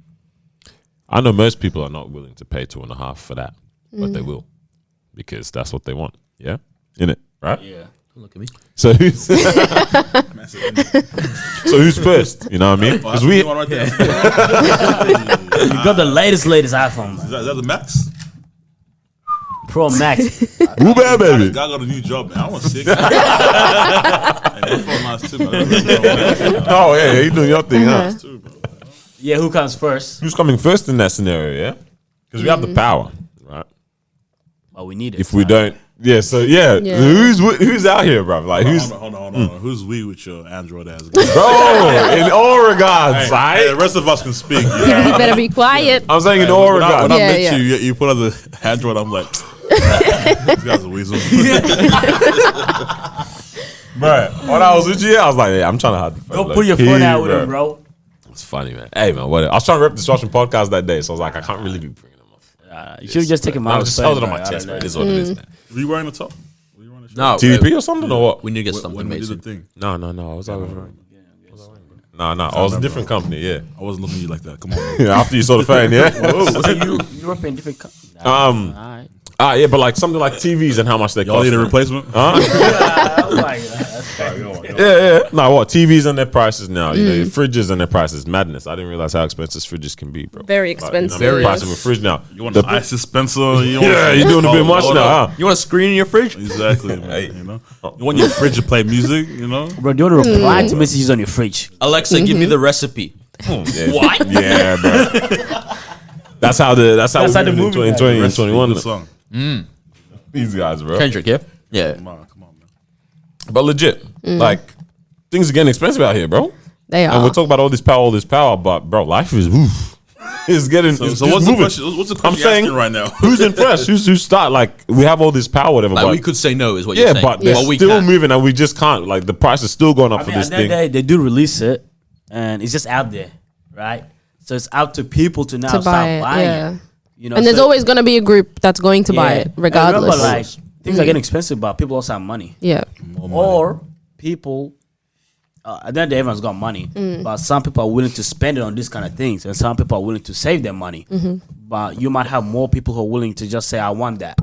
I know most people are not willing to pay $2.5 for that, but they will because that's what they want. Yeah, in it, right? Yeah. Don't look at me. So who's first? You know what I mean? Because we one right there. You got the latest iPhone, man. Is that the Max? Pro Max. Woo bad, baby. Guy got a new job, man. I want 6. Hey, my phone nice too, man. Oh yeah, you doing your thing, huh? Too, bro. Yeah, who comes first? Who's coming first in that scenario? Yeah, because we have the power, right? Oh, we need it. If we don't, who's out here, bro? Like who's Hold on. Who's we with your Android ass? bro in all regards, right? Hey, the rest of us can speak. You better be quiet. I'm saying in all When I regards. met you put on the Android. I'm like, this guy's a weasel. Right. When I was with you, I was like, I'm trying to hide the phone. Go put your phone out with him, bro. It's funny, man. Hey, man, what? I was trying to rep the Disruption podcast that day, so I was like, I can't really be bringing them off. You should have just taken I my was just held it on my chest, man. It is what it is, man. Were you wearing the top? Were you wearing the shirt? No, TDP or something or what? we need to get something When we made did the soon. thing. No. I was over. No. I was a different company, yeah. I wasn't looking at you like that. Come on. Man. After you saw the phone, yeah. So you were in different. Alright. Yeah, but like something like TVs and how much they Y'all cost. need a them. replacement? Yeah. No, what TVs and their prices now? You know, your fridges and their prices. Madness. I didn't realize how expensive fridges can be, bro. Very Like, expensive. the price of a fridge now. You want an ice dispenser? You Yeah, you're doing a bit much now, huh? You want a screen in your fridge? Exactly, man. You know, you want your fridge to play music. You know, Bro, do you want to reply to messages on your fridge? Alexa, give me the recipe. Yeah. What? Yeah, bro. That's how we how the moved movie in 2020 and 21. Good song. These guys, bro. Kendrick, yeah? Yeah. Come on, man. But legit, like things are getting expensive out here, bro. They And we'll are. talk about all this power, but bro, life is it's getting. So, it's so just what's the moving. question? What's the I'm question you're saying asking right now? who's impressed? Who's start? Like we have all this power, whatever. Like but, we could say no, is what yeah, you're saying. but they're But we still can't. moving, and we just can't. Like the price is still going up for I mean, this at the end of thing. the day, they do release it, and it's just out there, right? So it's up to people to now To buy start it, buying yeah. it. You know, And there's so- always going to be a group that's going to buy Yeah. it, And regardless. remember, like things are getting expensive, but people also have money. Yeah. Or people, at the end of the day, everyone's got money, but some people are willing to spend it on these kind of things, and some people are willing to save their money. But you might have more people who are willing to just say, "I want that,"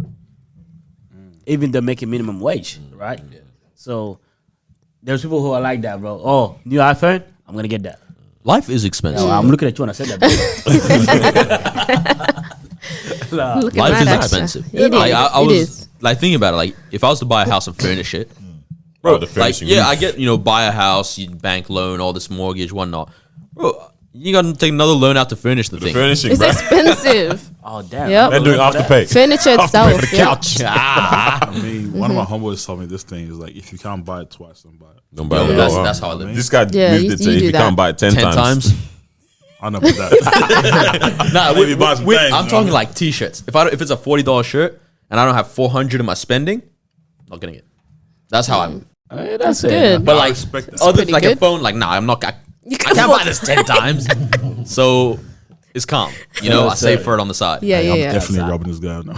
even though making minimum wage, right? So there's people who are like that, bro. Oh, new iPhone, I'm gonna get that. Life is expensive. I'm looking at you when I said that. Bro. Look at Life that is action. expensive. It Like, is. I It was is. like thinking about it. Like if I was to buy a house and furnish it, Bro, the like finishing. yeah, I get buy a house, you bank loan, all this mortgage, whatnot. Bro, you got to take another loan out to furnish the thing. furnishing, It's bro. expensive. Oh damn! Yep. They're doing afterpay. Furniture itself. For the yeah. couch. I mean, one of my homeboys told me this thing is like, if you can't buy it twice, don't buy it. Don't buy Yo, it. that's how I live. This guy Yeah, moved you- it to you if do you that. can't buy it 10 10 times. I know about that. Nah, Maybe buy some things, I'm you talking know? like t-shirts. If it's a $40 shirt and I don't have 400 in my spending, not getting it. That's how I move. That's good. But I like respect that. other pretty like good. a phone, like nah, I'm not. I You can't buy this 10 times. So it's calm. You know, I save for it on the side. Yeah, yeah, I'm yeah. definitely robbing this guy now.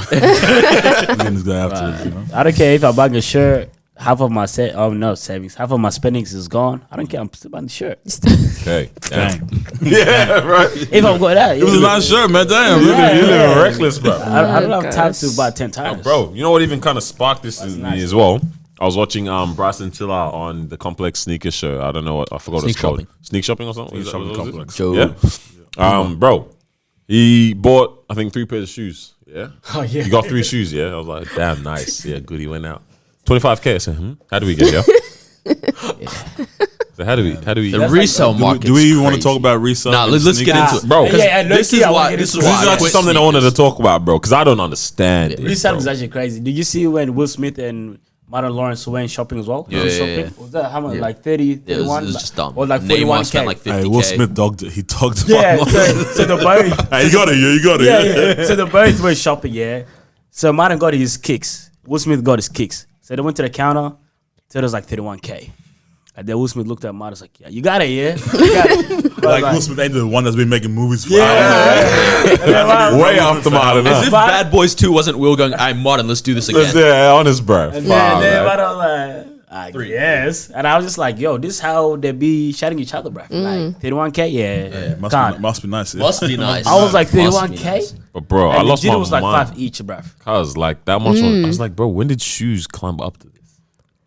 Getting this guy after, you know. I don't care if I buy a shirt. Half of my savings. Half of my spendings is gone. I don't care. I'm still buying the shirt. Okay. Dang. Yeah, right. If I'm going that, It was a nice shirt, man. Damn. You're living reckless, bro. I don't Oh, have time gosh. to buy 10 times, Bro, you know what even kind of sparked this in me as well? I was watching Bryson Tiller on the Complex Sneaker Show. I don't know what I forgot what Sneak it's called. shopping. Sneak shopping or something? Sneak Is that shopping what it complex. is? Yeah. Bro, he bought I think 3 pairs of shoes. Yeah. Oh, yeah. He got 3 shoes. Yeah. I was like, damn, nice. Yeah, good. He went out. 25K. I said, how do we get here? So how do we? The resale market. Do we even want to talk about resale? Nah, let's get into it, Bro, Yeah, and This low-key, is I wanna why. get This is into This why. is I actually quit something I wanted to sneakers. talk about, bro, because I don't understand it. Resale bro. is actually crazy. Did you see when Will Smith and Martin Lawrence went shopping as well? Yeah, Went yeah, shopping? yeah. Was that how much? Yeah. Like 30, Yeah, 31? it was just dumb. Or like Neymar 41K? spent like 50K. Hey, Will Smith dogged it. He dogged it. Yeah, so the both. Hey, you got it. Yeah, you got it. Yeah. So the both went shopping, yeah. So Martin got his kicks. Will Smith got his kicks. So they went to the counter. So it was like 31K. And then Will Smith looked at Martin, was like, yeah, you got it, yeah? You got it. Like Will Smith ain't the one that's been making movies for Way after Martin. As if huh? Bad Boys 2 wasn't Will going, "Hey, Martin, let's do this Let's- again." Yeah, honest, bro. And Wow, then man. Martin was like, I guess. And I was just like, yo, this how they be shouting each other, bro. Like, 31K, yeah. Must be nice. Yeah. Must be nice. I was like, Must be 31K? nice. But bro, I And lost the my deal was like mind. 5 each, bruv. Cause like that much. I was like, bro, when did shoes climb up to this?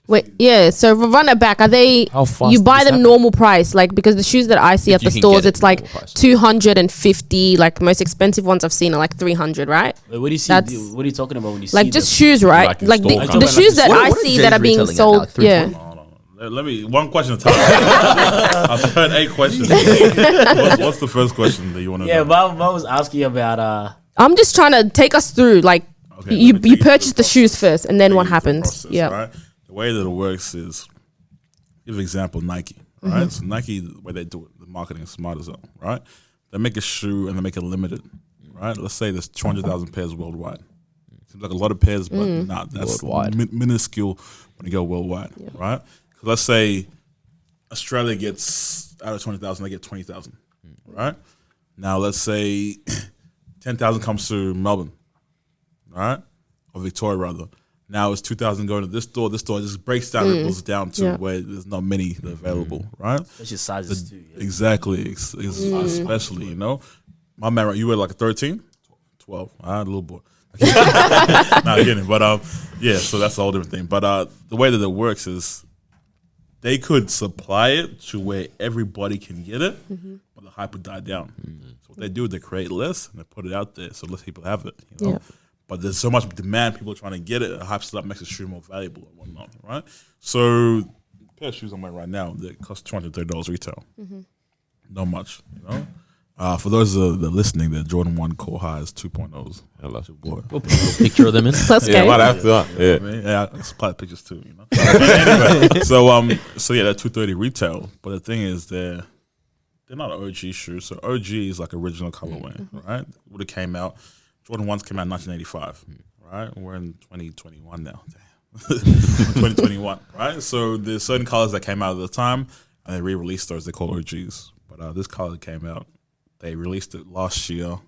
Wait, yeah. So run it back. Are they? How fast You did buy this them happen? normal price, like because the shoes that I see If at you the can stores, get it it's like normal price. 250. Like most expensive ones I've seen are like 300, right? Wait, what do you see? That's- What are you talking about when you see Like just them? shoes, right? Like in Like store the kind of shoes that What- I what is see James that are being retailing at now? sold. 320? Yeah. Let me one question at a time. I've heard 8 questions. What's the first question that you want to Yeah, know? Bob was asking about I'm just trying to take us through. Like Okay, you let me you take you through purchase the the shoes first, and then Take what you through the happens? process, Yeah. right? The way that it works is, give an example, Nike, Mm-hmm. right? So Nike, the way they do it, the marketing is smart as hell, right? They make a shoe and they make it limited, right? Let's say there's 200,000 pairs worldwide. Seems like a lot of pairs, but not. That's Worldwide. minuscule when you go worldwide, right? 'Cause let's say Australia gets, out of 20,000, they get 20,000, right? Now let's say 10,000 comes to Melbourne, right? Or Victoria rather. Now it's 2,000 going to this store. This store just breaks down. It goes down to Yeah. where there's not many that are available, right? that's just sizes too. Yeah. Exactly. Especially, you know. My man, right, you were like a 13? 12. All right, a little boy. Not kidding, but yeah. So that's a whole different thing. But the way that it works is they could supply it to where everybody can get it, but the hype would die down. So what they do, they create lists and they put it out there so less people have it. You know? Yeah. But there's so much demand, people are trying to get it. The hype stuff makes the shoe more valuable and whatnot, right? So, a pair of shoes I'm wearing right now, they cost $230 retail. Not much, you know. For those that are listening, the Jordan 1 Core Highs 2.0s. Hello. We'll put a little picture of them in. Let's Yeah, go. might have to. Yeah. I mean, yeah, I supply pictures too, you know. Anyway, so yeah, they're $230 retail. But the thing is, they're not an OG shoe. So OG is like original colorway, right? Would have came out. Jordan 1s came out in 1985, right? We're in 2021 now. Damn. 2021, right? So there's certain colors that came out at the time, and they re-released those. They call OGs. But this color came out. They released it last year.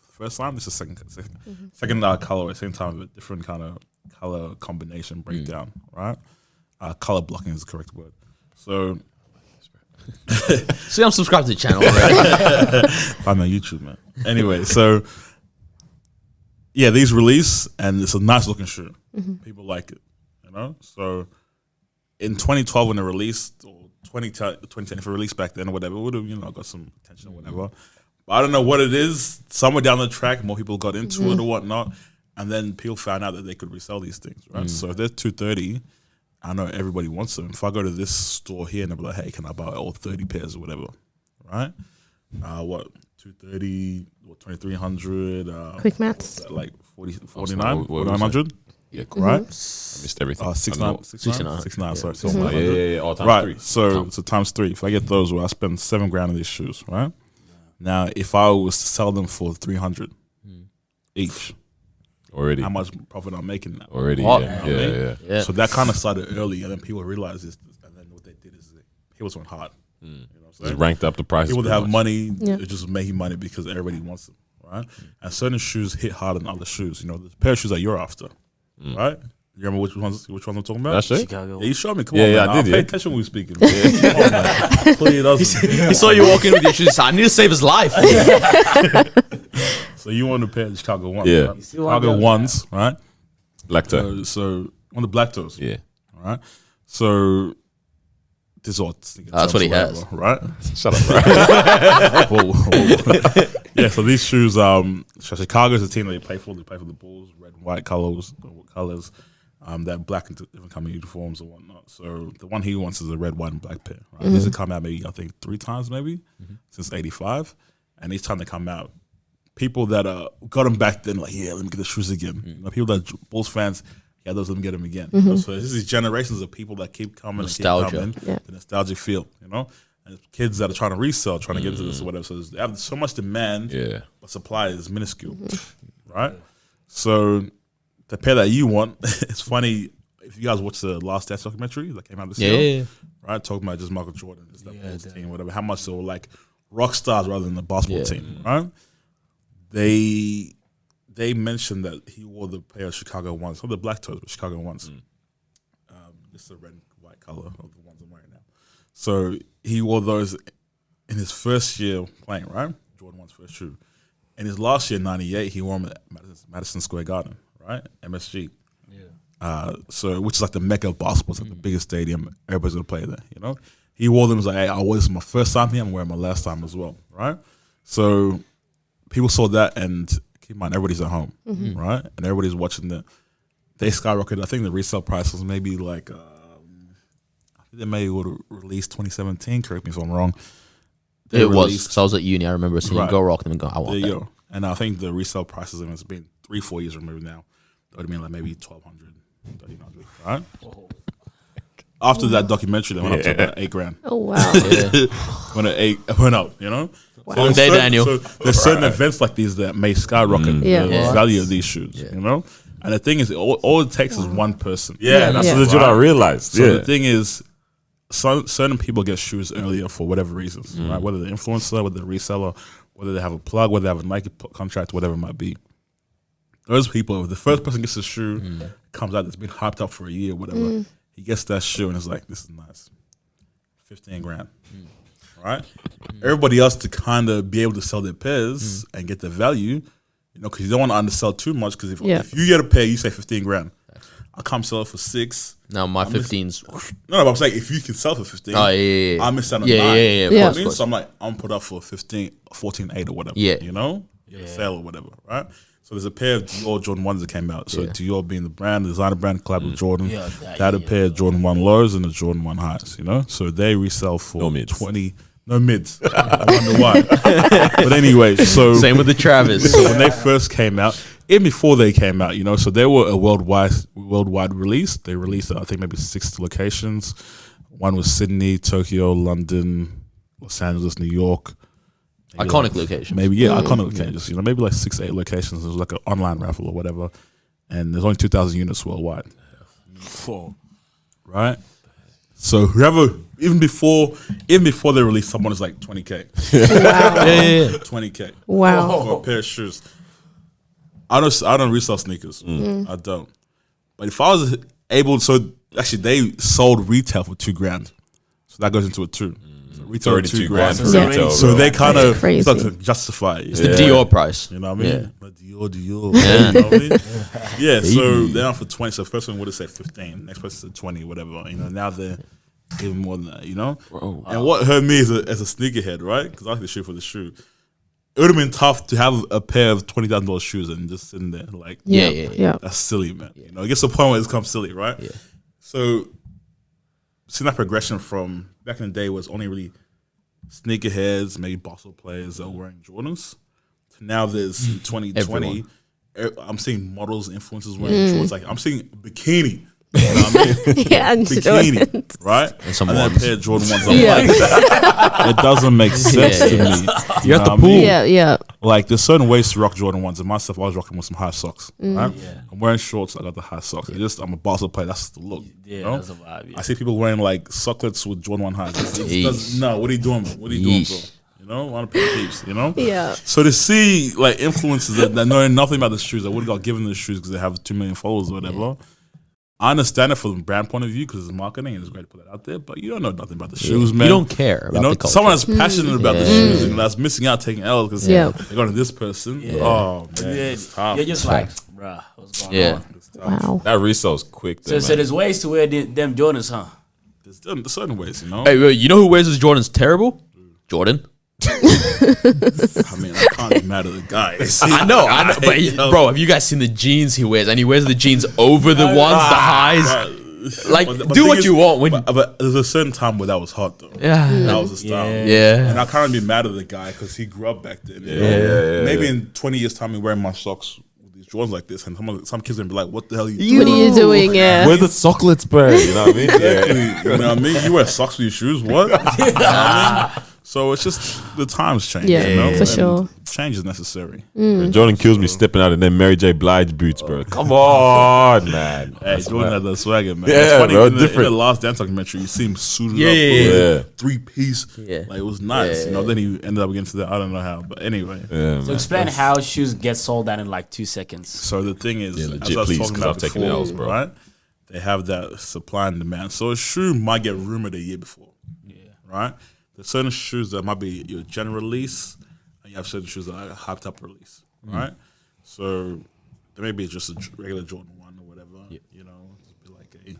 First time, this is second colorway, same time, but different kind of color combination breakdown, right? Color blocking is the correct word. So, See, I'm subscribed to the channel already. I'm on YouTube, man. Anyway, so yeah, these release and it's a nice looking shoe. People like it, you know. So in 2012 when it released, or 2010 if it released back then or whatever, it would have got some attention or whatever. But I don't know what it is. Somewhere down the track, more people got into it or whatnot, and then people found out that they could resell these things, right? So if they're $230, I know everybody wants them. If I go to this store here and they'll be like, "Hey, can I buy all 30 pairs or whatever?" Right? What 230? What 2,300? Quick maths. Like 49, what was that? 4,900. Yeah, Right? I missed everything. 69, 69. sorry. Oh, yeah. All time Right. 3. So times 3. If I get those, I spend $7,000 on these shoes, right? Now, if I was to sell them for 300 each, Already. how much profit I'm making now? Already. What? Yeah. Yeah. So that kind of started early, and then people realized this, and then what they did is people went hard. You know what I'm Just saying? ranked up the prices. People that pretty have much. money, Yeah. they're just making money because everybody wants them, right? And certain shoes hit harder than other shoes. You know, the pair of shoes that you're after, right? You remember which ones I'm talking about? That's it. Chicago. Yeah, you showed me. Come Yeah, on, yeah, man. I did, Pay yeah. attention when we're speaking. Come on, man. Please, He saw you walking with your shoes. I need to save his life. So you want to pair the Chicago ones, Yeah. right? still want Chicago those, ones, right? Black toe. So on the black toes, Yeah. all right? So this is all That's what he has. right? Shut up, bro. Whoa. Yeah, so these shoes, so Chicago's the team that they play for. They play for the Bulls, red and white colors. That black and different kind of uniforms and whatnot. So the one he wants is a red, white, and black pair. Right? These have come out maybe I think 3 times since '85, and each time they come out, people that got them back then like, yeah, let me get the shoes again. You know, people that Bulls fans, yeah, those let me get them again. You know? So this is generations of people that keep coming, Nostalgia. and keep coming, the nostalgic feel, you know. And kids that are trying to resell, trying to get into this or whatever. So they have so much demand, Yeah. but supply is minuscule, right? So the pair that you want, it's funny if you guys watch the Last Dance documentary that came out this year, Yeah. right? Talking about just Michael Jordan, just that Bulls team, whatever. How much they were like rock stars rather than the basketball team, right? They mentioned that he wore the pair of Chicago ones, not the black toes, but Chicago ones. This is the red and white color of the ones I'm wearing now. So he wore those in his first year playing, right? Jordan 1's first shoe. In his last year, '98, he wore them at Madison Square Garden, right? MSG. So which is like the mecca of basketball, it's like the biggest stadium. Everybody's gonna play there, you know. He wore them, was like, hey, I wore this my first time here. I'm wearing my last time as well, right? So people saw that, and keep in mind, everybody's at home, right? And everybody's watching that. They skyrocketed. I think the resale price was maybe like, I think they maybe would have released 2017. Correct me if I'm wrong. They It was. released- So I was at uni. I remember seeing Right. Go Rock them and go, I There want you that. go. And I think the resale prices, and it's been 3-4 years removed now. That would have been like maybe 1,200, 1,300, right? After that documentary, they went up to about $8,000. Oh wow. Went up, you know? Long day, Daniel. So there's certain events like these that may skyrocket Yeah. the Yeah. value of these shoes, you know? And the thing is, all it takes is one person. Yeah, that's Yeah. legit. I realized. So Yeah. the thing is, certain people get shoes earlier for whatever reasons, right? Whether the influencer, whether the reseller, whether they have a plug, whether they have a Nike contract, whatever it might be. Those people, if the first person gets a shoe, comes out that's been hyped up for a year, whatever, he gets that shoe and it's like, this is nice. $15,000. Right? Everybody else to kind of be able to sell their pairs and get the value You know, because you don't want to undersell too much. Because if you get a pair, you say 15 grand. I come sell it for 6. Now my 15's. No, but I'm saying if you can sell for 15, I miss out on 9. Yeah. You know what I mean? So I'm like, I'm put up for 15, 14.8 or whatever. Yeah. You know? Sale or whatever, right? So there's a pair of Dior Jordan 1s that came out. So Dior being the brand, the designer brand, collab with Jordan. They had a pair of Jordan 1 lows and the Jordan 1 highs, you know? So they resell for no mids. 20. No mids. I wonder why. But anyway, so same with the Travis. So when they first came out, even before they came out, you know, so they were a worldwide release. They released, I think, maybe 6 locations. One was Sydney, Tokyo, London, Los Angeles, New York. Iconic locations. Maybe, iconic locations. You know, maybe like 6 to 8 locations. It was like an online raffle or whatever. And there's only 2,000 units worldwide. Right? So whoever, even before they release, someone is like 20K. Wow. Yeah. 20K. Wow. For a pair of shoes. I don't resell sneakers. I don't. But if I was able, so actually they sold retail for $2,000. So that goes into it too. So retail already $2,000 for Yeah. retail. So they kind of crazy. start to justify it. It's the Dior price. You know what I mean? Yeah. But Dior. You know what I mean? Yeah, so they're on for 20. So first one would have said 15. Next person said 20, whatever. You know, now they're even more than that, you know? And what hurt me as a sneakerhead, right? Because I like the shoe for the shoe. It would have been tough to have a pair of $20,000 shoes and just sitting there. Like, Yeah. that's silly, man. You know, it gets to a point where it becomes silly, right? Yeah. So seeing that progression from back in the day was only really sneakerheads, maybe Basel players that were wearing Jordans, to now there's in 2020, I'm seeing models, influencers wearing Jordans. Like I'm seeing bikini. You know what I mean? Yeah, and bikini, right? some and then a ones. pair of Jordan ones. I'm like, it doesn't make sense to me. You're at the know what I pool. mean? Yeah. Like there's certain ways to rock Jordan ones, and my stuff I was rocking with some high socks. Right? I'm wearing shorts. I got the high socks. I'm a Basel player. That's the look. Yeah, you know? that's a vibe. Yeah. I see people wearing like socklets with Jordan 1 highs. No, what are you doing? What are you doing, bro? You know, want to pay peeps, you know? Yeah. So to see like influencers that know nothing about the shoes, that would have got given the shoes because they have 2 million followers or whatever. I understand it from the brand point of view because it's marketing and it's great to put it out there, but you don't know nothing about the shoes, man. You don't care about the culture. Someone that's passionate about the shoes and that's missing out taking L's because they're going to this person. Oh, man. It's tough. You're just like, bruh, what's going on? Wow. That resells quick. Though, So there's ways to wear them Jordans, huh? There's certain ways, you know? Hey, wait, you know who wears his Jordans terrible? Jordan. I mean, I can't be mad at the guy. I know, but bro, have you guys seen the jeans he wears? And he wears the jeans over the ones, the highs. Like, But do thing what is- you want when. But there's a certain time where that was hot, though. Yeah. That was the style. Yeah. And I can't be mad at the guy because he grew up back then. You know? Maybe in 20 years' time, he's wearing my socks with these Jordans like this, and some kids gonna be like, "What the hell are you What doing?" are you doing? Yeah. Where the socklets, bro? You know what I mean? Exactly. You know what I mean? You wear socks with your shoes? What? You know what I mean? So it's just the times change. Yeah, you know? for And sure. Change is necessary. Jordan kills me stepping out in them Mary J. Blige boots, bro. Come on, man. Hey, Jordan had the swagger, man. Yeah, It's funny, bro, in the different. last dance documentary, you see him suited Yeah, up, yeah. 3-piece. Yeah. Like it was nice. You know, then he ended up getting to that. I don't know how, but anyway. Yeah, So man. explain how shoes get sold out in like 2 seconds. So the thing is, Yeah, as legit, I was please, talking 'cause about I've taken before, L's, bro. right? They have that supply and demand. So a shoe might get rumored a year before. Yeah. Right? There's certain shoes that might be your general release, and you have certain shoes that are hyped up release. Right? So there may be just a regular Jordan 1 or whatever. You know, just be like a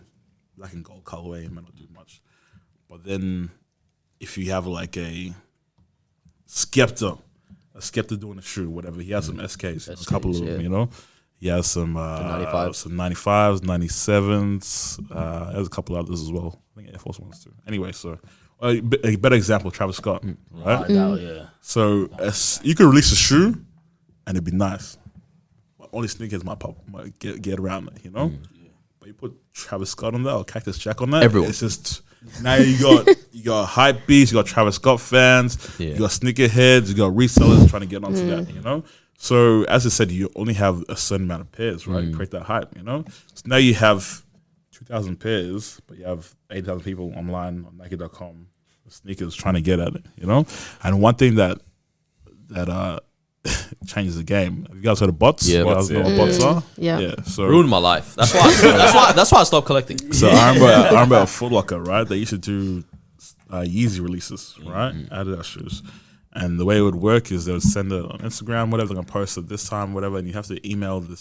black and gold colorway, it might not do much. But then if you have like a Skepta doing a shoe, whatever, he has some SKs, a couple of them, you know. He has some 95s. some 95s, 97s. There's a couple others as well. I think Air Force Ones too. Anyway, so a better example, Travis Scott, right? Yeah. So you could release a shoe and it'd be nice, but only sneakers might get around it, you know. But you put Travis Scott on that or Cactus Jack on that, Everyone. it's just now you got hype beasts, you got Travis Scott fans, you got sneakerheads, you got resellers trying to get onto that, you know. So as I said, you only have a certain amount of pairs, right? Create that hype, you know. So now you have 2,000 pairs, but you have 8,000 people online on Nike.com, sneakers trying to get at it, you know. And one thing that changes the game. Have you guys heard of bots? Yeah. You guys know what bots are? Yeah. So Ruined my life. That's why. That's why I stopped collecting. So I remember at Foot Locker, right? They used to do Yeezy releases, right? Adidas shoes. And the way it would work is they would send it on Instagram, whatever, they're gonna post it this time, whatever, and you have to email the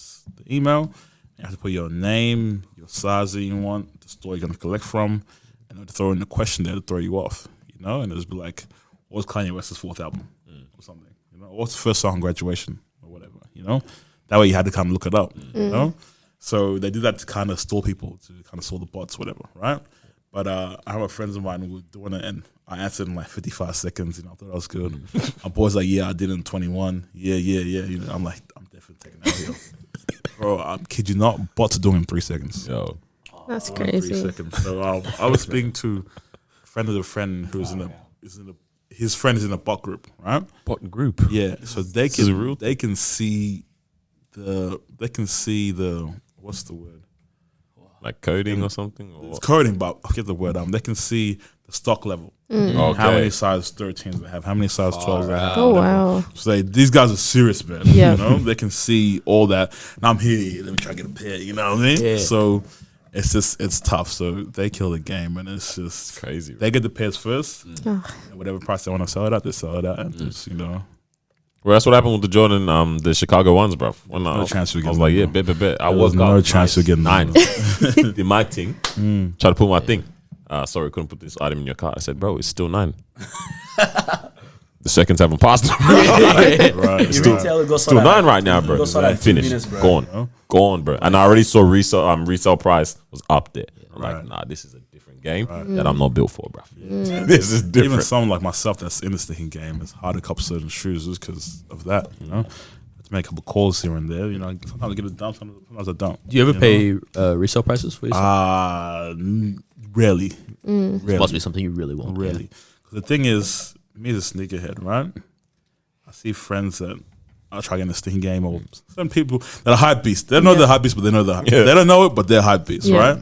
email. You have to put your name, your size that you want, the store you're gonna collect from, and they'll throw in the question there to throw you off, you know, and it'll just be like, what's Kanye West's 4th album or something, you know, what's the first song on graduation or whatever, you know. That way you had to kind of look it up, you know. So they did that to kind of stall people, to kind of stall the bots, whatever, right? But I have a friends of mine who were doing it, and I answered in like 55 seconds. You know, I thought that was good. My boy's like, yeah, I did it in 21. Yeah. You know, I'm like, I'm definitely taking that here. Bro, I kid you not, bots are doing it in 3 seconds. Yo, That's 3 crazy. seconds. So I was speaking to a friend of a friend who's his friend is in a bot group, right? bot group. Yeah, so they can see the what's the word? Like coding or something? Or It's what? coding, but I forget the word. They can see the stock level. Okay. How many size 13s they have, how many size 12s they have. Oh, whatever. wow. So these guys are serious, man. Yeah. You know, they can see all that. And I'm here, let me try to get a pair, you know what I mean? Yeah. So it's tough. So they kill the game, and it's just Crazy. They get the pairs first, and whatever price they want to sell it at, they sell it at, and just, you know. Well, that's what happened with the Jordan, the Chicago ones, bro. No chance we I get was like, them, yeah, bro. bet. I There was was no chance to get 9. them. Did my thing. Tried to put my thing. Sorry, couldn't put this item in your cart. I said, bro, it's still 9. The seconds haven't passed. Right. You retail it, go Still 9 right now, bro. Go sell that in 2 Finished. minutes, bro. Gone, bro. And I already saw resale price was up there. I'm like, Right. nah, this is a different game that I'm not built for, bro. This is Even different. someone like myself that's in the sneaking game, it's hard to cop certain shoes just because of that, you know. To make a couple calls here and there, you know. Sometimes I get it done, sometimes I don't. Do you ever know? pay resale prices for yourself? Rarely. It must be something you really want. Really. Because the thing is, me as a sneakerhead, right? I see friends that are trying to get in the sneaking game, or some people that are hype beasts. They don't know they're hype beasts, but they know they're Yeah. They don't know it, but they're hype beasts, Yeah. right?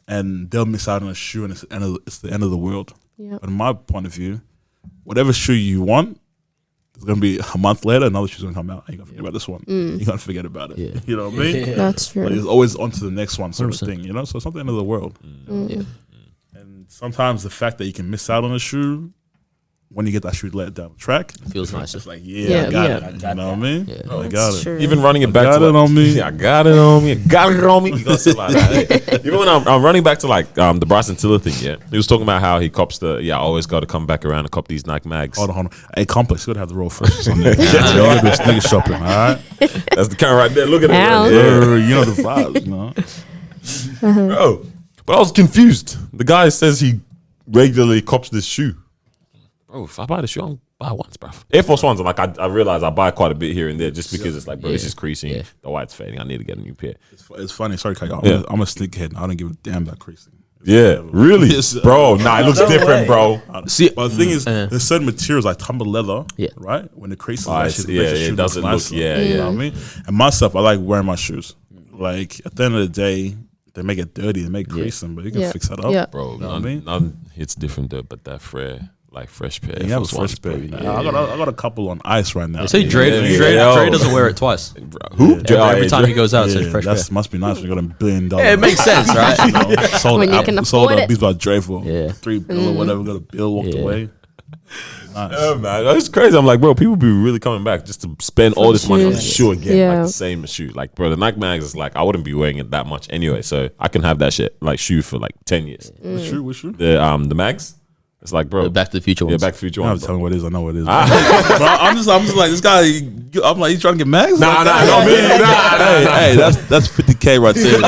And they'll miss out on a shoe, and it's the end of the world. Yeah. But in my point of view, whatever shoe you want, it's gonna be a month later, another shoe's gonna come out. And you're gonna forget about this one. You're gonna forget about it. Yeah. You know what I mean? That's Like, true. it's always on to the next one, sort of 100%. thing. You know, so it's not the end of the world. Yeah. And sometimes the fact that you can miss out on a shoe when you get that shoe let down the track, Feels nicer. it's like, I Yeah, got yeah. it. You know what I mean? Yeah. I got That's it. true. Even running it back got to it on me. Yeah, I got it on me. I got it on me. You gotta say it like that. Hey. Even when I'm running back to like the Bryson Tiller thing, yeah, he was talking about how he cops I always got to come back around and cop these Nike mags. Hold on. Hey, Complex, you gotta have the raw freshness on there. You gotta be sneaker shopping, all right? That's the kind right there. Look at it. Ow. Right there. You know the vibes, you know? Bro. But I was confused. The guy says he regularly cops this shoe. Bro, if I buy the shoe, I'll buy once, bro. Air Force Ones, I'm like, I realize I buy quite a bit here and there just because it's like, bro, this is creasing. Yeah. The white's fading. I need to get a new pair. It's funny. Sorry, Kyle. Yeah. I'm a sneakerhead. I don't give a damn about creasing. Yeah, really? Yes, Bro, nah, it looks No different, way. bro. See, But the thing is, there's certain materials like tumbled leather, Yeah. right? When the creases, Ah, makes it's- makes the yeah, shoe it doesn't look- nicer, yeah, You yeah. know what I mean? And myself, I like wearing my shoes. Like at the end of the day, they make it dirty, they make creasing, but you can Yeah. fix that up. Yeah. Bro, You know what I mean? none, it's different though, but that fresh pair. You have a Force fresh Ones, pair. bro. You know? I got a couple on ice right now. they say Dre, Yeah, Dre, yeah. Dre doesn't wear it twice. Bro, who? Every time he goes out, it's Yeah, a fresh that pair. must be nice when you got $1 billion. Yeah, it makes sense, right? You know, sold When you Apple- can sold afford a it. Beats by Dre for Yeah. $3 billion or whatever. Got a bill, walked Yeah. away. Nice. Yeah, man, that's crazy. I'm like, bro, people be really coming back just to spend all this money on a shoes. shoe again, Yeah. like the same shoe. Like, bro, the Nike mags is like, I wouldn't be wearing it that much anyway, so I can have that shit like shoe for like 10 years. Which shoe? Which shoe? The mags, it's like, bro, The Back to the Future yeah, ones. Back to the Future You don't have ones. to Bro. tell me what it is. I know what it is. But I'm just like this guy. I'm like, you trying to get mags? Nah, no, me, nah. Hey, that's 50K right there.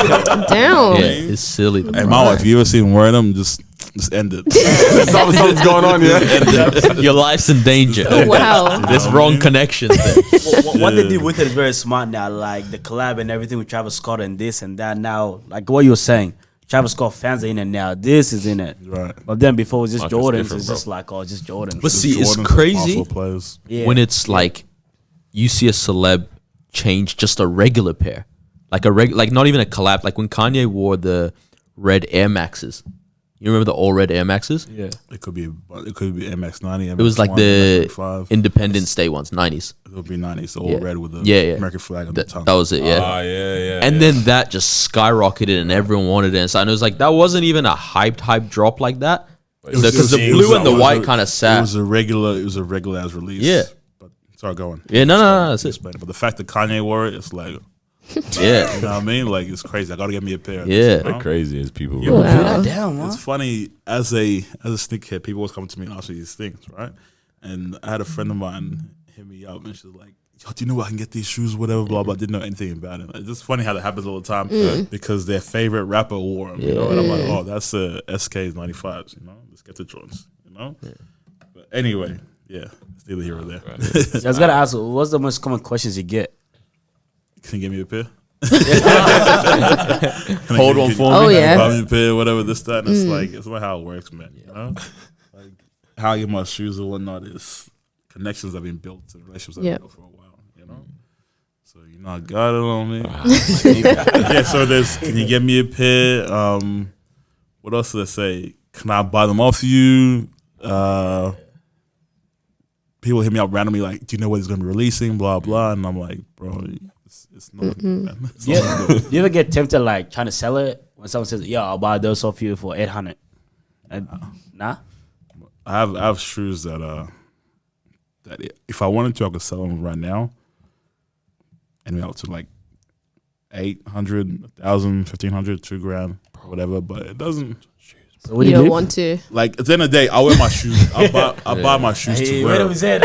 Damn. Yeah, it's silly. Hey, my wife, you ever seen him wearing them? Just end it. Something's going on, yeah. Your life's in danger. Wow. This wrong connection thing. What they did with it is very smart now, like the collab and everything with Travis Scott and this and that. Now, like what you were saying, Travis Scott fans are in it now. This is in it, Right. But then before it was just Life is Jordans. different, It's bro. just like just Jordans. But see, it's Jordans are crazy powerful players. yeah. when it's like you see a celeb change just a regular pair, like like not even a collab. Like when Kanye wore the red Air Maxes. You remember the all red Air Maxes? yeah. It could be MX90. It was like MX1, the MX5. Independence Day ones, 90s. It would be 90s, all Yeah. red with the Yeah, yeah. American flag on the That, tongue. that was it, yeah. Yeah. And then that just skyrocketed and everyone wanted it. And so it was like, that wasn't even a hype drop like that. Because the blue and the white kind of It sat. was a regular as release. Yeah. But sorry, go on. Yeah, no, that's it. Explain it. But the fact that Kanye wore it, it's like, Yeah. you know what I mean? Like, it's crazy. I gotta get me a pair. Of Yeah. this, you know? Like crazy as people. Yeah, Wow. Damn, man. It's funny as a sneakerhead, people always come to me and ask me these things, right? And I had a friend of mine hit me up and she's like, "Yo, do you know where I can get these shoes? Whatever, blah blah." Didn't know anything about it. It's just funny how that happens all the time because their favorite rapper wore them, you know. And I'm like, "Oh, that's SK's 95s, you know. Let's get the Jordans, you know." But anyway, yeah, it's neither here or there. I was gonna ask, what's the most common questions you get? Can you give me a pair? Hold on for Oh, me. yeah. Buy me a pair, whatever this that. And it's like it's not how it works, man. You know, like how I get my shoes or whatnot is connections that have been built and relationships that have been built for a while. You know, so you know I got it on me. Yeah. So there's. Can you get me a pair? What else did I say? Can I buy them off you? People hit me up randomly like, "Do you know what it's going to be releasing?" Blah blah, and I'm like, "Bro, it's not." Man. It's not Do you ever get tempted like trying to sell it when someone says, "Yeah, I'll buy those off you for 800"? And nah. I have shoes that if I wanted to, I could sell them right now, and up to like 800, 1,000, 1,500, $2,000, whatever. But it doesn't. So what You do don't do? want to. Like at the end of the day, I wear my shoes. I buy my shoes Hey, to wait wear. a minute.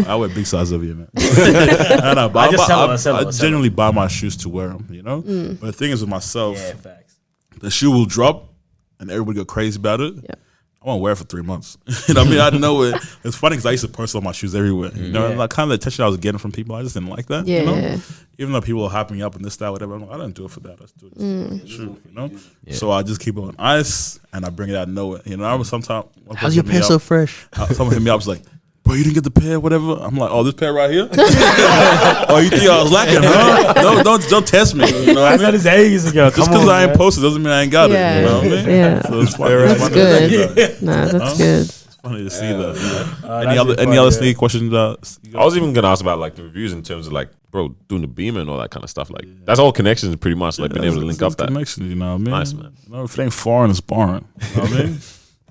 I wear big size over here, man. No, but I just sell them. I genuinely buy my shoes to wear them, you know. But the thing is with myself, Yeah, facts. the shoe will drop, and everybody go crazy about it. Yep. I won't wear it for 3 months. You know what I mean? I know it. It's funny because I used to post all my shoes everywhere. You know, and like kind of the attention I was getting from people, I just didn't like that. Yeah. You know? Even though people are hyping me up and this, that, whatever, I'm like, I don't do it for that. I just do it for the shoe, you know? So I just keep it on ice and I bring it out nowhere. You know, I was sometimes. How's your pair so fresh? Someone hit me up, was like, "Bro, you didn't get the pair, whatever." I'm like, "Oh, this pair right here." Oh, you think I was lacking, huh? Don't test me. You know what I mean? That's ages ago. Just because I ain't posted doesn't mean I ain't got it. You know what I mean? Yeah. So it's funny. It's That's funny to see good. that. Nah, that's good. It's funny to see that. that's Any other sneaky questions? I was even gonna ask about like the reviews in terms of like, bro, doing the beamer and all that kind of stuff. Like that's all connections, pretty much. Like being able to link up that. connection. You know what I mean? Nice, man. You know, if it ain't foreign, it's foreign. You know what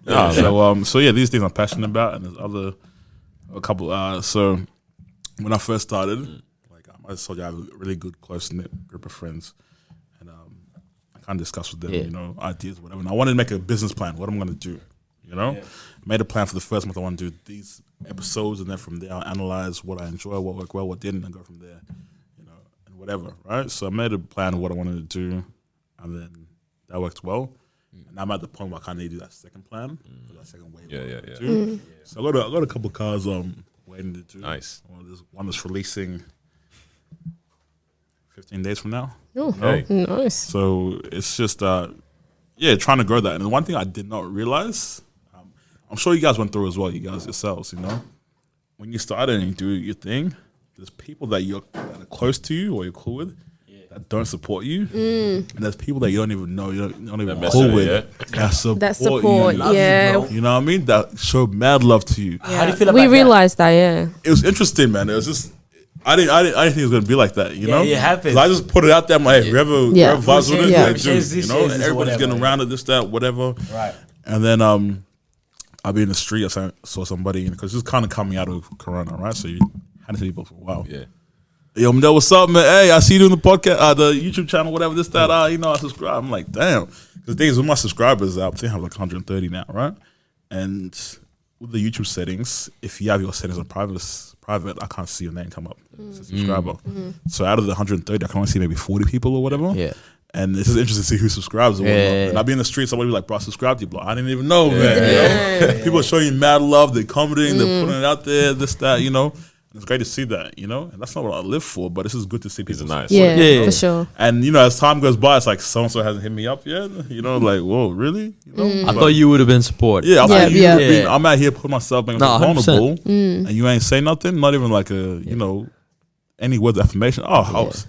I mean? So yeah, these things I'm passionate about, and there's a couple. So when I first started, like I told you, I have a really good close knit group of friends, and I kind of discuss with them, you know, ideas, whatever. And I wanted to make a business plan. What I'm going to do, you know. Made a plan for the first month. I want to do these episodes, and then from there, I'll analyze what I enjoy, what worked well, what didn't, and go from there, you know, and whatever, right? So I made a plan of what I wanted to do, and then that worked well. And I'm at the point where I kind of need to do that second plan, that second wave. Yeah. So I got a couple cars waiting to do. Nice. One that's releasing 15 days from now. Oh, Hey. nice. So it's just trying to grow that. And the one thing I did not realize, I'm sure you guys went through as well, you guys yourselves, you know, when you started and you do your thing, there's people that are close to you or you're cool with that don't support you, and there's people that you don't even know, you don't even cool with, that support you. You know what I mean? That show mad love to you. How do you feel about We that? realized that, yeah. It was interesting, man. It was just I didn't think it was gonna be like that, you know? it happens. 'Cause I just put it out there. I'm like, hey, whoever vibes with it, Yeah. like, dude, you know, and everybody's getting around it, this, that, whatever. Right. And then I'll be in the street. I saw somebody because it's kind of coming out of Corona, right? So you hadn't seen people for a while. Yeah. Yo, Mandela, what's up, man? Hey, I see you doing the podcast, the YouTube channel, whatever, this, that, you know, I subscribe. I'm like, damn. Because the thing is, with my subscribers, I think I have like 130 now, right? And with the YouTube settings, if you have your settings on private, I can't see your name come up as a subscriber. So out of the 130, I can only see maybe 40 people or whatever. Yeah. And it's just interesting to see who subscribes or whatnot. And I'll be in the street, somebody be like, bro, I subscribe to you, bro. I didn't even know, man. You know? People are showing you mad love, they're commenting, they're putting it out there, this, that, you know. And it's great to see that, you know. And that's not what I live for, but it's just good to see people. nice. Yeah, for sure. And, you know, as time goes by, it's like, so-and-so hasn't hit me up yet. You know, like, whoa, really? You know? I thought you would have been support. Yeah, I thought you Yeah. would be, I'm out here putting myself being No, 100%. vulnerable, and you ain't say nothing, not even like you know, any words of affirmation. Oh, helps.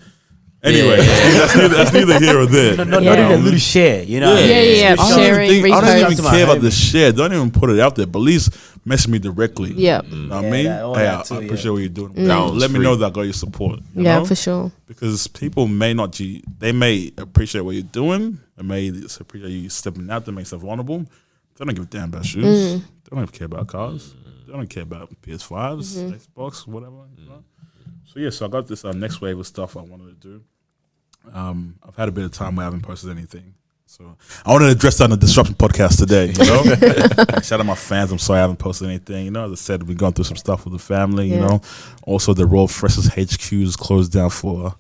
Anyway, that's neither here or there. Not even a little share, you know? Yeah. Sharing, I don't even repost. care about the share. Don't even put it out there, but at least message me directly. Yeah. You know what I mean? all Hey, that too, I appreciate what you're doing. Down's Let me free. know that I got your support. You Yeah, know? for sure. Because people may not, they may appreciate what you're doing, they may appreciate you stepping out to make yourself vulnerable, They don't give a damn about shoes. They don't care about cars. They don't care about PS5s, Xbox, whatever. You know? So yeah, so I got this next wave of stuff I wanted to do. I've had a bit of time where I haven't posted anything. So I wanted to address that on the Disruption podcast today, you know. Shout out my fans. I'm sorry I haven't posted anything. You know, as I said, we've gone through some stuff with the family, you know. Also, the Raw Phreshness HQ is closed down for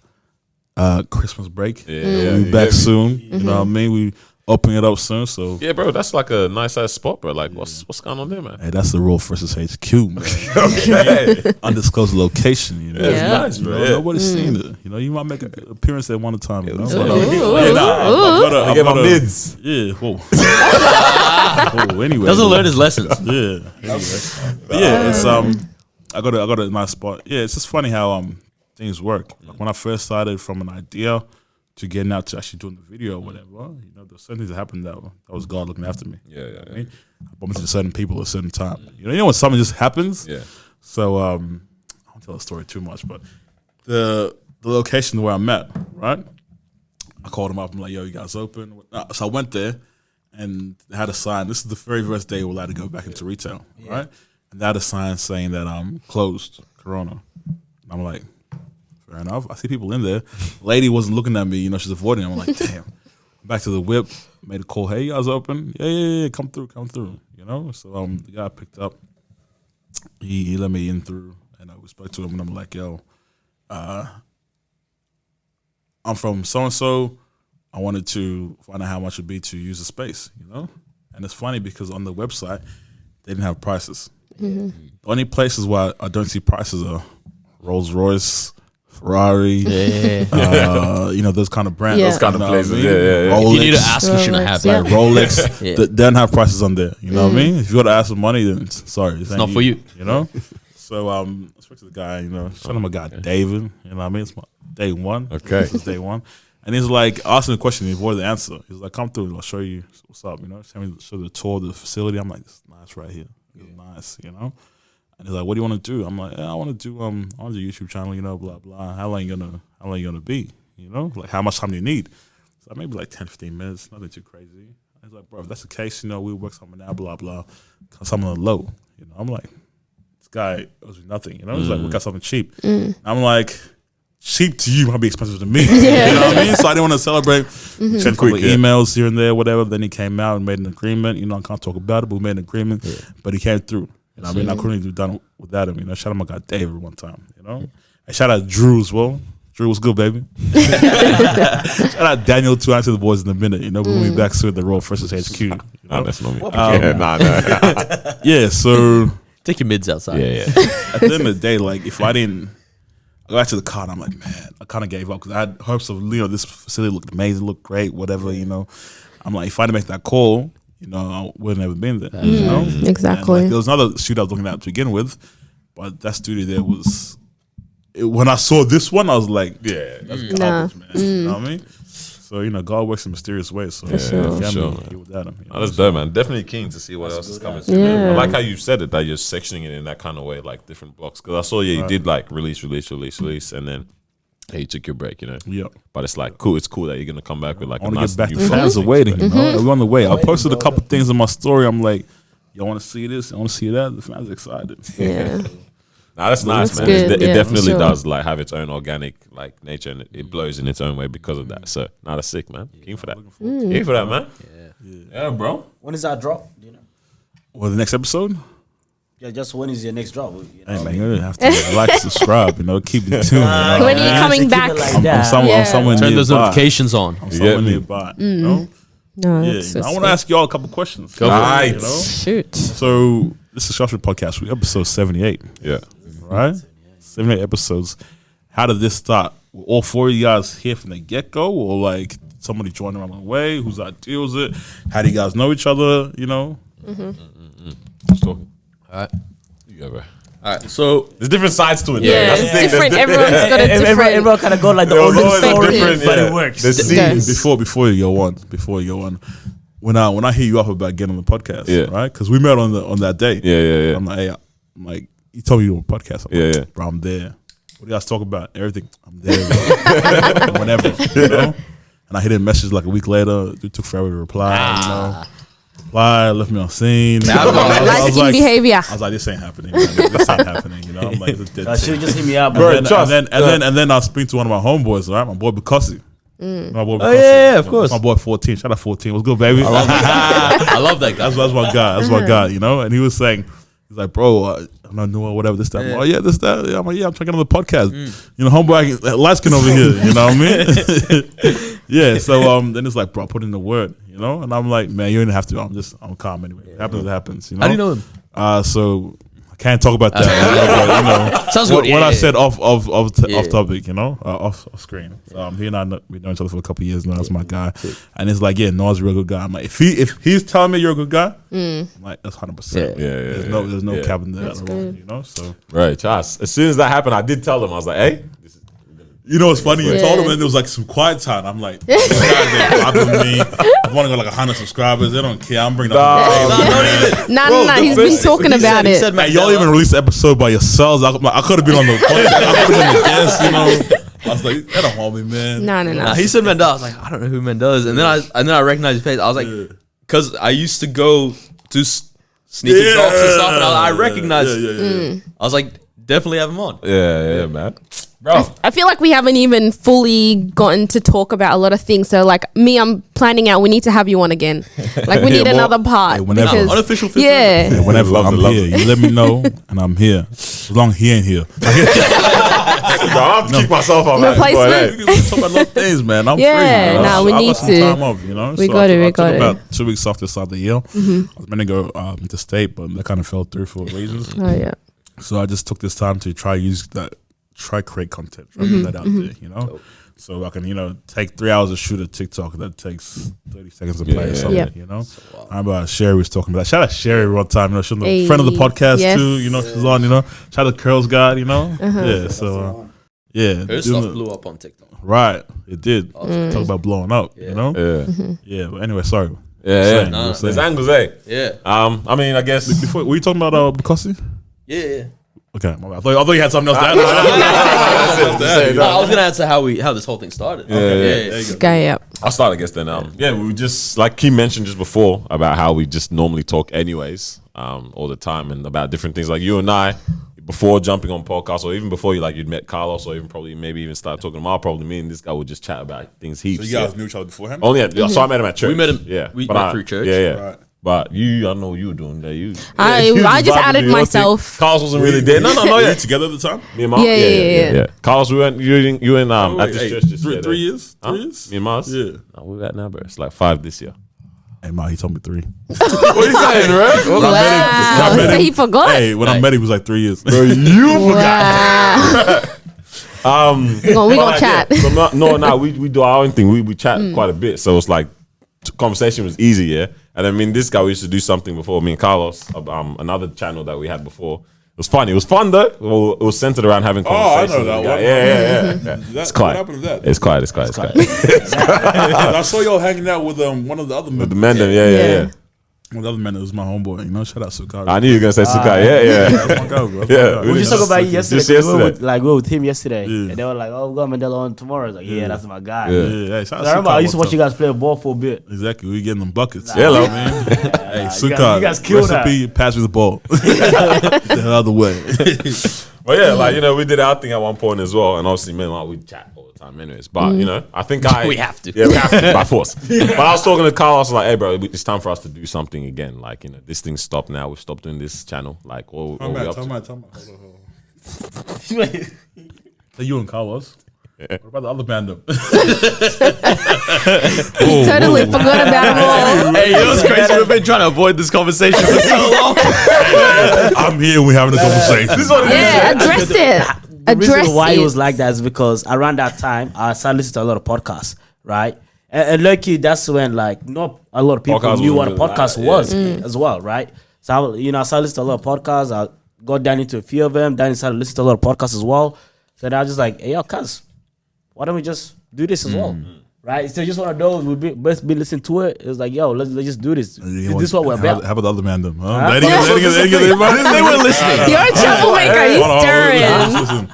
Christmas break. We'll be back soon. You know what I mean? We opening it up soon. So yeah, bro, that's like a nice ass spot, bro. Like, what's going on there, man? Hey, that's the Raw Phreshness HQ, man. Okay. Undisclosed location, you know. It's nice, bro. You know, nobody's seen it. You know, you might make an appearance at one time, you know. I get my mids. Yeah, whoa. Whoa, anyway. Doesn't learn his lessons. Yeah. Anyway. But yeah, it's I got a nice spot. Yeah, it's just funny how things work. Like when I first started from an idea to getting out to actually doing the video or whatever, you know, there's certain things that happened that was God looking after me. Yeah. I mean, I bumped into certain people at a certain time. You know when something just happens? Yeah. So I won't tell the story too much, but the location where I'm at, right? I called them up. I'm like, yo, you guys open? So I went there and they had a sign. This is the very first day we're allowed to go back into retail, right? And they had a sign saying that I'm closed, Corona. And I'm like, fair enough. I see people in there. Lady wasn't looking at me, you know, she's avoiding. I'm like, damn. Back to the whip, made a call. Hey, you guys open? Yeah, come through, you know? So the guy picked up. He let me in through, and I spoke to him, and I'm like, yo, I'm from so-and-so. I wanted to find out how much it would be to use the space, you know? And it's funny because on the website, they didn't have prices. The only places where I don't see prices are Rolls-Royce, Ferrari, you know, those kind of brands. Those kind of places, Rolex, If you need to ask, you shouldn't have. like Rolex, they don't have prices on there. You know what I mean? If you got to ask for money, then sorry, it's not for you. You know. So I spoke to the guy. You know, shout out my guy David. You know what I mean? It's my day one. Okay, this is day one. And he's like asking the question, he avoided the answer. He's like, "Come through, I'll show you what's up." You know, show the tour of the facility. I'm like, "This is nice right here. It's nice." You know. And he's like, "What do you want to do?" I'm like, I want to do a YouTube channel, you know, blah blah. How long you gonna be? You know, like how much time do you need? So maybe like 10, 15 minutes, nothing too crazy. He's like, "Bro, if that's the case, you know, we'll work something out, blah blah." Something on the low, you know. I'm like, this guy owes me nothing, you know. He's like, "We got something cheap." I'm like, cheap to you might be expensive to me. You know what I mean? So I didn't want to celebrate. Sent a couple of emails here and there, whatever. Then he came out and made an agreement. You know, I can't talk about it, but we made an agreement. But he came through. You know what I mean? I couldn't have done it without him. You know, shout out my guy David one time. You know, and shout out Drew as well. Drew was good, baby. Shout out Daniel too. I answer the boys in a minute. You know, we'll be back soon at the Raw Phreshness HQ. You know? That's not me. Yeah, so Take your mids outside. Yeah. at the end of the day, like if I didn't, I go back to the car and I'm like, man, I kind of gave up because I had hopes of, you know, this facility looked amazing, looked great, whatever, you know. I'm like, if I didn't make that call, you know, I would have never been there. You know? Exactly. And, like, there was another studio I was looking at to begin with, but that studio there was, when I saw this one, I was like, yeah, that's garbage, man. You know what I mean? So, you know, God works in mysterious ways. So, without him. Oh, that's dope, man. Definitely keen to see what else is coming soon. Yeah. I like how you said it, that you're sectioning it in that kind of way, like different blocks. Because I saw you did like release, and then you took your break, you know. Yeah. But it's like cool. It's cool that you're gonna come back with like I want a to nice get back. new The fans are thing. waiting, you know. We're on the way. I posted a couple things in my story. I'm like, y'all want to see this? I want to see that? The fans are excited. Yeah. Nah, that's nice, That's man. good. It Yeah, definitely sure. does like have its own organic like nature, and it blows in its own way because of that. So, nah, that's sick, man. Keen for that. Keen for that, man. Yeah, bro. When is that drop? Do you know? Well, the next episode? Yeah, just when is your next drop? You know? Hey, man, you're going to have to like, subscribe, you know, keep it tuned. You know? When are you coming Keep it back? like I'm that. somewhere Turn those nearby. notifications on. I'm somewhere Yeah, me. nearby. You know? No, Yeah, that's you know, so I want to ask y'all a couple questions. Go for it. Right. You know? Shoot. So, this is Disruption Podcast. We're episode 78, Yeah. right? 78 episodes. How did this start? Were all four of you guys here from the get-go? Or, like, somebody joined along the way? Whose idea was it? How do you guys know each other, you know? Just talking. All right. You go, bro. All right. So There's different sides to it. Yeah, though. That's the it's thing. different. There's Everyone's got a different. Everyone kind of go like the There's old always a story, different, but yeah. it works. The scenes. Before you go on, when I hear you up about getting on the podcast, Yeah. right? Because we met on that day. Yeah. I'm like, hey, you told me you were on a podcast. I'm like, Yeah. bro, I'm there. What do you guys talk about? Everything. I'm there, bro. Whatever, you know. And I hit a message like a week later. It took forever to reply. You know. reply, left me on scene. Light skin behavior. I was like, this ain't happening. Man. This ain't happening. You know, I'm like, this dead Should just hit me up, Bro, and then I speak to one of my homeboys, right? My boy Bukasi. My boy Bukasi. yeah, of course. My boy 14. Shout out 14. What's good, baby? I love that guy. That's my guy. That's my guy. You know, and he was saying, he's like, bro, I'm not new or whatever. This that. Oh yeah, this that. Yeah, I'm like, yeah, I'm checking on the podcast. You know, homeboy, light skin over here. You know what I mean? Yeah. So then it's like, bro, put in the word. You know, and I'm like, man, you didn't have to. I'm calm anyway. It happens. It happens. You know. How do you know him? So I can't talk about that. You know, Sounds good. What I said off topic, you know, off screen. So he and I we know each other for a couple of years now. That's my guy, and it's like, yeah, Noah's a real good guy. I'm like, if he's telling me you're a good guy, I'm like, that's 100%. There's no cabin there. You know, so Right, Charles. As soon as that happened, I did tell them. I was like, hey. you know what's funny? You told him, and there was like some quiet time. I'm like, these guys ain't bothering me. I want to go like 100 subscribers. They don't care. I'm bringing up. No. He's been talking about it. Said, man, y'all even released an episode by yourselves. I could have been on the podcast. I could have been a guest, you know. I was like, that don't want me, man. No. He said Mandela. I was like, I don't know who Mandela is. And then I recognized his face. I was like, because I used to go to sneaky talks and stuff, and I recognized. I was like, definitely have him on. Yeah, man. Bro, I feel like we haven't even fully gotten to talk about a lot of things. So, like me, I'm planning out. We need to have you on again. Like we need another part. Whenever. Because, Unofficial fifth yeah. Whenever I'm Love here, you let me know, and I'm here. As long as he ain't here. bro, I have to keep myself on that. Replacement. We can talk about a lot of things, man. I'm Yeah, free. nah, we I need got some to. time off, you know. We So got it, I we took got it. about 2 weeks off this side of the year. I was meant to go to state, but that kind of fell through for reasons. Oh yeah. So I just took this time to try create content, try put that out there, you know. So I can, you know, take 3 hours to shoot a TikTok that takes 30 seconds to play or something, Yeah. you know. I remember Sherry was talking about that. Shout out Sherry one time, you know, she's a friend of the podcast yes. too, you know, she's on, you know. Shout out Curls God, you know. Yeah, so yeah. Her stuff blew up on TikTok. Right, it did. Talk about blowing up, you know. Yeah. But anyway, sorry. Yeah. Nah. There's angles, eh? Yeah. I mean, I guess. Before, were you talking about Bukasi? Yeah. Okay, my bad. I thought you had something else to add. I was gonna answer how this whole thing started. Yeah. Guy up. I'll start, I guess, then. We just, like Kim mentioned just before, about how we just normally talk anyways, all the time, and about different things. Like you and I, before jumping on podcasts, or even before you'd met Carlos, or even probably maybe even started talking to him, probably me and this guy would just chat about things heaps. So you guys knew each other beforehand? Only so I met him at church. We met him. Yeah, We but met through church. Yeah. Right. But I don't know what you were doing there. You I just vibing added to your myself. thing. Carlos wasn't really there. No. Were Yeah. you together at the time? Me and Mars? Yeah. Carlos, you and at this church this 3 year. 3 years? Huh? 3 years? Me and Mars? Yeah. No, we're at now, bro. It's like 5 this year. Hey, Ma, he told me 3. What are you saying, right? Wow. So he forgot. Hey, when I met him, it was like 3 years. Bro, you Wow. we gonna chat. So we do our own thing. We chat quite a bit. So it's like conversation was easy, yeah. And I mean, this guy we used to do something before. Me and Carlos, another channel that we had before. It was funny. It was fun though. It was centered around having conversations. I know that with the guy. one. Yeah. What It's quiet. happened to that? It's quiet. I saw y'all hanging out with one of the other men. The Mandela, yeah. One of the other men that was my homeboy. You know, shout out Sukari. I knew you were gonna say Sukai. Yeah. That's my guy, bro. Yeah. We just talked about it yesterday. Just 'cause yesterday. we were with him yesterday, Yeah. and they were like, "Oh, we got Mandela on tomorrow." I was like, "Yeah, that's my guy." Yeah. Hey, shout out I remember Sukai I used to one watch you time. guys play ball for a bit. Exactly. We getting them buckets. Hello. Man. Hey, you Sukai. guys killed recipe, pass me the ball. The hell out the way. But yeah, like, you know, we did our thing at one point as well, and obviously, man, like, we chat all the time, anyways. But you know, I think We have to. Yeah, we have to by force. But I was talking to Carl. I was like, "Hey, bro, it's time for us to do something again. Like, you know, this thing's stopped now. We've stopped doing this channel. Like, what we up to?" Time out. Hold on. So you and Carlos. What about the other band? He totally forgot about them all. Hey, you know what's crazy? We've been trying to avoid this conversation for so long. I'm here. We're having a conversation. This is what Yeah, address it. The Address reason why it. it was like that is because around that time I started listening to a lot of podcasts, right? And lucky that's when like not a lot of people Podcast knew what a wasn't podcast like was that, as well, right? So I started listening to a lot of podcasts. I got down into a few of them. Then I started listening to a lot of podcasts as well. So then I was just like, hey, yo, cuz, why don't we just do this as well? Right? So just one of those, we both been listening to it. It was like, yo, let's just do this. This is what we're about. How about the other man? Them? Huh? They were listening. You're a troublemaker. He's stirring. Listen.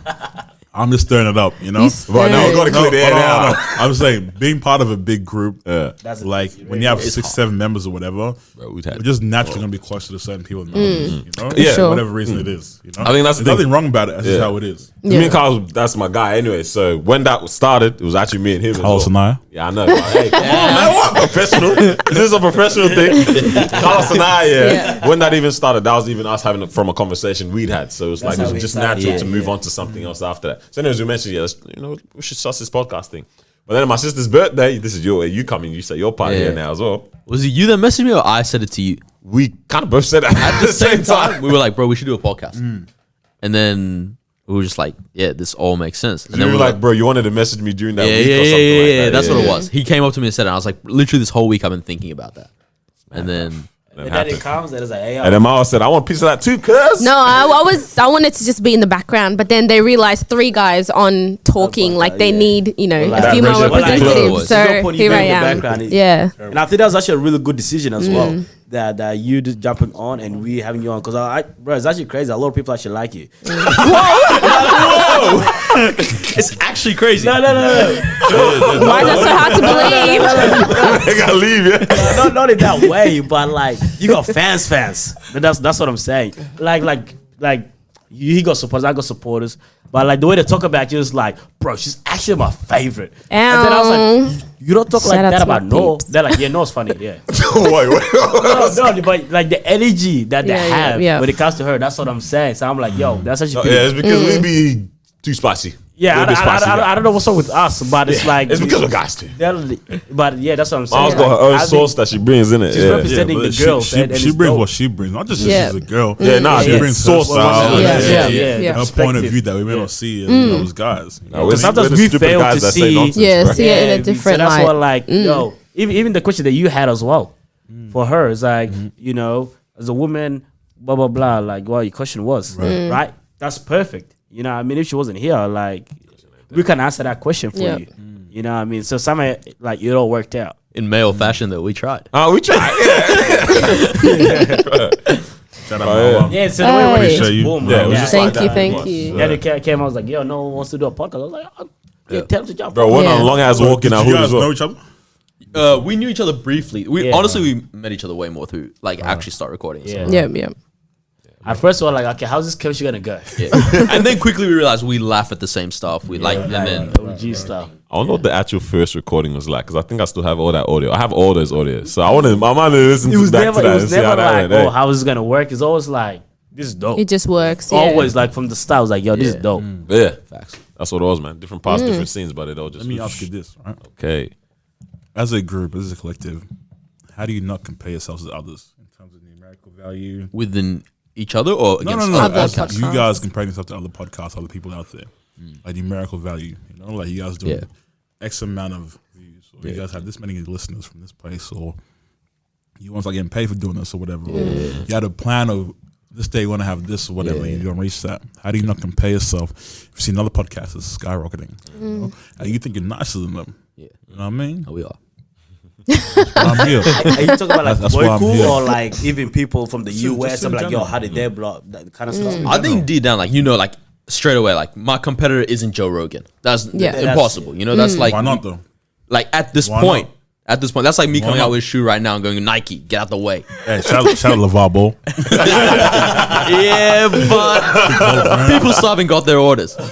I'm just stirring it up, you know. He's Right now, we got to clear the air now. I'm saying being part of a big group. That's Like when you have 6-7 members or whatever, Bro, we're just naturally gonna be closer to certain people, you know. Yeah. Sure. Whatever reason it is, you know. I think that's the There's thing. nothing wrong about it. That's just how it is. Me and Carl, that's my guy anyway. So when that started, it was actually me and him. Carlos as well. and I. Yeah, I know. But, hey, come on, man, what professional? This is a professional thing. Carlos and I, Yeah. when that even started, that was even us having it from a conversation we'd had. So it was like it how was we just started, natural yeah, to move on to something else after that. So anyways, we mentioned, we should start this podcast thing. But then my sister's birthday, this is you coming, you say your party here now as well. Was it you that messaged me or I said it to you? We kind of both said that at the same time. We were like, bro, we should do a podcast. And then we were just like, yeah, this all makes sense. And And then we we were like, bro, you wanted to message me during that yeah, week yeah, or yeah, something yeah, like yeah, that. that's what it was. He came up to me and said it. And I was like, literally this whole week I've been thinking about that. And then And then it comes and it's like, hey, And then Miles said, I want a piece of that too, cuz. No, I wanted to just be in the background, but then they realized 3 guys on talking, like they need, like a female that version of representative. the So here I am. Yeah. And I think that was actually a really good decision as well. That you just jumping on and we having you on, because bro, it's actually crazy. A lot of people actually like you. it's actually crazy. No. Why is that so hard to believe? I gotta leave, yeah. Not in that way, but like you got fans. But that's what I'm saying. Like he got supporters, I got supporters. But like the way they talk about you is like, bro, she's actually my favorite. And then I was like, you don't talk like Shout out that to about my No. peeps. They're like, yeah, No's funny, yeah. Wait. no, but like the energy that they Yeah, have yeah. when it comes to her, that's what I'm saying. So I'm like, yo, that's actually Yeah, pretty. it's because we be too spicy. Yeah, We're a bit spicy, I don't know what's wrong with us, but it's like It's because we're guys too. But yeah, that's what I'm saying. Miles got her own I think sauce that she brings in it. she's Yeah. representing but the girls. and she it's brings dope. what she brings. Not just Yeah. she's a girl. Yeah, nah, she yeah. brings Sauce her style, that- Yeah. her point of view that we may not see as those guys. You know? We're Sometimes the we stupid fail guys to that say see- nonsense, Yeah, bro. see it in a different so that's light. what like yo, even the question that you had as well for her is like, as a woman, blah blah blah, like what your question was, right? That's perfect. You know what I mean? If she wasn't here, like we can answer that question for Yeah. you. You know what I mean? So somehow like it all worked out. in male fashion that we tried. Oh, we tried. Shout out Mama. Yeah, so the way it Hey. worked, Appreciate just you. boom, Yeah, man. it was Yeah. just Thank like you, that. thank you. Yeah, they came. I was like, yo, no one wants to do a podcast. I was like, tell him to jump. Bro, on. one Yeah. on long ass walk in Did our you hood guys as well. know each other? We knew each other briefly. We honestly we met each other way more through like actually start recording. So. Yeah. Yeah. At first, we were like, okay, how's this chemistry gonna go? Yeah. And then quickly we realized we laugh at the same stuff. We like and then OG stuff. I wonder what the actual first recording was like, because I think I still have all that audio. I have all those audios, so I want to. I want to listen It to was back never, to that it and was see how never that like, went. oh, how is this gonna work? It's always like, this is dope. It just works. Yeah. Always like from the start, I was like, yo, this is dope. Yeah, facts. that's what it was, man. Different parts, different scenes, but it all just. Let me ask you this, right? Okay. As a group, as a collective, how do you not compare yourselves to others in terms of numerical value? within each other or No, against no. Other As podcasts. you guys comparing yourself to other podcasts, other people out there, like numerical value. You know, like you guys do X amount of views, or you guys have this many listeners from this place, or you want to getting paid for doing this or whatever. Or you had a plan of this day you want to have this or whatever, and you don't reach that. How do you not compare yourself? You've seen other podcasts that's skyrocketing, you know? And you think you're nicer than them. Yeah. You know what I mean? Oh, we are. I'm here. Are you talking about like That's why I'm Boyku here. or like even people from the US? just I'm in like, yo, general. how did they blow that kind of stuff? I think deep down, like like straight away, like my competitor isn't Joe Rogan. That's Yeah. impossible. You know, that's like Why not though? like at this Why point. not? At this point, that's like me coming not? out with a shoe right now and going Nike, get out the way. Hey, shout out LeVar Ball. Yeah, but people still haven't got their orders. You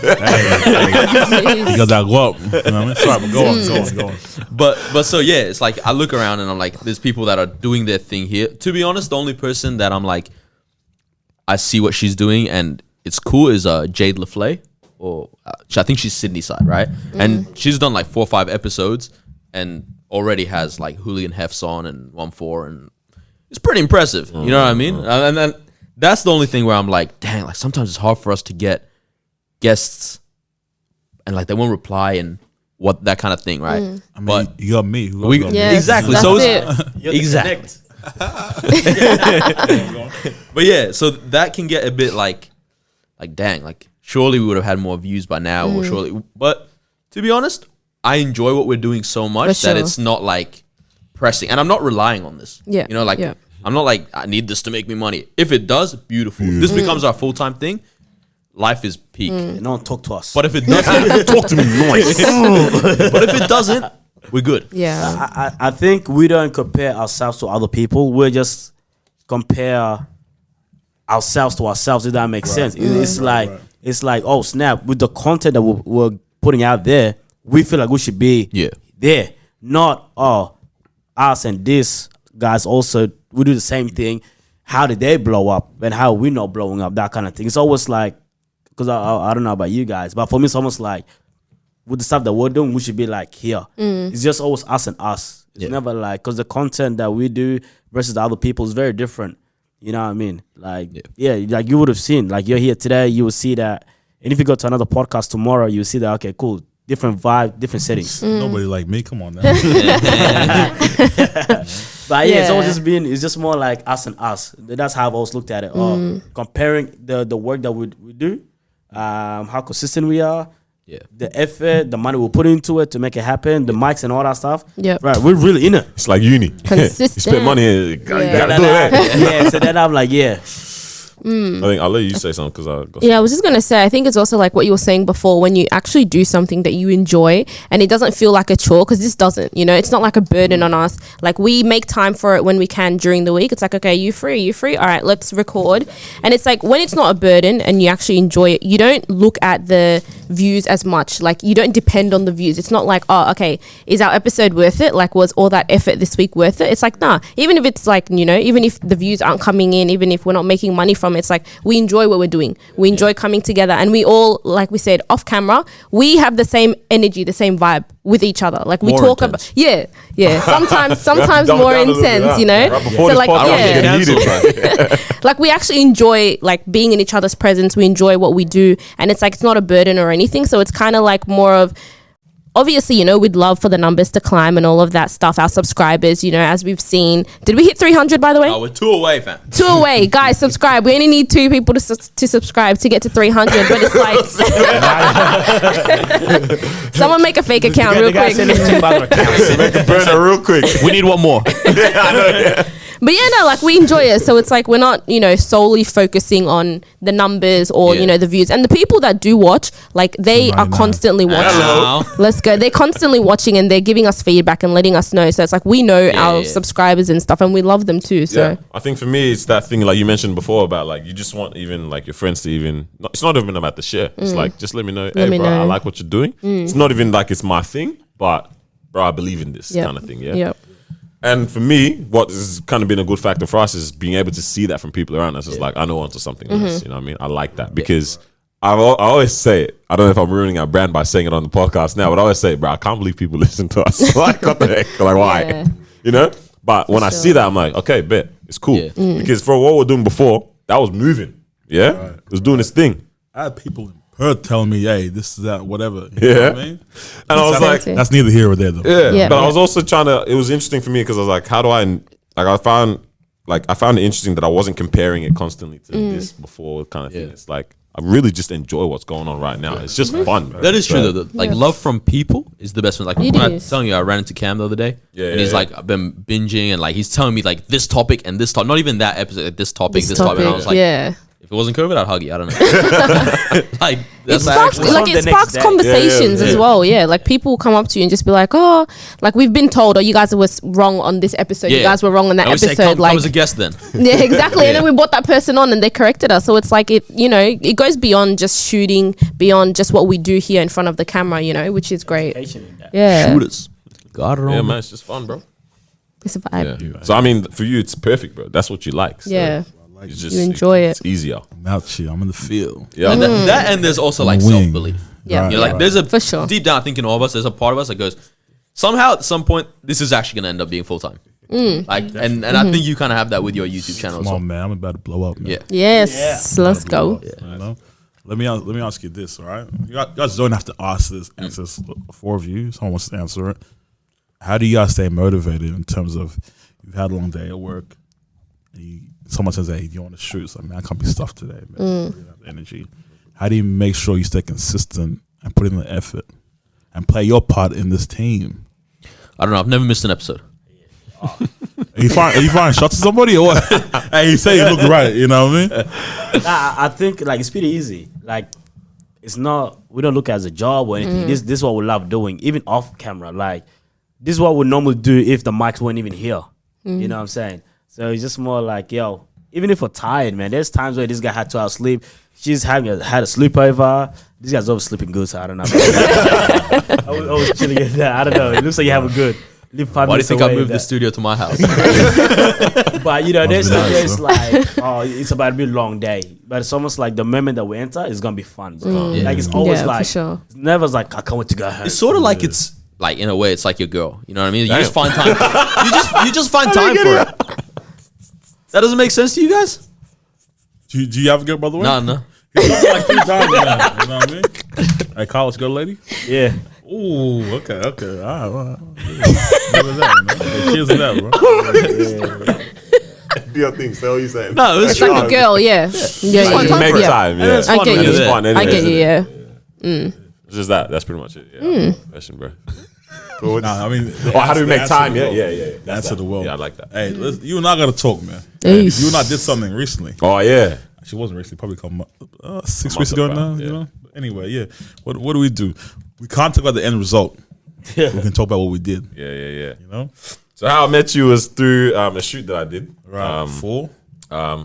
got that go up. You know what I mean? Sorry, but go on. But so yeah, it's like I look around and I'm like, there's people that are doing their thing here. To be honest, the only person that I'm like, I see what she's doing and it's cool is Jade LaFleur, or I think she's Sydney side, right? And she's done like 4 or 5 episodes and already has like Hooligan Hefs on and 1-4, and it's pretty impressive. You know what I mean? And then that's the only thing where I'm like, dang, like sometimes it's hard for us to get guests and like they won't reply and what that kind of thing, right? I mean, But you got me. Who else we got me? Yes, exactly. that's So it. You're the exactly. connect. But yeah, so that can get a bit like dang, like surely we would have had more views by now, or surely. But to be honest, I enjoy what we're doing so much For that sure. it's not like pressing, and I'm not relying on this. Yeah, you know, like I'm not like I need this to make me money. If it does, beautiful. If this becomes our full time thing, life is peak. No one talk to us. But if it doesn't, Talk to me, noise. but if it doesn't, we're good. Yeah. I think we don't compare ourselves to other people. We just compare ourselves to ourselves, if that makes sense. It's like, oh snap, with the content that we're putting out there, we feel like we should be there. Not, us and this guys also, we do the same thing. How did they blow up and how we not blowing up, that kind of thing. It's always like, because I don't know about you guys, but for me it's almost like with the stuff that we're doing, we should be like here. It's just always us and us. It's never like, because the content that we do versus the other people is very different. You know what I mean? Like, like you would have seen, like you're here today, you will see that. And if you go to another podcast tomorrow, you will see that, okay, cool, different vibe, different settings. Nobody like me. Come on now. But it's always just been, it's just more like us and us. That's how I've always looked at it. Comparing the work that we do, how consistent we are, the effort, the money we put into it to make it happen, the mics and all that stuff. Right, we're really in it. It's like uni. Consistent. You spend money, you gotta do it. So then I'm like, I think I'll let you say something because I got I was just gonna say, I think it's also like what you were saying before, when you actually do something that you enjoy and it doesn't feel like a chore, because this doesn't, it's not like a burden on us. Like, we make time for it when we can during the week. It's like, okay, you free, all right, let's record. And it's like, when it's not a burden and you actually enjoy it, you don't look at the views as much. Like, you don't depend on the views. It's not like, oh, okay, is our episode worth it? Like, was all that effort this week worth it? It's like, nah, even if it's like, even if the views aren't coming in, even if we're not making money from it, it's like, we enjoy what we're doing. We enjoy coming together, and we all, like we said, off camera, we have the same energy, the same vibe with each other. Like, we More talk intense. about, sometimes more intense, Right before So this like, podcast, like, we actually enjoy like being in each other's presence. We enjoy what we do, and it's like, it's not a burden or anything. So it's kind of like more of, obviously, we'd love for the numbers to climb and all of that stuff. Our subscribers, as we've seen. Did we hit 300, by the way? Oh, we're 2 away, fam. 2 away. Guys, subscribe. We only need 2 people to subscribe to get to 300. But it's like... Someone make a fake account real quick. Make a burner real quick. We need one more. But like, we enjoy it. So it's like, we're not, solely focusing on the numbers or, the views. And the people that do watch, like, they are constantly watching. Hello. Let's go. They're constantly watching and they're giving us feedback and letting us know. So it's like, we know our subscribers and stuff, and we love them too. So I think for me, it's that thing like you mentioned before about like, you just want even like your friends to even, it's not even about the share. It's like, just let me know, hey, bro, I like what you're doing. It's not even like it's my thing, but bro, I believe in this kind of thing. Yeah. And for me, what has kind of been a good factor for us is being able to see that from people around us. It's like, I know onto something nice. You know what I mean? I like that because I always say it. I don't know if I'm ruining our brand by saying it on the podcast now, but I always say, bro, I can't believe people listen to us. Like, what the heck? Like, why? But when I see that, I'm like, okay, bet. It's cool. Because for what we're doing before, that was moving. Yeah? It was doing its thing. I had people in Perth telling me, hey, this is that, whatever. You know what I mean? And I was like, that's neither here or there, though. But I was also it was interesting for me because I was like, how do I found it interesting that I wasn't comparing it constantly to this before kind of thing. It's like, I really just enjoy what's going on right now. It's just fun, man. That is true, though. Like, love from people is the best one. Like, when I was telling you, I ran into Cam the other day. And he's like, I've been binging, and like, he's telling me like this topic and this topic. Not even that episode, like, this topic. And I was like, if it wasn't COVID, I'd hug you. I don't know. Like, it sparks conversations as well. Like, people come up to you and just be like, oh, like, we've been told, oh, you guys was wrong on this episode. You guys were wrong on that episode. Say, come as a guest then. Yeah, exactly. And then we brought that person on and they corrected us. So it's like, it goes beyond just shooting, beyond just what we do here in front of the camera, which is great. Yeah. Shooters. Got it on. Yeah, man, it's just fun, bro. It's a vibe. Yeah. So, I mean, for you, it's perfect, bro. That's what you like. So. You enjoy it. It's easier. I'm out here. I'm in the field. Yeah. And that and there's also like self-belief. Yeah. You're like, there's a, for sure, deep down, I think in all of us, there's a part of us that goes, somehow at some point, this is actually going to end up being full-time. Like, and I think you kind of have that with your YouTube channel. Come on, man. I'm about to blow up, man. Yeah. Yes. Let's go. You know? Let me ask you this, all right? You guys don't have to answer this 4 of you. Someone wants to answer it. How do you guys stay motivated in terms of you've had a long day at work, someone says, hey, you want to shoot? It's like, man, I can't be stuffed today, man. You have energy. How do you make sure you stay consistent and put in the effort and play your part in this team? I don't know. I've never missed an episode. Are you firing shots at somebody or what? Hey, you say you look right, you know what I mean? I think like it's pretty easy. like it's not. We don't look at it as a job or anything. This is what we love doing, even off camera. Like this is what we normally do if the mics weren't even here. You know what I'm saying? So it's just more like, yo, even if we're tired, man, there's times where this guy had 2 hours sleep. She's had a sleepover. This guy's always sleeping good, so I don't know. I was chilling at that. I don't know. It looks like you have a good. Live 5 Why do you minutes think I away moved the that. studio to my house? But you know, there's nice, like, oh, it's about to be a long day. But it's almost like the moment that we enter is gonna be fun. Bro. Like it's always Yeah, like, for sure. it's never like I can't wait to go home. It's sort of like it's like in a way it's like your girl. You know what I mean? You just find time. you just find time for it. That doesn't make sense to you guys? Do you have a girl, by the way? No. He's done it like 3 times now. You know what I mean? Hey, college girl lady? yeah. Ooh, okay. All right. Cheers to that, bro. Do your thing. Say what you saying. No, It's like a girl, yeah. Yeah, Like, yeah. make yeah. time. Yeah, it's I fun get when you. you're there. fun I anyway, get you, isn't yeah. It's just that. That's pretty much it. Yeah. Question, bro. Cool. Nah, I mean, Or how do we make time? Yeah. Yeah. The answer to the world. Yeah, I like that. Hey, you and I gotta talk, man. Eesh. You and I did something recently. Oh yeah. She wasn't recently, probably a couple 6 A weeks month ago ago, now. yeah. You know. Anyway, yeah. What do we do? We can't talk about the end result. We can talk about what we did. Yeah. You know. So how I met you was through a shoot that I did. Right. 4.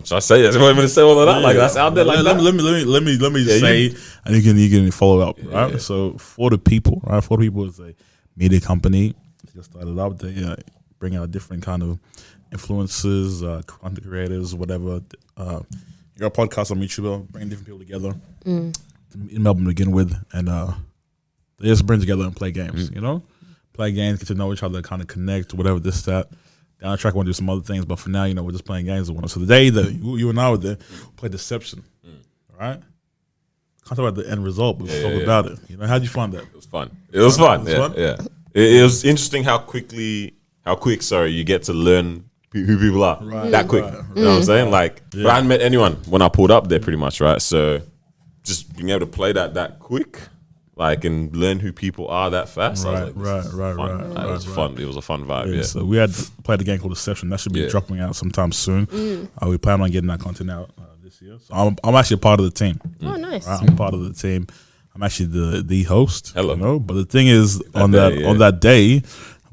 So I say that. I'm going to say all of that. Like that's out there. Like let that. me say, and you can follow up, right? yeah. So For the People, right? For the People is a media company. They just started up. They bring out different kind of influencers, content creators, whatever. You got a podcast on YouTube, bring different people together in Melbourne to begin with, and they just bring together and play games. You know, play games, get to know each other, kind of connect, whatever this that. Down the track, I want to do some other things, but for now, you know, we're just playing games. So the day that you and I were there, we played Deception, right? Can't talk about the end result, but we talk about it. You know, how'd you find that? It was fun. It was fun. It was fun? Yeah. It was interesting how quick, you get to learn who people are that quick. right. You know what I'm saying? Like, but I hadn't met anyone when I pulled up there, pretty much, right? So, just being able to play that quick, like, and learn who people are that fast. I was like, this is fun. It was fun. It was a fun vibe. Yeah. So we had played a game called Deception. That should be dropping out sometime soon. We plan on getting that content out this year. So I'm actually a part of the team. Oh, nice. Right? I'm part of the team. I'm actually the host. Hello. You know? But the thing is, on that day,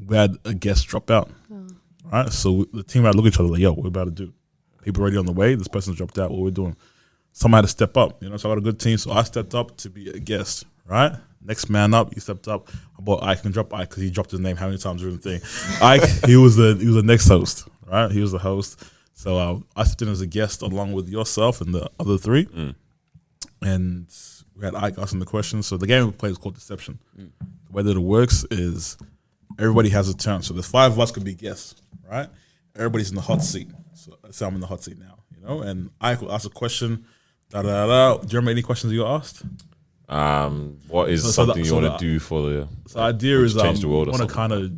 we had a guest drop out. Right, so the team had to look at each other like, "Yo, what we about to do? People already on the way. This person's dropped out. What we doing?" Someone had to step up. You know, so I got a good team. So I stepped up to be a guest. Right, next man up. He stepped up. I bought Ike and drop Ike because he dropped his name how many times during the thing. Ike, he was the next host. Right, he was the host. So I stepped in as a guest along with yourself and the other 3, and we had Ike asking the questions. So the game we played is called Deception. The way that it works is everybody has a turn. So there's 5 of us could be guests. Right, everybody's in the hot seat. So I'm in the hot seat now, you know. And I could ask a question. Do you remember any questions you got asked? What is something you want to do for the? So the idea is change the world or want to something? kind of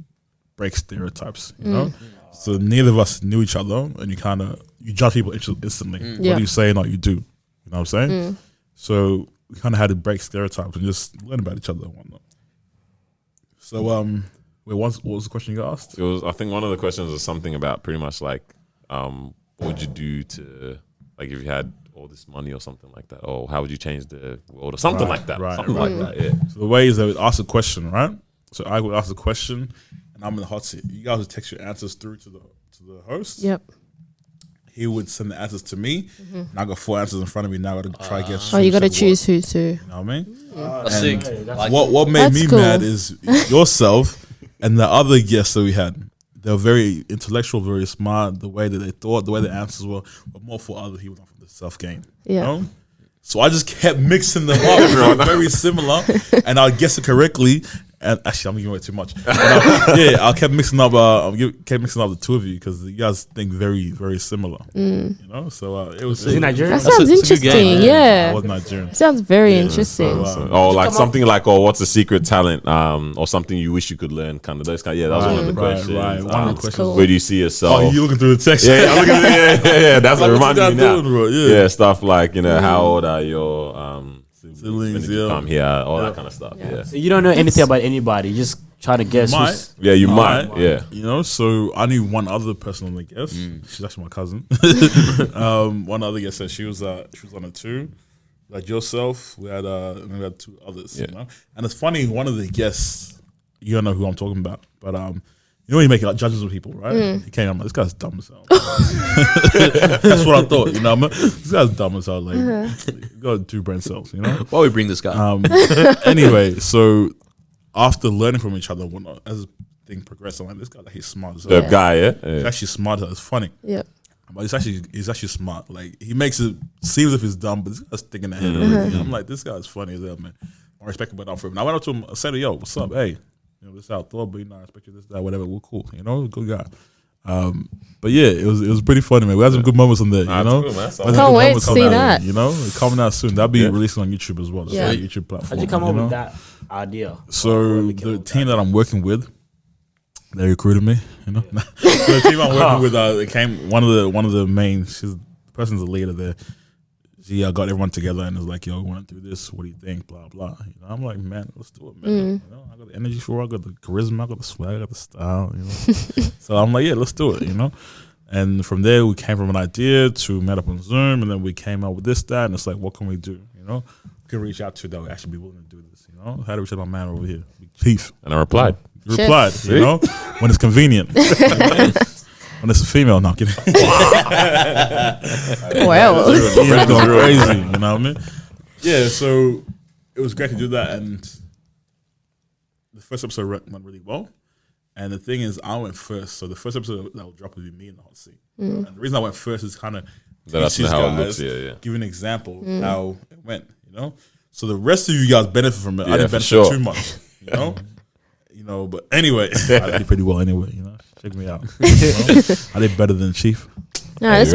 break stereotypes, you know. So neither of us knew each other, and you judge people instantly. Yeah. What do you say, not you do. You know what I'm saying? So we kind of had to break stereotypes and just learn about each other and whatnot. So wait, what was the question you got asked? It was. I think one of the questions was something about pretty much like, what would you do to, like, if you had all this money or something like that, or how would you change the world or something like that, something like that. Yeah. So the way is that we ask a question, right? So I would ask a question, and I'm in the hot seat. You guys would text your answers through to the host. Yep. He would send the answers to me, and I got 4 answers in front of me. Now I got to try to guess. Oh, you got to who said choose who's who. what, you know what I mean? That's sick. What made That's me cool. mad is yourself and the other guests that we had. They were very intellectual, very smart. The way that they thought, the way the answers were more for other people, not for the self gain. Yeah. You know? So I just kept mixing them up. They were very similar, and I'll guess it correctly. And actually, I'm giving away too much. I kept mixing up. The 2 of you because you guys think very, very similar. You know, so it was. Is he Nigerian? That sounds It's a good game. interesting. I Yeah. was Nigerian. Sounds very interesting. Like something like, what's a secret talent? Or something you wish you could learn? Kind of those kind. Yeah, that was one of the questions. Right. One of the questions. cool. Where do you see yourself? Oh, you looking through the text? Yeah, I'm looking at yeah. That's what Like, what's reminded me you now. guys doing, bro? Yeah. Stuff like, you know, how old are your siblings? When did you yeah. come here? All that kind of stuff. Yeah. So you don't know anything about anybody. You just try to guess. Might. who's- Yeah, you might. Yeah. You know, so I knew one other person on the guest. She's actually my cousin. One other guest said she was on a 2. like yourself. We had 2 others. You know, and it's funny. One of the guests, you don't know who I'm talking about, but you know when you make like judges of people, right? He came. I'm like, this guy's dumb as hell. That's what I thought. You know, this guy's dumb as hell. Like, got 2 brain cells. You know, why we bring this guy? Anyway, so after learning from each other, and whatnot, as thing progressed, I'm like, this guy, like, he's smart as hell. The guy, yeah, He's actually smart. It's funny. Yeah. But he's actually smart. Like, he makes it seem as if he's dumb, but this guy's thinking ahead of everything. I'm like, this guy's funny as hell, man. I respect him went out for him. And I went up to him, I said, yo, what's up? Hey, you know, this is how I thought, but you know, I respect you, this, that, whatever. We're cool. You know, good guy. But yeah, it was pretty funny, man. We had some good moments on there, you know. Can't wait to see that. You know, coming out soon. That'll be released on YouTube as well. Yeah. YouTube platform. How'd you come up with that idea? So the team that I'm working with, they recruited me, you know. So the team I'm working with, it came one of the main. The person's the leader there. She got everyone together and was like, "Yo, we want to do this. What do you think?" Blah blah. You know, I'm like, "Man, let's do it, man." You know, I got the energy for it. I got the charisma. I got the swag. I got the style. You know, so I'm like, "Yeah, let's do it." You know, and from there we came from an idea to met up on Zoom, and then we came out with this, that, and it's like, what can we do? You know, we can reach out to that would actually be willing to do this. You know, how do we reach out to my man over here, Chief? And I replied. You replied, you know, when it's convenient. When it's a female, no, I'm kidding. Well, He's going crazy, you know what I mean? Yeah, so it was great to do that, and the first episode went really well. And the thing is, I went first, so the first episode that will drop will be me in the hot seat. And the reason I went first is kind of that's how it looks. Yeah. Give an example how it went, you know. So the rest of you guys benefit from it. I didn't benefit too much, you know. You know, but anyway, I did pretty well anyway. You know, check me out. You know? I did better than Chief. no, it's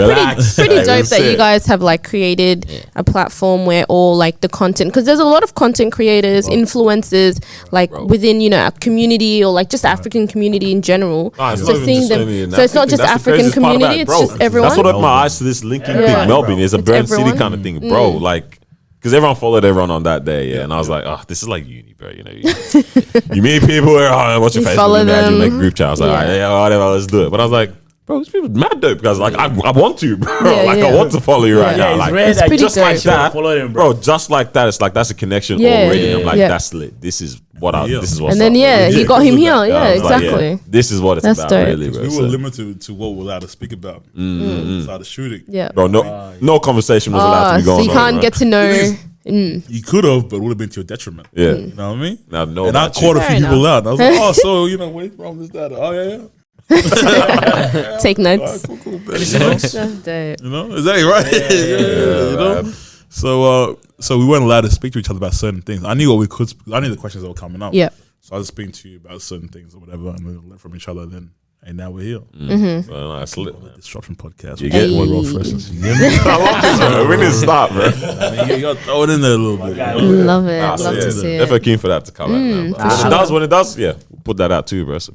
pretty dope that you guys have like created a platform where all like the content, because there's a lot of content creators, influencers, like within a community or like just African community in general. So seeing them, so it's not just African community, it's just everyone. That's what opened my eyes to this linking thing. Melbourne is a Burn City kind of thing, bro. Like. Because everyone followed everyone on that day, and I was like, "Oh, this is like uni, bro." You know, you meet people where, what's your Facebook? Follow them. You make group chat. I was like, "Yeah, whatever, let's do it." But I was like, "Bro, these people mad dope." Because like, I want to, bro. I want to follow you right now. Like, it's pretty just like that, them, bro. Just like that, it's like that's a connection already. I'm like, that's lit. This is what this is what's and then up, he got him here. Yeah, like, exactly. this is what it's That's about, dope. really, bro. We were limited to what we're allowed to speak about inside the shooting. Yeah, bro. No conversation was allowed to be going on. So you can't get to know. You could have, but it would have been to your detriment. Yeah. You know what I mean? Now, and I caught a few people out. And I was like, oh, so, you know, where you from? This, that. Oh, yeah. Take notes. Cool, That's dope. you know, is that right? You know? So we weren't allowed to speak to each other about certain things. I knew what we could. I knew the questions that were coming up. Yeah. So I was speaking to you about certain things or whatever, and we learned from each other. Then, and now we're here. Well, that's lit, man. Disruption podcast. You get one one raw Phreshness. You get me? I love this, bro. We need to stop, bro. I mean, you got to throw it in there a little bit. Love it. Love to see it. Definitely keen for that to come out, man. But when it does, we'll put that out too, bro. So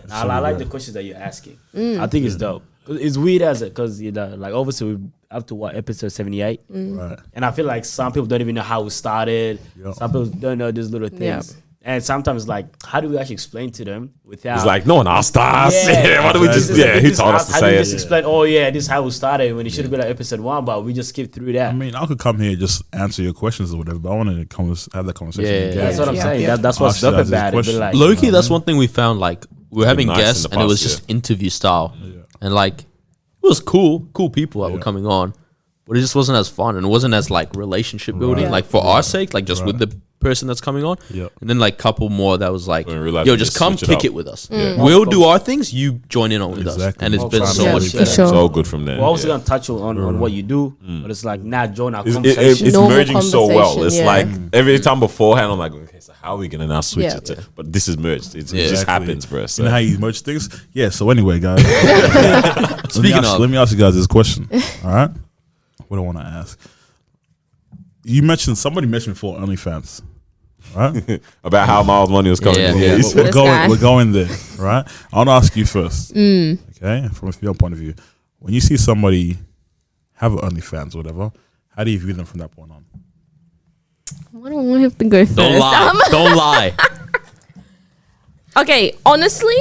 I like the questions that you're asking. I think it's dope. It's weird because like obviously we're up to episode 78, Right. and I feel like some people don't even know how we started. Yep. Some people don't know these little things. And sometimes, like, how do we actually explain to them without? it's like no one asked us. Why do we just? Who told us to how do say we it? just explain? Oh yeah, this is how we started when it should have been like episode 1, but we just skip through that. I mean, I could come here and just answer your questions or whatever, but I wanted to have that conversation. Yeah, again. That's what I'm saying. Yeah. That's what's dope about it. But like, Low-key, that's one thing we found. Like, we were having nice in guests, the and it was past, just interview style, and like, it was cool people that were coming on, but it just wasn't as fun, and it wasn't as like relationship building, like for our sake, like just with the person that's coming on, and then like couple more that was like, yo, just come kick it with us. We'll do our things, you join in on with us, and it's been so much better. sure. So good from there. we're also gonna touch on what you do, but it's like now join our It's conversation. Normal merging so well. conversation, It's yeah. like every time beforehand, I'm like, okay, so how are we gonna now switch Yeah. it to? But this is merged. It just happens, bro. So. You know how you merge things? Yeah. So anyway, guys, let me ask you guys this question. All right. What do I want to ask? Somebody mentioned before OnlyFans, right? About how Miles' money was coming in. Yeah. He's- This guy. We're going there, right? I want to ask you first, okay? From a female point of view, when you see somebody have an OnlyFans or whatever, how do you view them from that point on? I don't want him to go first. Don't lie. Don't lie. Okay, honestly,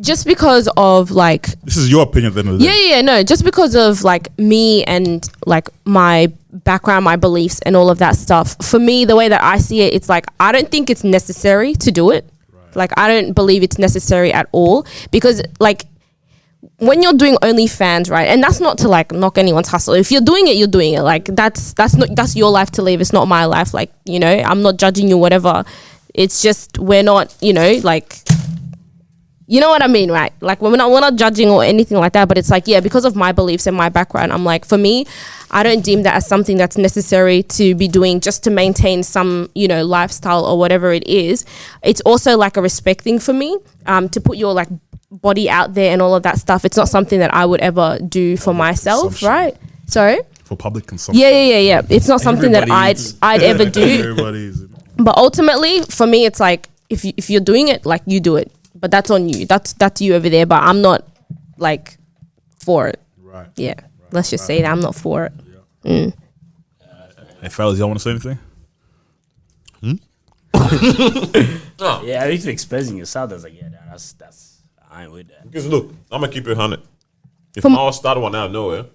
just because of like This is your opinion at the end of the day. no, just because of like me and like my background, my beliefs, and all of that stuff. For me, the way that I see it, it's like I don't think it's necessary to do it. Like I don't believe it's necessary at all, because like when you're doing OnlyFans, right? And that's not to like knock anyone's hustle. If you're doing it, you're doing it. Like that's your life to live. It's not my life. Like, you know, I'm not judging you, whatever. It's just we're not, you know, like, you know what I mean, right? Like we're not judging or anything like that, but it's like, yeah, because of my beliefs and my background, I'm like, for me, I don't deem that as something that's necessary to be doing just to maintain some, you know, lifestyle or whatever it is. It's also like a respect thing for me, to put your like body out there and all of that stuff. It's not something that I would ever do for myself, right? Sorry? For public consumption. Yeah. It's not something that I'd ever do. Everybody's. But ultimately, for me, it's like, if you're doing it, like you do it. But that's on you. That's you over there. But I'm not like for it. Right. Yeah. Let's just say that I'm not for it. Yeah. Hey, fellas, y'all want to say anything? Yeah, at least expressing yourself. That's like, yeah, that's I ain't with that. Because look, I'm gonna keep it 100. If I started one out of nowhere,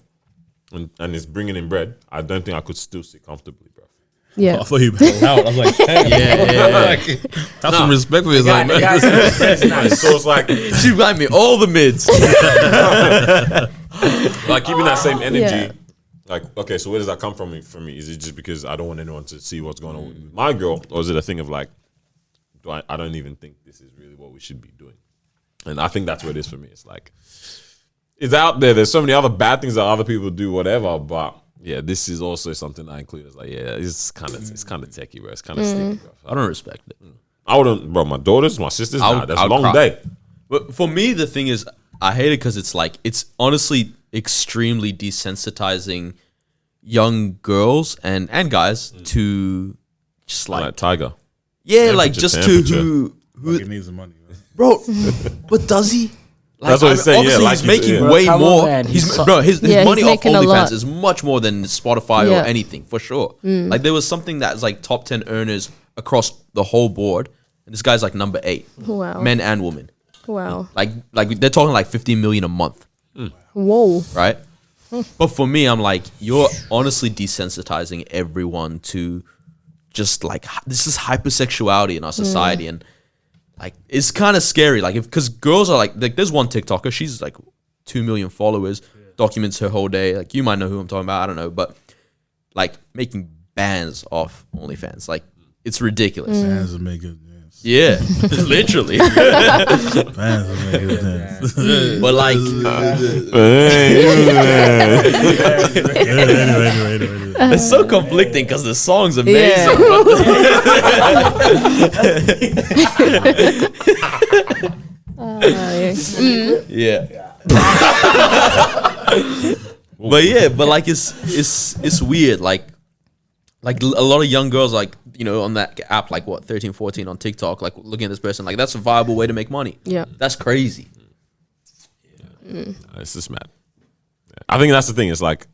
and it's bringing in bread, I don't think I could still sit comfortably, bro. Yeah. I thought you held out. I was like, hey, Yeah. have some respect for yourself, man. So it's like, She remind me all the mids. like keeping that same energy. Yeah. Like, okay, so where does that come from for me? Is it just because I don't want anyone to see what's going on with my girl, or is it a thing of like, I don't even think this is really what we should be doing? And I think that's what it is for me. It's like, it's out there. There's so many other bad things that other people do, whatever. But yeah, this is also something I include. It's like, yeah, it's kind of techie, bro. It's kind of sticky, bro. I don't respect it. I wouldn't, bro. My daughters, my sisters, that's a I'll long cry. day. But for me, the thing is, I hate it because it's like, it's honestly extremely desensitizing young girls and guys to just like Tiger. yeah, like just to who He needs the money, man. bro. But does he? Like, That's what he's saying, yeah, obviously like he's making yeah. way Come on, more. man, His he's so- money he's off making a lot. OnlyFans is much more than Spotify Yeah. or anything for sure. Like there was something that's like top 10 earners across the whole board, and this guy's like number 8, Wow. men and women. Wow. Like they're talking like 15 million a month, Whoa. right? But for me, I'm like, you're honestly desensitizing everyone to just like this is hypersexuality in our society, and like it's kind of scary. Like because girls are like there's one TikToker, she's like 2 million followers, documents her whole day. Like you might know who I'm talking about, I don't know, but like making bands off OnlyFans, like it's ridiculous. Fans will make it dance. Yeah, literally. Fans will make it dance. But like, Anyway. it's so conflicting because the song's amazing. Yeah. But yeah, but like it's weird. Like a lot of young girls, like, you know, on that app, like what, 13, 14 on TikTok, like looking at this person, like that's a viable way to make money. Yeah. That's crazy. It's just mad. I think that's the thing. It's like,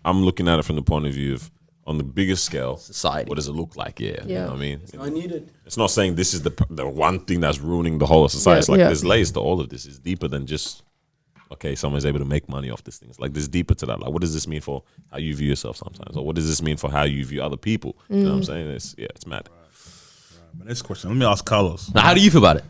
I'm looking at it from the point of view of, on the bigger scale, Society. what does it look like? Yeah. You know what I mean? I need it. It's not saying this is the one thing that's ruining the whole of society. It's like Yeah. there's layers to all of this. It's deeper than just, okay, someone's able to make money off this thing. It's like there's deeper to that. Like, what does this mean for how you view yourself sometimes? Or what does this mean for how you view other people? You know what I'm saying? It's mad. My next question. Let me ask Carlos. Now, how do you feel about it?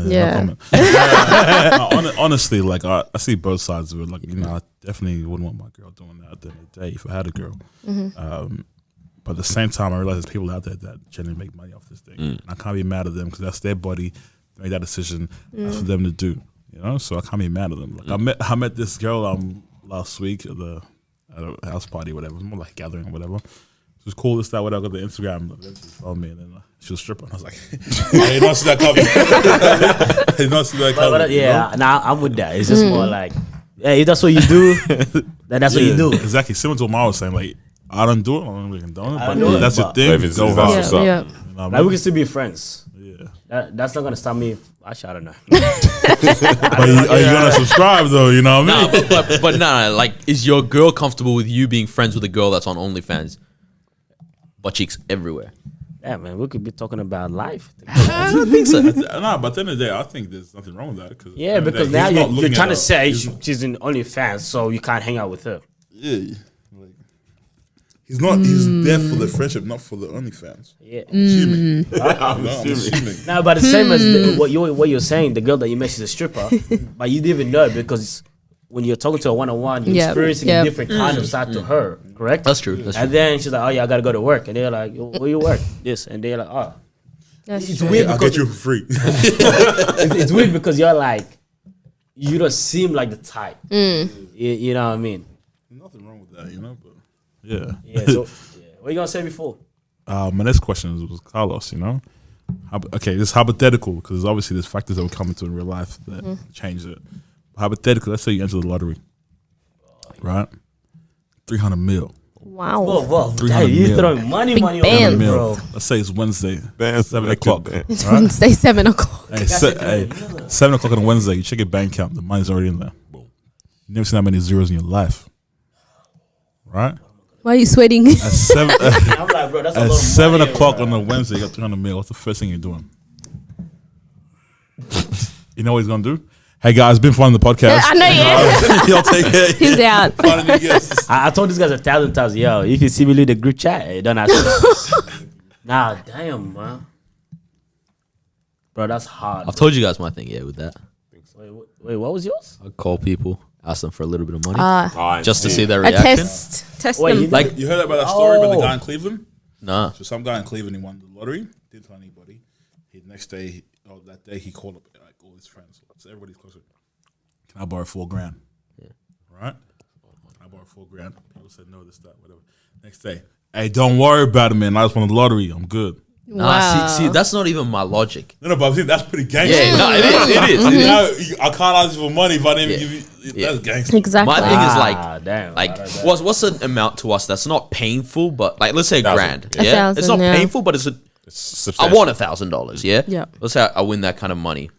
Yeah. No, honestly, like I see both sides of it. Like, you know, I definitely wouldn't want my girl doing that at the end of the day if I had a girl. But at the same time, I realize there's people out there that generally make money off this thing. And I can't be mad at them because that's their body. They made that decision. That's for them to do. You know, so I can't be mad at them. Like I met this girl last week at a house party, or whatever. It was more like gathering or whatever. It was cool, this, that, whatever. I got the Instagram, followed me, and then she was a stripper. And I was like, I did not see that coming. I did not see that coming. But yeah, now I'm with that. It's just more like, hey, if that's what you do, then that's what you do. Exactly. Similar to what Mara was saying, like, I don't do it, I don't really condone it. I But don't do if it, that's your but- thing, If it's- go that's hard. what's up. Yeah. You know what I Like, mean? we can still be friends. Yeah. That's not gonna stop me. Actually, I don't know. But are you gonna subscribe though? You know what I mean? But no, like, is your girl comfortable with you being friends with a girl that's on OnlyFans? Butt cheeks everywhere. Yeah, man, we could be talking about life. I don't think so. Nah, but at the end of the day, I think there's nothing wrong with that. Yeah, at the end of the because day, now he's not you're looking trying at to her. say He's- she's in OnlyFans, so you can't hang out with her. Yeah, like He's not. He's there for the friendship, not for the OnlyFans. Yeah. Assuming. I'm I'm assuming. No, but the same as what you're saying, the girl that you met is a stripper, but you didn't even know it because when you're talking to a one-on-one, you're experiencing a different kind of side to her, correct? That's true. That's And true. then she's like, "Oh yeah, I gotta go to work," and they're like, "Where you work?" This, and they're like, "Oh." That's It's true. weird I'll because get you for free. it's weird because you're like, you don't seem like the type. You know what I mean? Nothing wrong with that, you know. But yeah. Yeah. So, what you gonna say before? My next question was Carlos. You know, okay, this is hypothetical because obviously there's factors that will come into in real life that change it. Hypothetical, let's say you enter the lottery, right? 300 mil. Wow. Whoa, 300 hey, you mil. throwing money Big on bands. it, Mil. bro. Let's say it's Wednesday, Bands, 7 that could o'clock. dance. It's Right? Wednesday, 7 o'clock. Hey, 7 o'clock on a Wednesday, you check your bank account, the money's already in there. Boom. You never seen that many zeros in your life, right? Why are you sweating? At 7, I'm like, bro, that's a at lot of 7 money, o'clock bro. on a Wednesday, you got 300 mil. What's the first thing you're doing? You know what he's gonna do? Hey guys, it's been fun on the podcast. I know, yeah. Y'all take care. He's out. Find a new guest. I told these guys 1,000 times, yo, if you see me leave the group chat, hey, don't ask me. Nah, damn, man. Bro, that's hard. I've told you guys my thing, with that. Wait, what was yours? I call people, ask them for a little bit of money, just to see their A reaction. test Wait, them. you- Like, You heard about that story about the guy in Cleveland? nah. So some guy in Cleveland, he won the lottery, didn't tell anybody. Next day, that day, he called up like all his friends. So everybody's closer. Can I borrow $4,000? Yeah. Right? Can I borrow $4,000? People said no, this, that, whatever. Next day, hey, don't worry about it, man. I just won the lottery. I'm good. Nah, see, that's not even my logic. No, but I'm saying that's pretty gangster. Yeah, no, it is. You know, I can't ask you for money if I didn't give you. That's gangster. Exactly. My thing is damn. like, what's an amount to us that's not painful, but like, let's say $1,000. A Yeah, thousand, it's not yeah. painful, but I Substantial. want $1,000. Yeah, Yeah. Let's say I win that kind of money.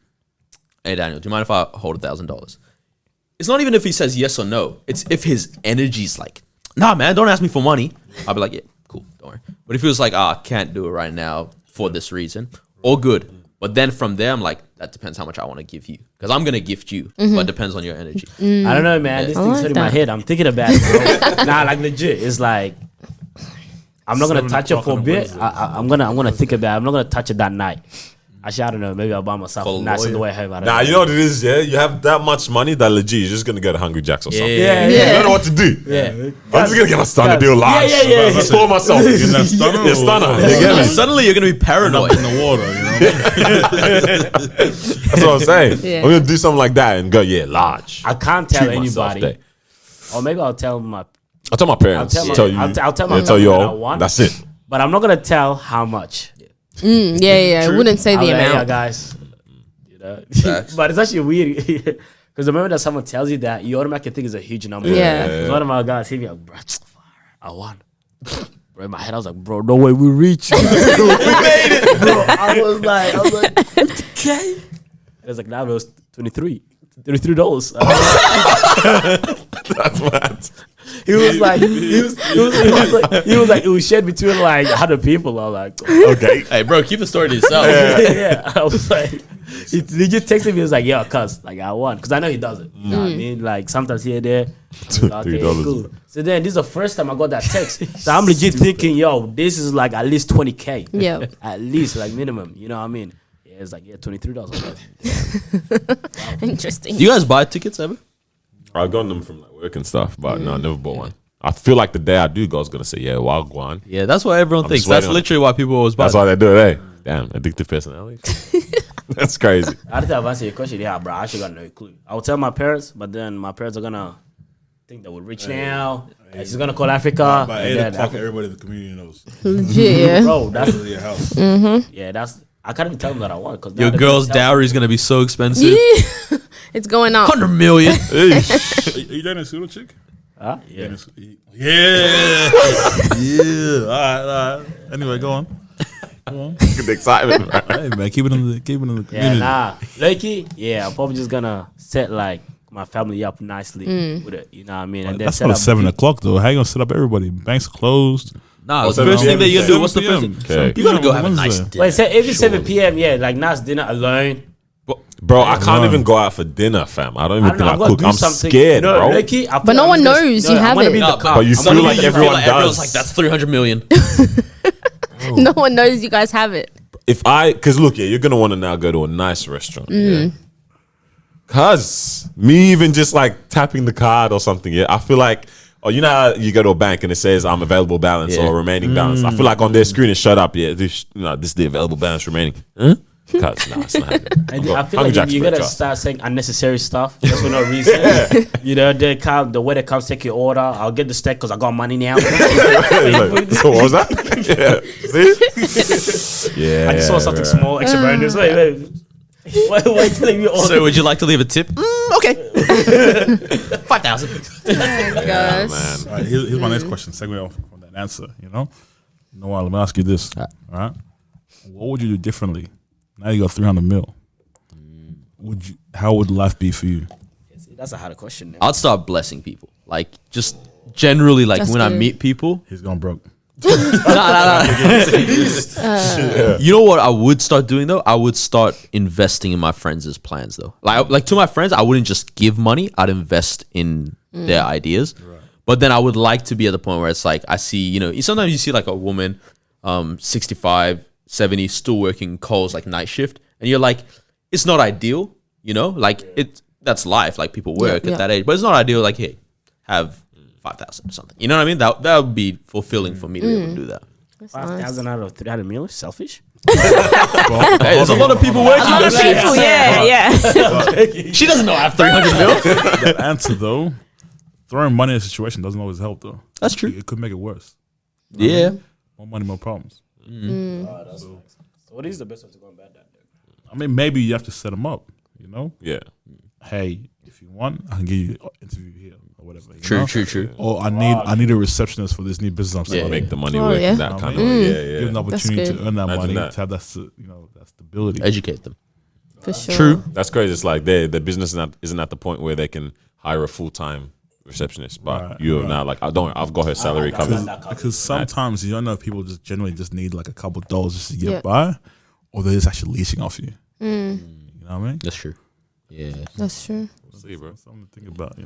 Hey Daniel, do you mind if I hold $1,000? It's not even if he says yes or no. It's if his energy's like, nah, man, don't ask me for money. I'll be like, yeah, cool, don't worry. But if he was like, I can't do it right now for this reason, all good. But then from there, I'm like, that depends how much I want to give you. Because I'm going to gift you, but it depends on your energy. I don't know, man. This I thing's like hurting my that. head. I'm thinking about it, bro. Nah, like legit. It's like I'm not gonna 7 touch it o'clock for a on a bit. Wednesday. I'm gonna think about it. I'm not gonna touch it that night. Actually, I don't know. Maybe I'll buy myself Call a a nice on the lawyer. way home. I don't Nah, know. you know what it is, yeah? You have that much money that legit, you're just going to go to Hungry Jack's or something. Yeah, You yeah. don't know what to do. Yeah. I'm just going to get my stunner Yeah, deal large. yeah, yeah, yeah. Store myself. In that stunner? Yeah, stunner. You get me? Suddenly you're going to be paranoid. In the water, you know? That's what I'm saying. Yeah. I'm going to do something like that and go, yeah, large. I can't tell Treat myself anybody, there. or maybe I'll tell my. I'll tell my parents. I'll tell my- tell you. I'll tell my yeah, tell family you what I all. want. That's it. But I'm not gonna tell how much. Yeah. I wouldn't say I'll the be like, yeah, amount. guys. You know, Facts. but it's actually weird because the moment that someone tells you that, you automatically think it's a huge number. Yeah. Because one of my guys hit me like, bro, I won. Bro, in my head, I was like, bro, no way, we reached. We made it, bro. I was like, 50K. And it was like, now it was $23. That's mad. He was like, he was like, it was shared between like 100 people. I was like, Okay. Hey, bro, keep the story to yourself. yeah. I was like, he just texted me. He was like, yeah, cuz, like, I won. Because I know he does it. You know what I mean? Like, sometimes here, there. Okay, $3. cool. So then, this is the first time I got that text. So I'm legit thinking, yo, this is like at least 20K. Yeah. At least, like, minimum. You know what I mean? Yeah, it's like, yeah, $23. Interesting. Do you guys buy tickets ever? I've gotten them from like work and stuff, but no, I never bought one. I feel like the day I do go, I was going to say, yeah, well, go on. Yeah, that's what everyone I'm thinks. sweating That's on literally why people always buy. That's why they do it, eh? Damn, addictive personality. That's crazy. I don't think I've answered your question. Yeah, bro, I actually got no clue. I will tell my parents, but then my parents are going to think that we're rich now. And she's going to call Africa. By and 8 then o'clock, Africa- everybody in the community knows. Legit, yeah. Bro, that's, That's your house. yeah, that's, I can't even tell them that I want. Cause Your girl's dowry is going to be so expensive. Yeah. It's going up. 100 million. Are you dating a pseudo chick? Huh? Yeah. Yeah. Yeah. All right. Anyway, go on. The excitement, bro. Hey, man, keep it in the Yeah, community. nah. Loki, yeah, I'm probably just gonna set like my family up nicely with it. You know what I mean? And then That's set not up 7 o'clock, though. How you going to set up everybody? Banks are closed. Nah, the 7 first thing that you p.m. do, what's the first thing? Okay. You got to go have a nice Wednesday. dinner. Wait, say every 7 Surely. p.m. Yeah, like nice dinner alone. Bro, I can't even go out for dinner, fam. I don't even think I gotta cook. do I'm something. scared, No, bro. Ricky, But no one knows you have it. But you feel like everyone everyone's does. like, that's 300 million. No one knows you guys have it. Because look, you're gonna want to now go to a nice restaurant. Yeah. Cause me even just like tapping the card or something, I feel like, you know how you go to a bank and it says I'm available balance or remaining balance. I feel like on their screen it shut up. This is the available balance remaining. Huh? Cause it's not happening. I feel like you gotta start saying unnecessary stuff just for no reason. You know, the waiter comes take your order. I'll get the steak because I got money now. So what was that? See? I just saw something small, extra bonus. Wait. Why are you telling me all? So would you like to leave a tip? Okay. 5,000. Gosh. All right, here's my next question. Segue off from that answer. You know what? Let me ask you this. All right. What would you do differently? Now you got 300 mil. How would life be for you? That's a hard question. Now. I'd start blessing people. Like, just generally, like, That's when I good. meet people. He's gone broke. No. You know what I would start doing, though? I would start investing in my friends' plans, though. Like to my friends, I wouldn't just give money. I'd invest in their ideas. Right. But then I would like to be at the point where it's like, I see, sometimes you see like a woman, 65, 70, still working Coles, like night shift. And you're like, it's not ideal, like that's life. Like people work at that age, but it's not ideal. Like, hey, have 5,000 or something. You know what I mean? That would be fulfilling for me to be able to do that. 5,000 out of 300 mil is selfish. Hey, there's a lot of people working. A lot of people, yeah. She doesn't know I have 300 mil. That answer though, throwing money in a situation doesn't always help though. That's true. It could make it worse. Yeah. More money, more problems. So what is the best way to go about that? I mean, maybe you have to set them up. Yeah. Hey, if you want, I can give you an interview here or whatever. True. Or I need a receptionist for this new business I'm starting. Make the money Oh, work. yeah. That kind of Give them the That's opportunity good. to earn that Imagine money, that. to have that stability. Educate them. For sure. True. That's crazy. It's like the business isn't at the point where they can hire a full-time receptionist, but you're now like, I've got her salary covered. Because sometimes you don't know if people just generally just need like a couple of dollars just to get by, or they're just actually leasing off you. You know what I mean? That's true. Yeah. That's true. See, bro. Something to think about.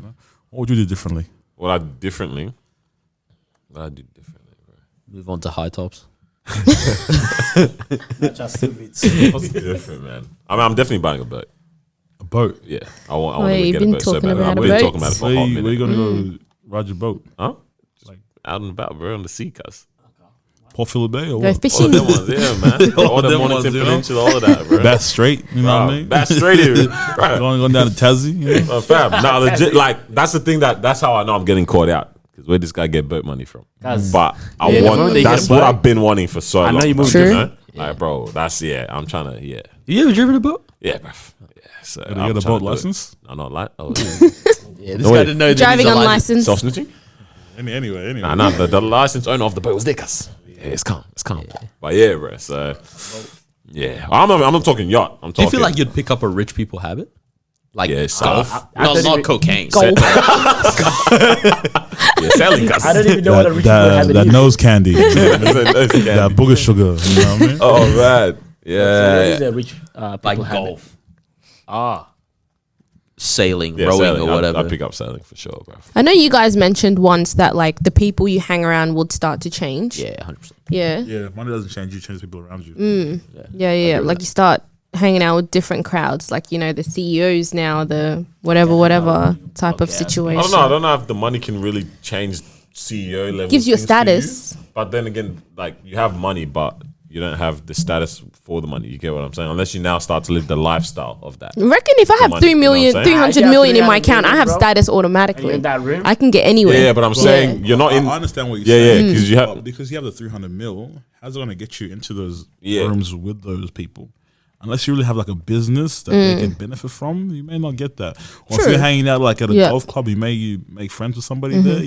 What would you do differently? What I do differently, bro. Move on to high tops. What's different, man? I mean, I'm definitely buying a boat. A boat. Yeah, I want Wait, to you've get a been boat so talking bad. about I've a been boat? talking about it for a hot Where you minute. gonna go ride your boat? Huh? Like out and about, bro, on the sea, cuz. Port Phillip Bay or Go what? All fishing. them ones, yeah, man. All them Mornington Peninsula, all of that, bro. Bass Strait, you know what I mean? That's straight here. Right. Going down to Tassie. Fam, nah, legit, like, that's the thing that's how I know I'm getting caught out. Because where this guy get boat money from? But that's what I've been wanting for so long. know you moved True. different. Like, bro, I'm trying to, You ever driven a boat? Yeah, bro. Yeah, so You get a boat license? I'm not like, oh, Yeah, this guy didn't know that Driving he's a unlicensed. self-snitching? Anyway. Nah, the license owner of the boat was Dickus. Yeah, it's calm. But yeah, bro, so, yeah. I'm not talking yacht. I'm Do talking. you feel like you'd pick up a rich people habit? Like golf. not cocaine. Golf. Yeah, selling cuz. I don't even know what a rich people have That in nose candy. that That booger sugar. You know what I mean? Oh, man. What Yeah. is a rich people Like habit? golf. Sailing, Yeah, rowing, sailing. or whatever. I'd pick up sailing for sure, bro. I know you guys mentioned once that like the people you hang around would start to change. Yeah, 100%. Yeah. Yeah, money doesn't change. You change the people around you. Yeah. Like you start hanging out with different crowds, like the CEOs now, the whatever type of situation. I don't know if the money can really change CEO level. Gives you a things to status. but then again, like you have money, but you don't have the status for the money. You get what I'm saying? Unless you now start to live the lifestyle of that. Reckon if I have money, 3 you know million, what I'm saying? 300 I million in got my account, I 300 have bro. status Are you automatically. in that room? I can get anywhere. Yeah, but I'm saying you're not in. I understand what you're Yeah, saying. because you have. Because you have the 300 mil, how's it going to get you into those Yeah. rooms with those people? Unless you really have like a business that they can benefit from, you may not get that. Or if True. you're hanging out like at a Yeah. golf club, you make friends with somebody there,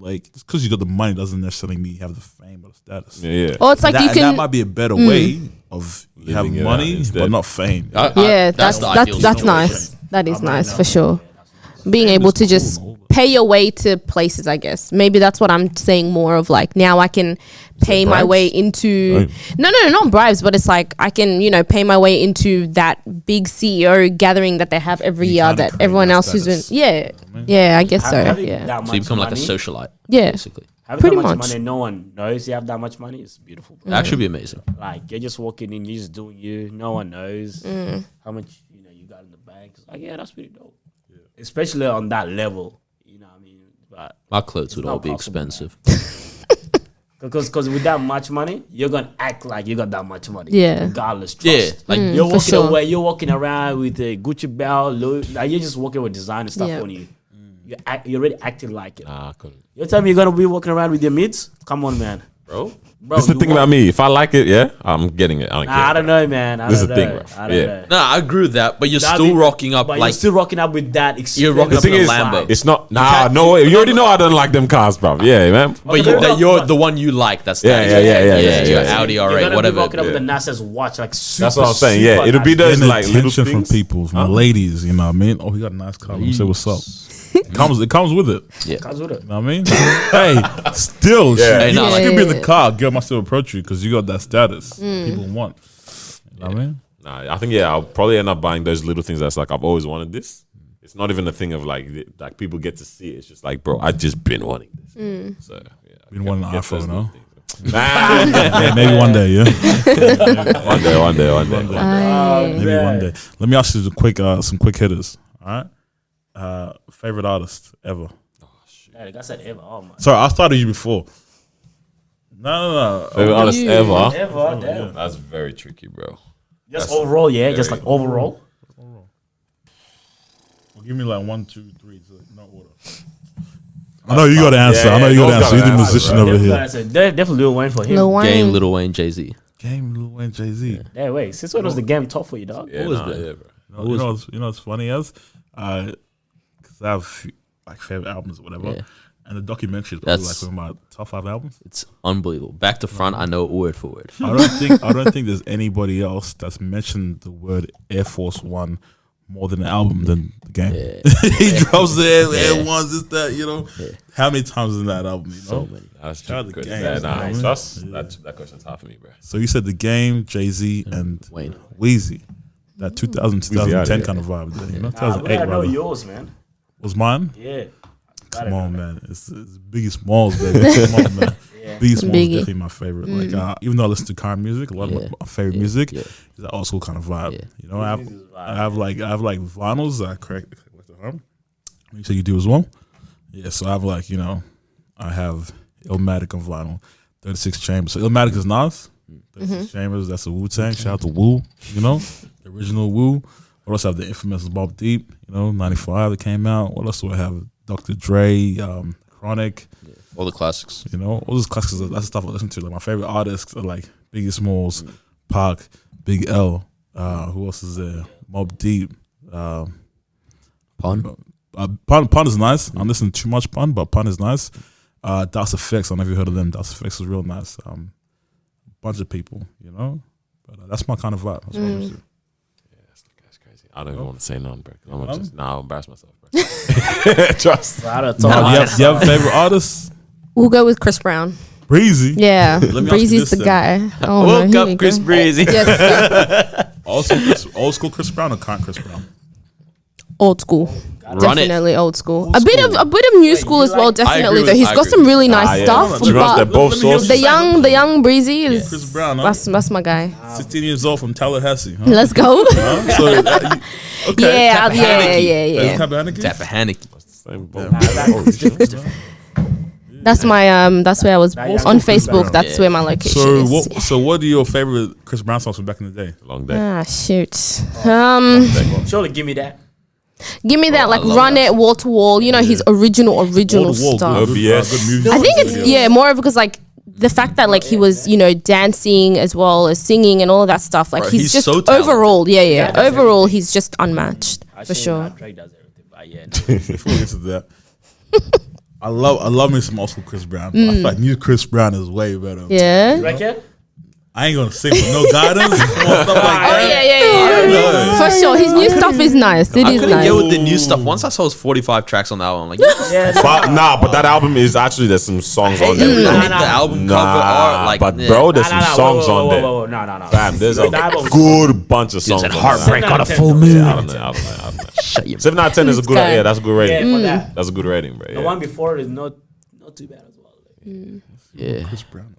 Like, just because you got the money doesn't necessarily mean you have the fame or the status. Yeah. Or it's like that, you and that can. might be a better way of Living having it out money, instead. but not fame. Yeah, that's the ideal that's situation. nice. That is nice for sure. being able to just pay your way to places, I guess. Maybe that's what I'm saying more of, like, now I can pay my way into no, not bribes, but it's like I can, you know, pay my way into that big CEO gathering that they have every year that everyone else who's in. I guess so. Yeah. So you become like a socialite. Yeah. Basically. Having Pretty that much much. money, no one knows you have that much money. It's beautiful. Bro. That should be amazing. Like, you're just walking in, you're just doing you. No one knows how much, you know, you got in the bank. It's like, yeah, that's pretty dope. Yeah. Especially on that level, you know what I mean? But My clothes would not all be possible, expensive. Because with that much money, you're gonna act like you got that much money. Yeah. Regardless. Trust. Yeah, like you're walking sure. away, you're walking around with a Gucci belt, like you're just walking with designer stuff Yeah. on you. You're already acting like it. Nah, I couldn't. You're telling me you're gonna be walking around with your mids? Come on, man. Bro, Bro, this is the you thing walk- about me. If I like it, yeah, I'm getting it. I don't care. I don't know, man. This is the thing, know. bro. I don't Yeah. know. No, I agree with that, but you're That'd still be- rocking up But like you're still rocking up with that. You're rocking The up thing in a is, Lambo. it's not. Nah, no way. You already know I don't like them cars, bro. Yeah, man. but you're the one you like. That's Yeah, that. yeah. Your Audi You're R8, gonna whatever. be rocking up yeah. with the NASA's watch, like super, That's what I'm saying. Yeah, super it'll be nice. those Getting like little attention from things. people, from ladies. You know what I mean? Oh, he got a nice car. Let me say what's up. It comes with it. Yeah. Comes with it. You know what I mean? Hey, still, Yeah. Hey, you nah, like- could be in the car. Girl might still approach you because you got that status people want. You know what I mean? Nah, I think I'll probably end up buying those little things that's like I've always wanted this. It's not even a thing of like people get to see it. It's just like, bro, I just been wanting this. So yeah, Been wanting an get those iPhone, little no? things. Nah, Yeah, maybe one day, yeah. one day. Maybe one day. Let me ask you some quick hitters. All right. Favorite artist ever? Yeah, like I said, ever. Oh my. Sorry, I started you before. No. Favorite artist ever. Ever, damn. That's very tricky, bro. Just overall, yeah. Just like overall. Well, give me like 1, 2, 3. So no order. I know you got to answer. Yeah, I know you got to those answer. You're the gotta answer, musician bro. over here. Definitely Lil Wayne for him. Lil Wayne. Game, Lil Wayne, Jay-Z. Game, Lil Wayne, Jay-Z. Yeah, wait. Since when was the game tough for you, dog? Yeah, Always nah, been. yeah, bro. You know what's funny is, because I have like favorite albums or whatever, Yeah. and the documentary is probably That's- like one of my top 5 albums. It's unbelievable. Back to front, I know it word for word. I don't think there's anybody else that's mentioned the word Air Force One more than the album than the game. He drops the Air Ones, this, that, you know. How many times in that album, you know? So many. That's Shout out true. the Good. game. Yeah, nah, Nice. trust. That question's hard for me, bro. So you said the game, Jay-Z, and Wayne. Weezy. That 2000, 2010 kind of vibe, you know? I 2008 know rather. yours, man. Was mine? Yeah. Come on, man. It's Biggie Smalls, baby. Come on, man. Biggie Smalls is Biggie. definitely my favorite. Like, even though I listen to current music, a lot of my favorite music is that old school kind of vibe. Yeah. You know, I have like vinyls that I collect at home. You say you do as well? Yeah, so I have like, you know, I have Illmatic on vinyl, 36 Chambers. So Illmatic is Nas. 36 Chambers, that's a Wu-Tang. Shout out to Wu, you know, the original Wu. What else I have? The infamous Bob Deep, you know, 95 that came out. What else do I have? Dr. Dre, Chronic. All the classics. You know, all those classics, that's the stuff I listen to. Like my favorite artists are like Biggie Smalls, Pac, Big L. Who else is there? Mobb Deep. Pun. Pun is nice. I'm listening to too much Pun, but Pun is nice. Das Effects, I don't know if you heard of them. Das Effects is real nice. Bunch of people, you know. But that's my kind of vibe. That's what I'm listening to. That's crazy. I don't even want to say none, bro. I'll embarrass myself, bro. Trust. I don't Do you have a favorite artist? We'll go with Chris Brown. Breezy. Yeah, me ask you Breezy's this the then. guy. Oh, Woke here up we Chris go. Breezy. Yes, Old school Chris Brown or current Chris Brown? old school. Run it. Definitely old school. A bit of new school as well. Definitely with- though. He's I got agree some with- really nice yeah. stuff. To be honest, they're But both Let me hear sources. the young Breezy is Chris Brown, huh? that's my guy. 16 years old from Tallahassee. Huh? Let's go. Huh? So, okay. Yeah. Tappahannock? Tappahannock. Same boat. That's my that's where I was on Facebook. That's where my location is. So what are your favorite Chris Brown songs from back in the day? Long day. Ah shoot. Surely give me that. Give me that like I love Run that It, Wall to Wall. You know his original Wall to wall, stuff. good, OBS. good music. I think it's more of because like the fact that like he was dancing as well as singing and all of that stuff. Like Bro, he's he's just so talented. overall, that's overall he's just unmatched for sure. Drake does everything, but yeah. Before we get to that, I love me some old school Chris Brown. But I feel like new Chris Brown is way better. Yeah. Reckon? I ain't gonna sing with no guidance or stuff like that. Yeah. For sure, his new stuff is nice. It I is couldn't nice. get with the new stuff. Once I saw his 45 tracks on the album, I'm like, But that album is actually there's some songs on there. I hate the album cover art. Like, but bro, there's some songs on there. No. Fam, there's a good bunch of songs. and on Heartbreak there. on a full moon. I don't know. Shut your 7 out of 10 is a good. guy. Yeah, that's a good rating. Yeah, for that. That's a good rating, bro. The Yeah. one before is not too bad as well. Yeah. Chris Brown.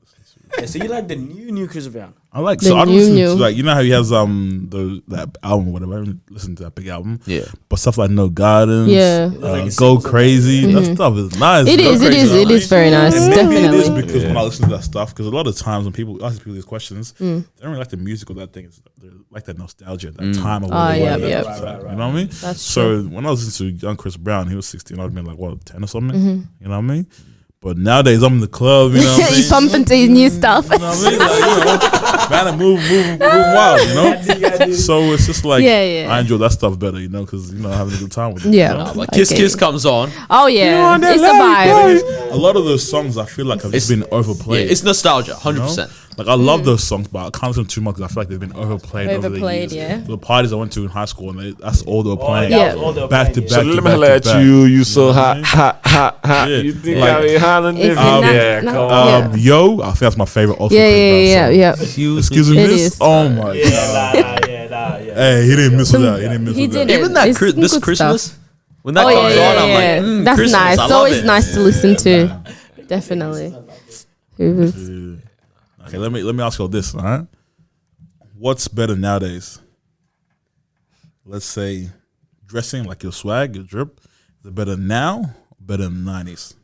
Yeah, so you like the new Chris Brown? I like The so I don't new listen new. to like you know how he has that album or whatever. I haven't listened to that big album. Yeah. But stuff like No Guidance, Yeah. Go Crazy, that stuff is nice. It Go is. Crazy It is very nice. And maybe it is Definitely. because when I listen to that stuff, because a lot of times when people ask people these questions, they don't really like the music or that thing. They like that nostalgia, that time of Oh, where they yeah, were. yeah. You know what I mean? That's so when I was listening to young Chris Brown, he was 16. I'd been like, what, 10 or something? You know what I mean? But nowadays I'm in the club, you know what I'm He's saying? pumping to his new stuff. You know what I mean? Like, you know, man, I move wild, you know? So it's just like, Yeah. I enjoy that stuff better, you know, because, you know, having a good time with it. Yeah. Like Kiss Okay. Kiss comes on. Oh yeah, it's a vibe. A lot of those songs I feel like have just been Yeah, overplayed. it's nostalgia, you know? 100%. Like I love those songs, but I can't listen too much because I feel like they've been overplayed. over the Overplayed, years. yeah. The parties I went to in high school, and that's all they were playing. Yeah. Back to back. So to let me back holler to at back. you so know what I hot, mean? hot. Yeah. You think Like- I be hollering If you're different? not- Yeah, not- come on. yeah. Yo, I think that's my favorite. Also, Yeah, Chris Brown yeah. song. Excuse Excuse me, It miss. is. Oh my god. Yeah. Hey, he didn't miss with that. He didn't miss He with that. didn't. Even that It's some this good Christmas, stuff. when that Oh comes yeah, on, I'm yeah. like, That's Christmas, nice. I It's love always it. nice to listen to. Definitely. Okay, let me ask you this. All right, what's better nowadays? Let's say dressing like your swag, your drip. Is it better now? Or better in the 90s?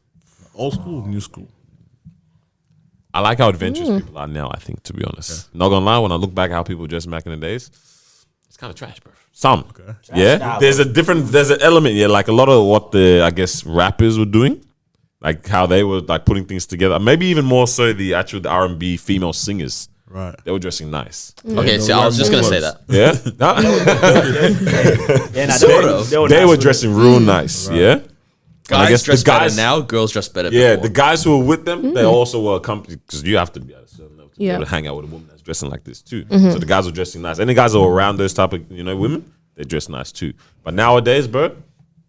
Old school, new school. I like how adventurous people are now, I think, to be honest. Not gonna lie, when I look back how people dressed back in the days, it's kind of trash, bro. Some. Yeah. Nah, There's an element, yeah, like a lot of what I guess rappers were doing. Like how they were like putting things together. Maybe even more so the R&B female singers. Right. They were dressing nice. Okay, so I was just gonna say that. Yeah. They were dressing real nice. Yeah. And I Guys guess dress better now. Girls dress better. Yeah, before. the guys who were with them, they also were accompanied because you have to be at a certain level to be Yeah. able to hang out with a woman that's dressing like this too. So the guys were dressing nice. Any guys that were around those type of women, they dress nice too. But nowadays, bro,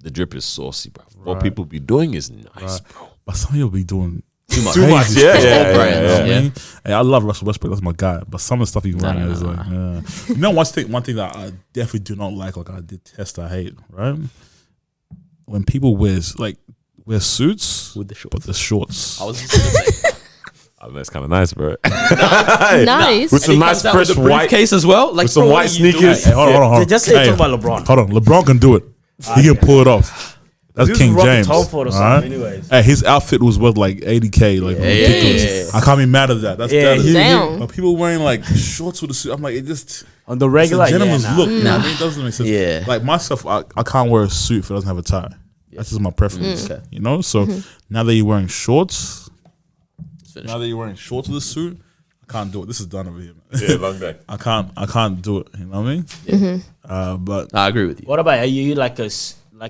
the drip is saucy, bro. What people be doing is nice, bro. But some of you be doing Too much. Too much, yeah. You know what I Yeah. mean? Hey, I love Russell Westbrook. That's my guy. But some of the stuff he's wearing is like, you know, one thing that I definitely do not like I detest, I hate, right? When people wear suits With the shorts. but the shorts. I was just gonna say. I mean, that's kind of nice, bro. Nice. With some He nice comes out with fresh a white. briefcase as well. Like with some bro, white what are you doing? sneakers. Hey, hold on. Just say talk about LeBron. Hold on. LeBron can do it. He can pull it off. That's He's King rocking James. Tom Ford or something alright? anyways. Hey, his outfit was worth like 80K, like ridiculous. yeah. I can't be mad at that. That's Yeah, that is- Damn. But people wearing like shorts with a suit, I'm like, it just On the it's regular, a gentleman's look. You know Nah. what I mean? It doesn't make sense. Yeah. Like myself, I can't wear a suit if it doesn't have a tie. That's just my preference. Okay. You know? So now that you're wearing shorts, finish. now that you're wearing shorts with a suit, I can't do it. This is done over here, man. Yeah, long day. I can't do it. You know what I mean? But I agree with you. What about are you like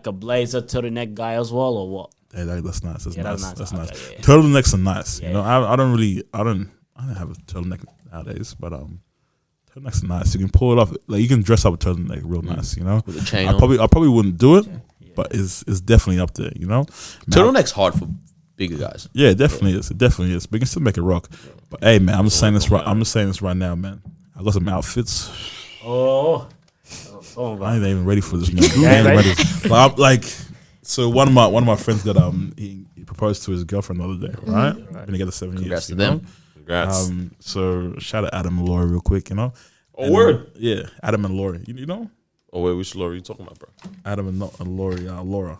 a blazer turtleneck guy as well or what? hey, that's nice. That's Yeah, nice. that's That's nice. nice. Okay, yeah. Turtlenecks are nice. Yeah, You know, I don't have a turtleneck nowadays, but turtlenecks are nice. You can pull it off. Like you can dress up a turtleneck real nice. You know, With a chain I on. probably wouldn't do it, but it's definitely up there. You know, Now- Turtleneck's hard for bigger guys. Yeah, it definitely is. It definitely is. But you can still make it rock. But hey, man, I'm just saying this right now, man. I got some outfits. Oh I ain't even ready for this, man. I Yeah, ain't right. ready. But I'm like, so one of my friends got he proposed to his girlfriend the other day, right? Been together 7 Congrats years. to you know? them. Congrats. So shout out Adam and Laurie real quick, you know. Oh, word. Yeah, Adam and Laurie. You know Oh, wait, which Laura are you talking about, bro? Adam and Laurie, Laura.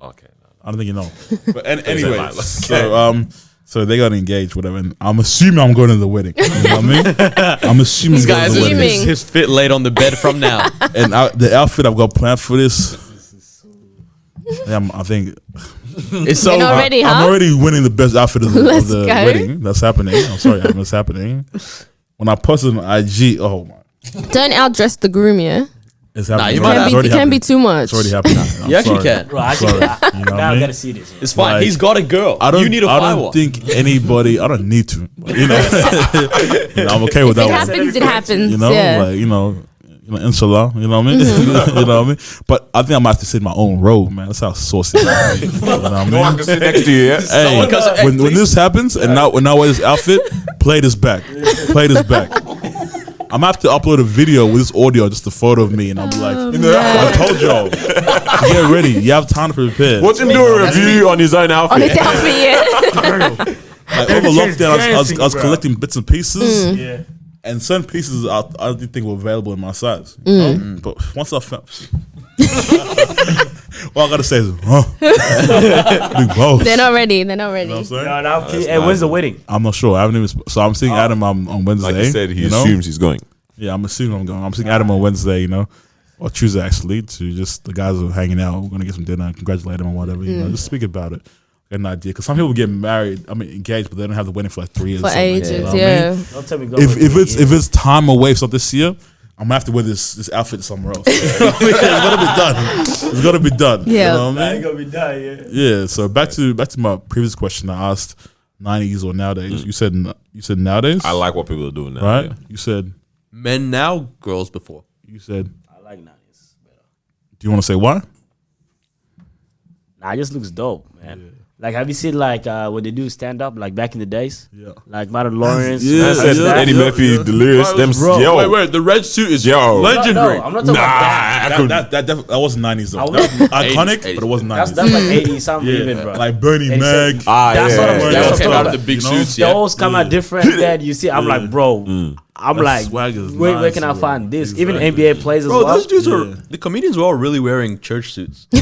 Okay. I don't think you know. But Anyway, anyway, so they got engaged, whatever. And I'm assuming I'm going to the wedding. You know what I mean? I'm assuming This I'm guy going has to the wedding. Assuming. his fit laid on the bed from now. And the outfit I've got planned for this. I think It's so You're not ready, huh? I'm already winning the best outfit of the Let's go. wedding. That's happening. I'm sorry, that's happening. When I posted on IG, oh my. Don't outdress the groom, yeah. It's happening. you It's might already have- It can be happening. too much. It's already happening. I'm You actually sorry. can. Bro, actually, Sorry. You know what now I I mean? gotta see this. It's fine. Like, He's got a girl. I don't. You need to I find don't one. think anybody. I don't need to. But, you know, I'm okay with If it that one. happens, it happens. You know, Yeah. like inshallah. You know what I mean? you know what I mean? But I think I'm gonna have to sit in my own road, man. That's how saucy. I am. You know what I mean? No one can sit next to you. Yeah? Hey, when this happens, and now when I wear this outfit, play this back. Play this back. I'm gonna have to upload a video with this audio, just a photo of me, and I'll be like, I told y'all, get ready. You have time to prepare. Watch him do a review on his own outfit. On his outfit, yeah. Like over lockdown, I was bro. collecting bits and pieces, Yeah. and certain pieces I didn't think were available in my size. You know? But once I found, all I gotta say is, big boss. They're not ready. They're not ready. You know what I'm saying? No, no, I'm kidding. Hey, when's the wedding? I'm not sure. I haven't even. So I'm seeing Adam on Wednesday. Like you said, he you know? assumes he's going. Yeah, I'm assuming I'm going. I'm seeing Adam on Wednesday, you know, or Tuesday actually. To just the guys are hanging out. We're gonna get some dinner and congratulate him or whatever. You know, just speak about it. Get an idea because some people get married. I mean, engaged, but they don't have the wedding for like 3 years. For or something, ages, you know what I yeah. mean? Don't tell me go If it's time away from this year, I'm gonna have to wear this outfit somewhere else. It's gotta be done. It's gotta be done. Yeah. You know what I mean? gonna be done, yeah. Yeah. So back to my previous question. I asked 90s or nowadays. You said nowadays. I like what people are doing now. right. yeah. You said Men now, girls before. you said. I like 90s better. Do you want to say why? Nah, it just looks dope, man. Like, have you seen like when they do stand up like back in the days? Yeah. Like Martin Lawrence. Yeah, I said yeah, Eddie yeah, Murphy, yeah. Delirious, them. Bro, Yo, wait. The red suit is Yo. Legendary. No, I'm not talking about that. That wasn't 90s though. I That was iconic, 80s. but it wasn't 90s. That's like 80 something yeah, even, bro. like Bernie And Mac. so- That's yeah, what I'm- yeah, that's yeah. what I'm Came out talking of the about. big You know? suits. They Yeah. always come out different. Then you see, I'm like, bro, I'm That like, swag is where nice, can I bro. find this? Exactly. Even NBA players as Bro, well. those dudes were Yeah. the comedians were all really wearing church suits. No.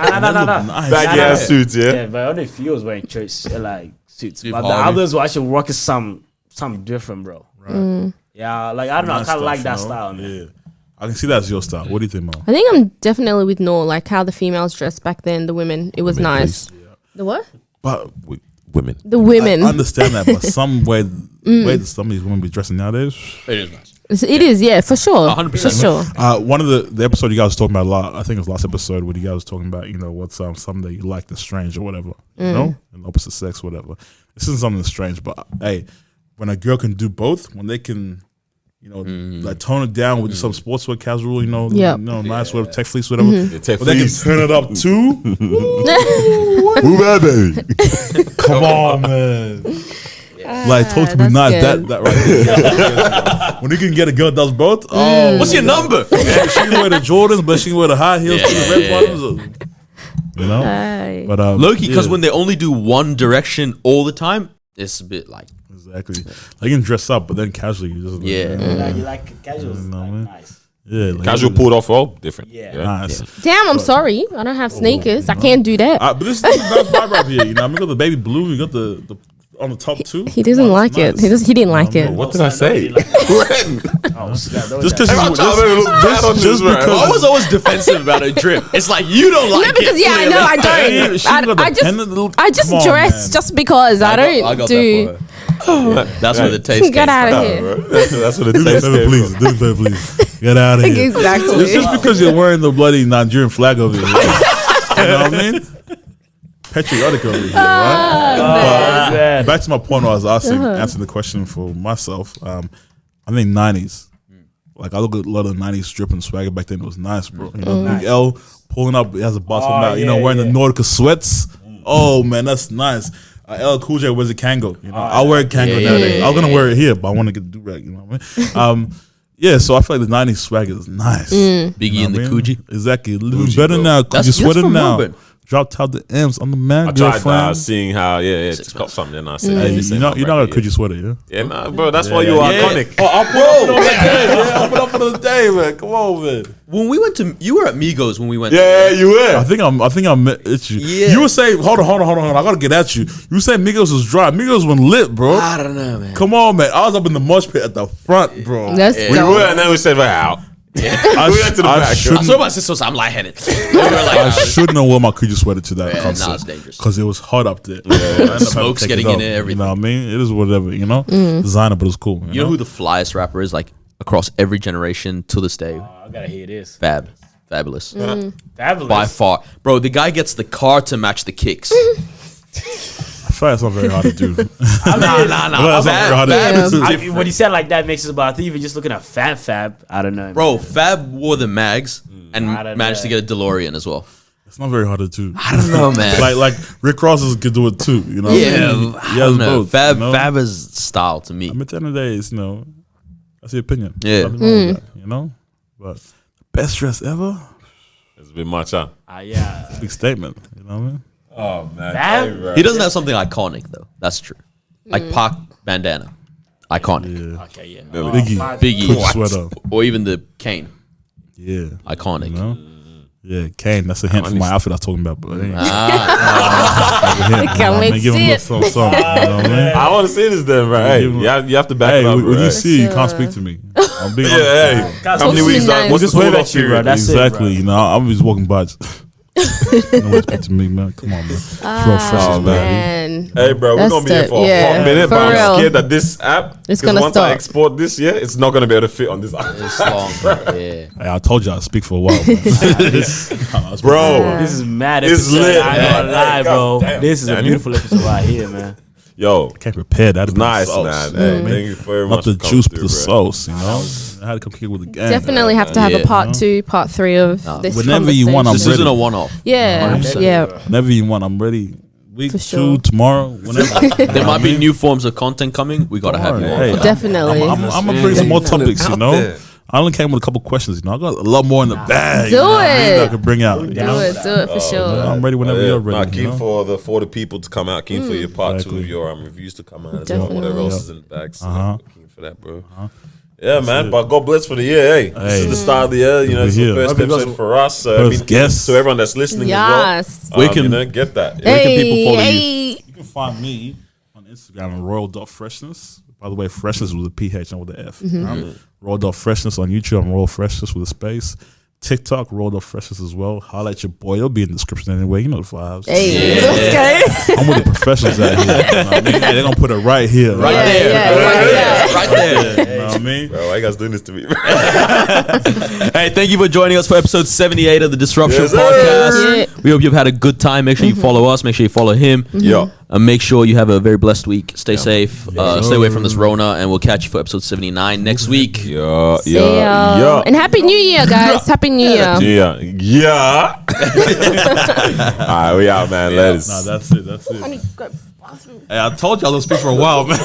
Nice. baggy Nah, ass nah. suits, yeah. Yeah, but only few was wearing church like suits. Steve But the Harvey. others were actually rocking something different, bro. Right. Yeah, like I don't know, I Nice kind of like stuff, that you know? style, man. Yeah. I can see that's your style. What do you think, Mo? I think I'm definitely with Noor. Like how the females dressed back then, the women. It was nice. The what? But Women. The women. I understand that, but some way that some of these women be dressing nowadays. It is nice. It is, yeah, for sure. 100%. For sure. One of the episode you guys was talking about a lot. I think it was last episode where you guys was talking about what's something that you like that's strange or whatever, you know, and opposite sex, whatever. This isn't something that's strange, but hey, when a girl can do both, when they can, like tone it down with some sportswear casual, Yep. nice whatever, tech fleece, whatever. Yeah, tech But they can fleece. turn it up too. Who that baby? Come on, man. Like talk to me, that's not good. that right there. When you can get a girl that does both, oh, What's your number? yeah, she can wear the Jordans, but she can wear the high heels to the red bottoms. You know, Aye. but Loki, because yeah, when they only do one direction all the time, it's a bit like exactly, like you can dress up, but then casually you just Yeah. You like casuals, like, man. nice. yeah, like, Casual pulled off all different. Yeah. nice. Damn, I'm sorry. I don't have sneakers. I can't do that. But this is not vibe right here. I mean, we got the baby blue, we got the on the top two. He doesn't like it. He didn't like it. What did I say? Just because I was always defensive about a drip. It's like you don't like No, because it. I know I don't. She got the I pendant little- just I just Come on, dress man. just because I don't do. That's where the taste Get came out from. of here. That's what it Do me a takes. favor, please. Do me a favor, please. Get out of here. Exactly. It's just because you're wearing the bloody Nigerian flag over here. You know what I mean? Patriotic over here, right? man. Back to my point, I was answering the question for myself. I think 90s. Like I look at a lot of 90s strip and swagger back then. It was nice, bro. You know, Big L pulling up, he has a bottom out. yeah, Wearing the yeah. Nautica sweats. Oh man, that's nice. L Cool J wears a Kango. I wear a Kango yeah, nowadays. yeah, I was gonna wear it here, but I want to get the do-rag. You know what I mean? Yeah, so I feel like the 90s swagger is nice. Biggie You know and the what I mean? Coogee. Exactly. Living Coogee, better bro. now. That's Coogee sweater from now. Melbourne. Dropped out the M's. I'm the man, I tried girlfriend. seeing how, it's cop something, and I said, Hey, this you're ain't not my a bracket, Coogee sweater, yeah? Yeah, nah, bro, that's why you are yeah. iconic. Oh, I'll put up on the day. Yeah, I'll put up on the day, man. Come on, man. When we went to, you were at Migos when we went. Yeah, you were. I think I'm at you. Yeah. You were saying, hold on. I gotta get at you. You were saying Migos was dry. Migos went lit, bro. I don't know, man. Come on, man. I was up in the mosh pit at the front, bro. That's we dope. were, and then we said, we're out. I, we went to the I back. I shouldn't, saw my sister, so I'm lightheaded. We were like, I shouldn't have worn my Coogee sweater to that Yeah, nah, concert it's dangerous. because it was hot up there. I ended up having to Smoke's take getting it in off. it, everything. You know what I mean? It is whatever, Designer, but it's cool. you know who the flyest rapper is? Like across every generation to this day. I gotta hear this. Fabulous. Fabulous. By far. Bro, the guy gets the car to match the kicks. I feel like it's not very hard to do. Nah. That's not very hard to do. When you said like that, makes it about. I think even just looking at Fab. I don't know, Bro, Fab wore the mags and I don't managed to know. get a DeLorean as well. It's not very hard to do. I don't know, man. like Rick Ross could do it too. You know. Yeah, He I has don't know. both, Fab, you know? Fab is style to me. I mean, at the end of the day, it's, that's the opinion. Yeah. Nothing wrong with that, you know. But best dress ever, It's a bit much, huh? Yeah. big statement. You know what I mean? Oh man, Fab? Hey, bro. He doesn't have something iconic though. That's true. Like Park bandana, iconic. Yeah. Okay, yeah. Biggie, Biggie, sweater. or even the cane, Yeah. iconic. You know? Yeah, Kane. That's a hint for my outfit I was talking about. But Can't I wait mean, to give him see a it. little something. You know what I mean? I want to see this then, bro. Hey, you have to back it up, bro. when you Hey. see it, you can't speak to me. I'm being Yeah, hey. Guys, How many talk to weeks? me Like, nice. what's the Just wave cool at off you, bro. period? That's it, exactly. bro. You know, I'm just walking by. No one speak to me, man. Come on, man. It's real fresh, Oh, man. man. Hey, bro, we're That's gonna be here dope. for a Yeah, hot minute, for but real. I'm scared that this app, It's 'cause gonna once I stop. export this, it's not gonna be able to fit on this app. It's long, bro. Yeah. Hey, I told you I'd speak for a while, man. Bro, This is mad It's episode. lit, I ain't gonna man. lie, Hey, bro. goddamn, This is a Danny. beautiful episode right here, man. yo, Can't prepare that. it's nice, man. Hey, thank you very Not much. the for coming juice, but through, the bro. sauce. You know, I had to come kick with the gang. Definitely have to have Yeah. a part 2, part 3 of this. Whenever you want, I'm This ready. isn't a one-off. Yeah, 100%. yeah. Whenever you want, I'm ready. Week For 2, sure. tomorrow, whenever. There might be new forms of content coming. We gotta have you on. Hey, for that. Definitely. I'm gonna bring some more topics. You out know, there. I only came with a couple questions. You know, I got a lot more in the bag. Do you know what I mean, it. that I could bring out. You do know? it for sure. I'm ready whenever you're ready. Nah, you keen know? for the people to come out. Keen for your part 2 Exactly. of your reviews to come out as well. Definitely. Whatever else is in the bag. So keen for that, bro. Yeah, man. But God bless for the year. Hey, this is the start of the year. You know, it's the We're first here. episode for us. So, First guest. to everyone that's listening Yes. as well. We can- you know, get that. Where can people Hey, follow you? hey. You can find me on Instagram at royal.freshness. By the way, freshness with a PH and with the F. Royal.freshness on YouTube. I'm Royal Freshness with a space. TikTok, Royal.freshness as well. Highlight your boy. It'll be in the description anyway. You know the vibes. Hey, okay. I'm with the professionals out here. You know what I mean? They're going to put it right here. Right Yeah, there. yeah, Right there. You know what I mean? Bro, why you guys doing this to me? Hey, thank you for joining us for episode 78 of the Disruption Yes, sir. Podcast. Yeah. We hope you've had a good time. Make sure you follow us. Make sure you follow him. Yo. And make sure you have a very blessed week. Stay safe. Stay away from this Rona. And we'll catch you for episode 79 next week. Yeah, See ya. And Happy New Year, guys. Happy New Year. Yeah. All right, we out, man. Let's. Nah, that's it. That's it. Hey, I told you I was going to speak for a while, man.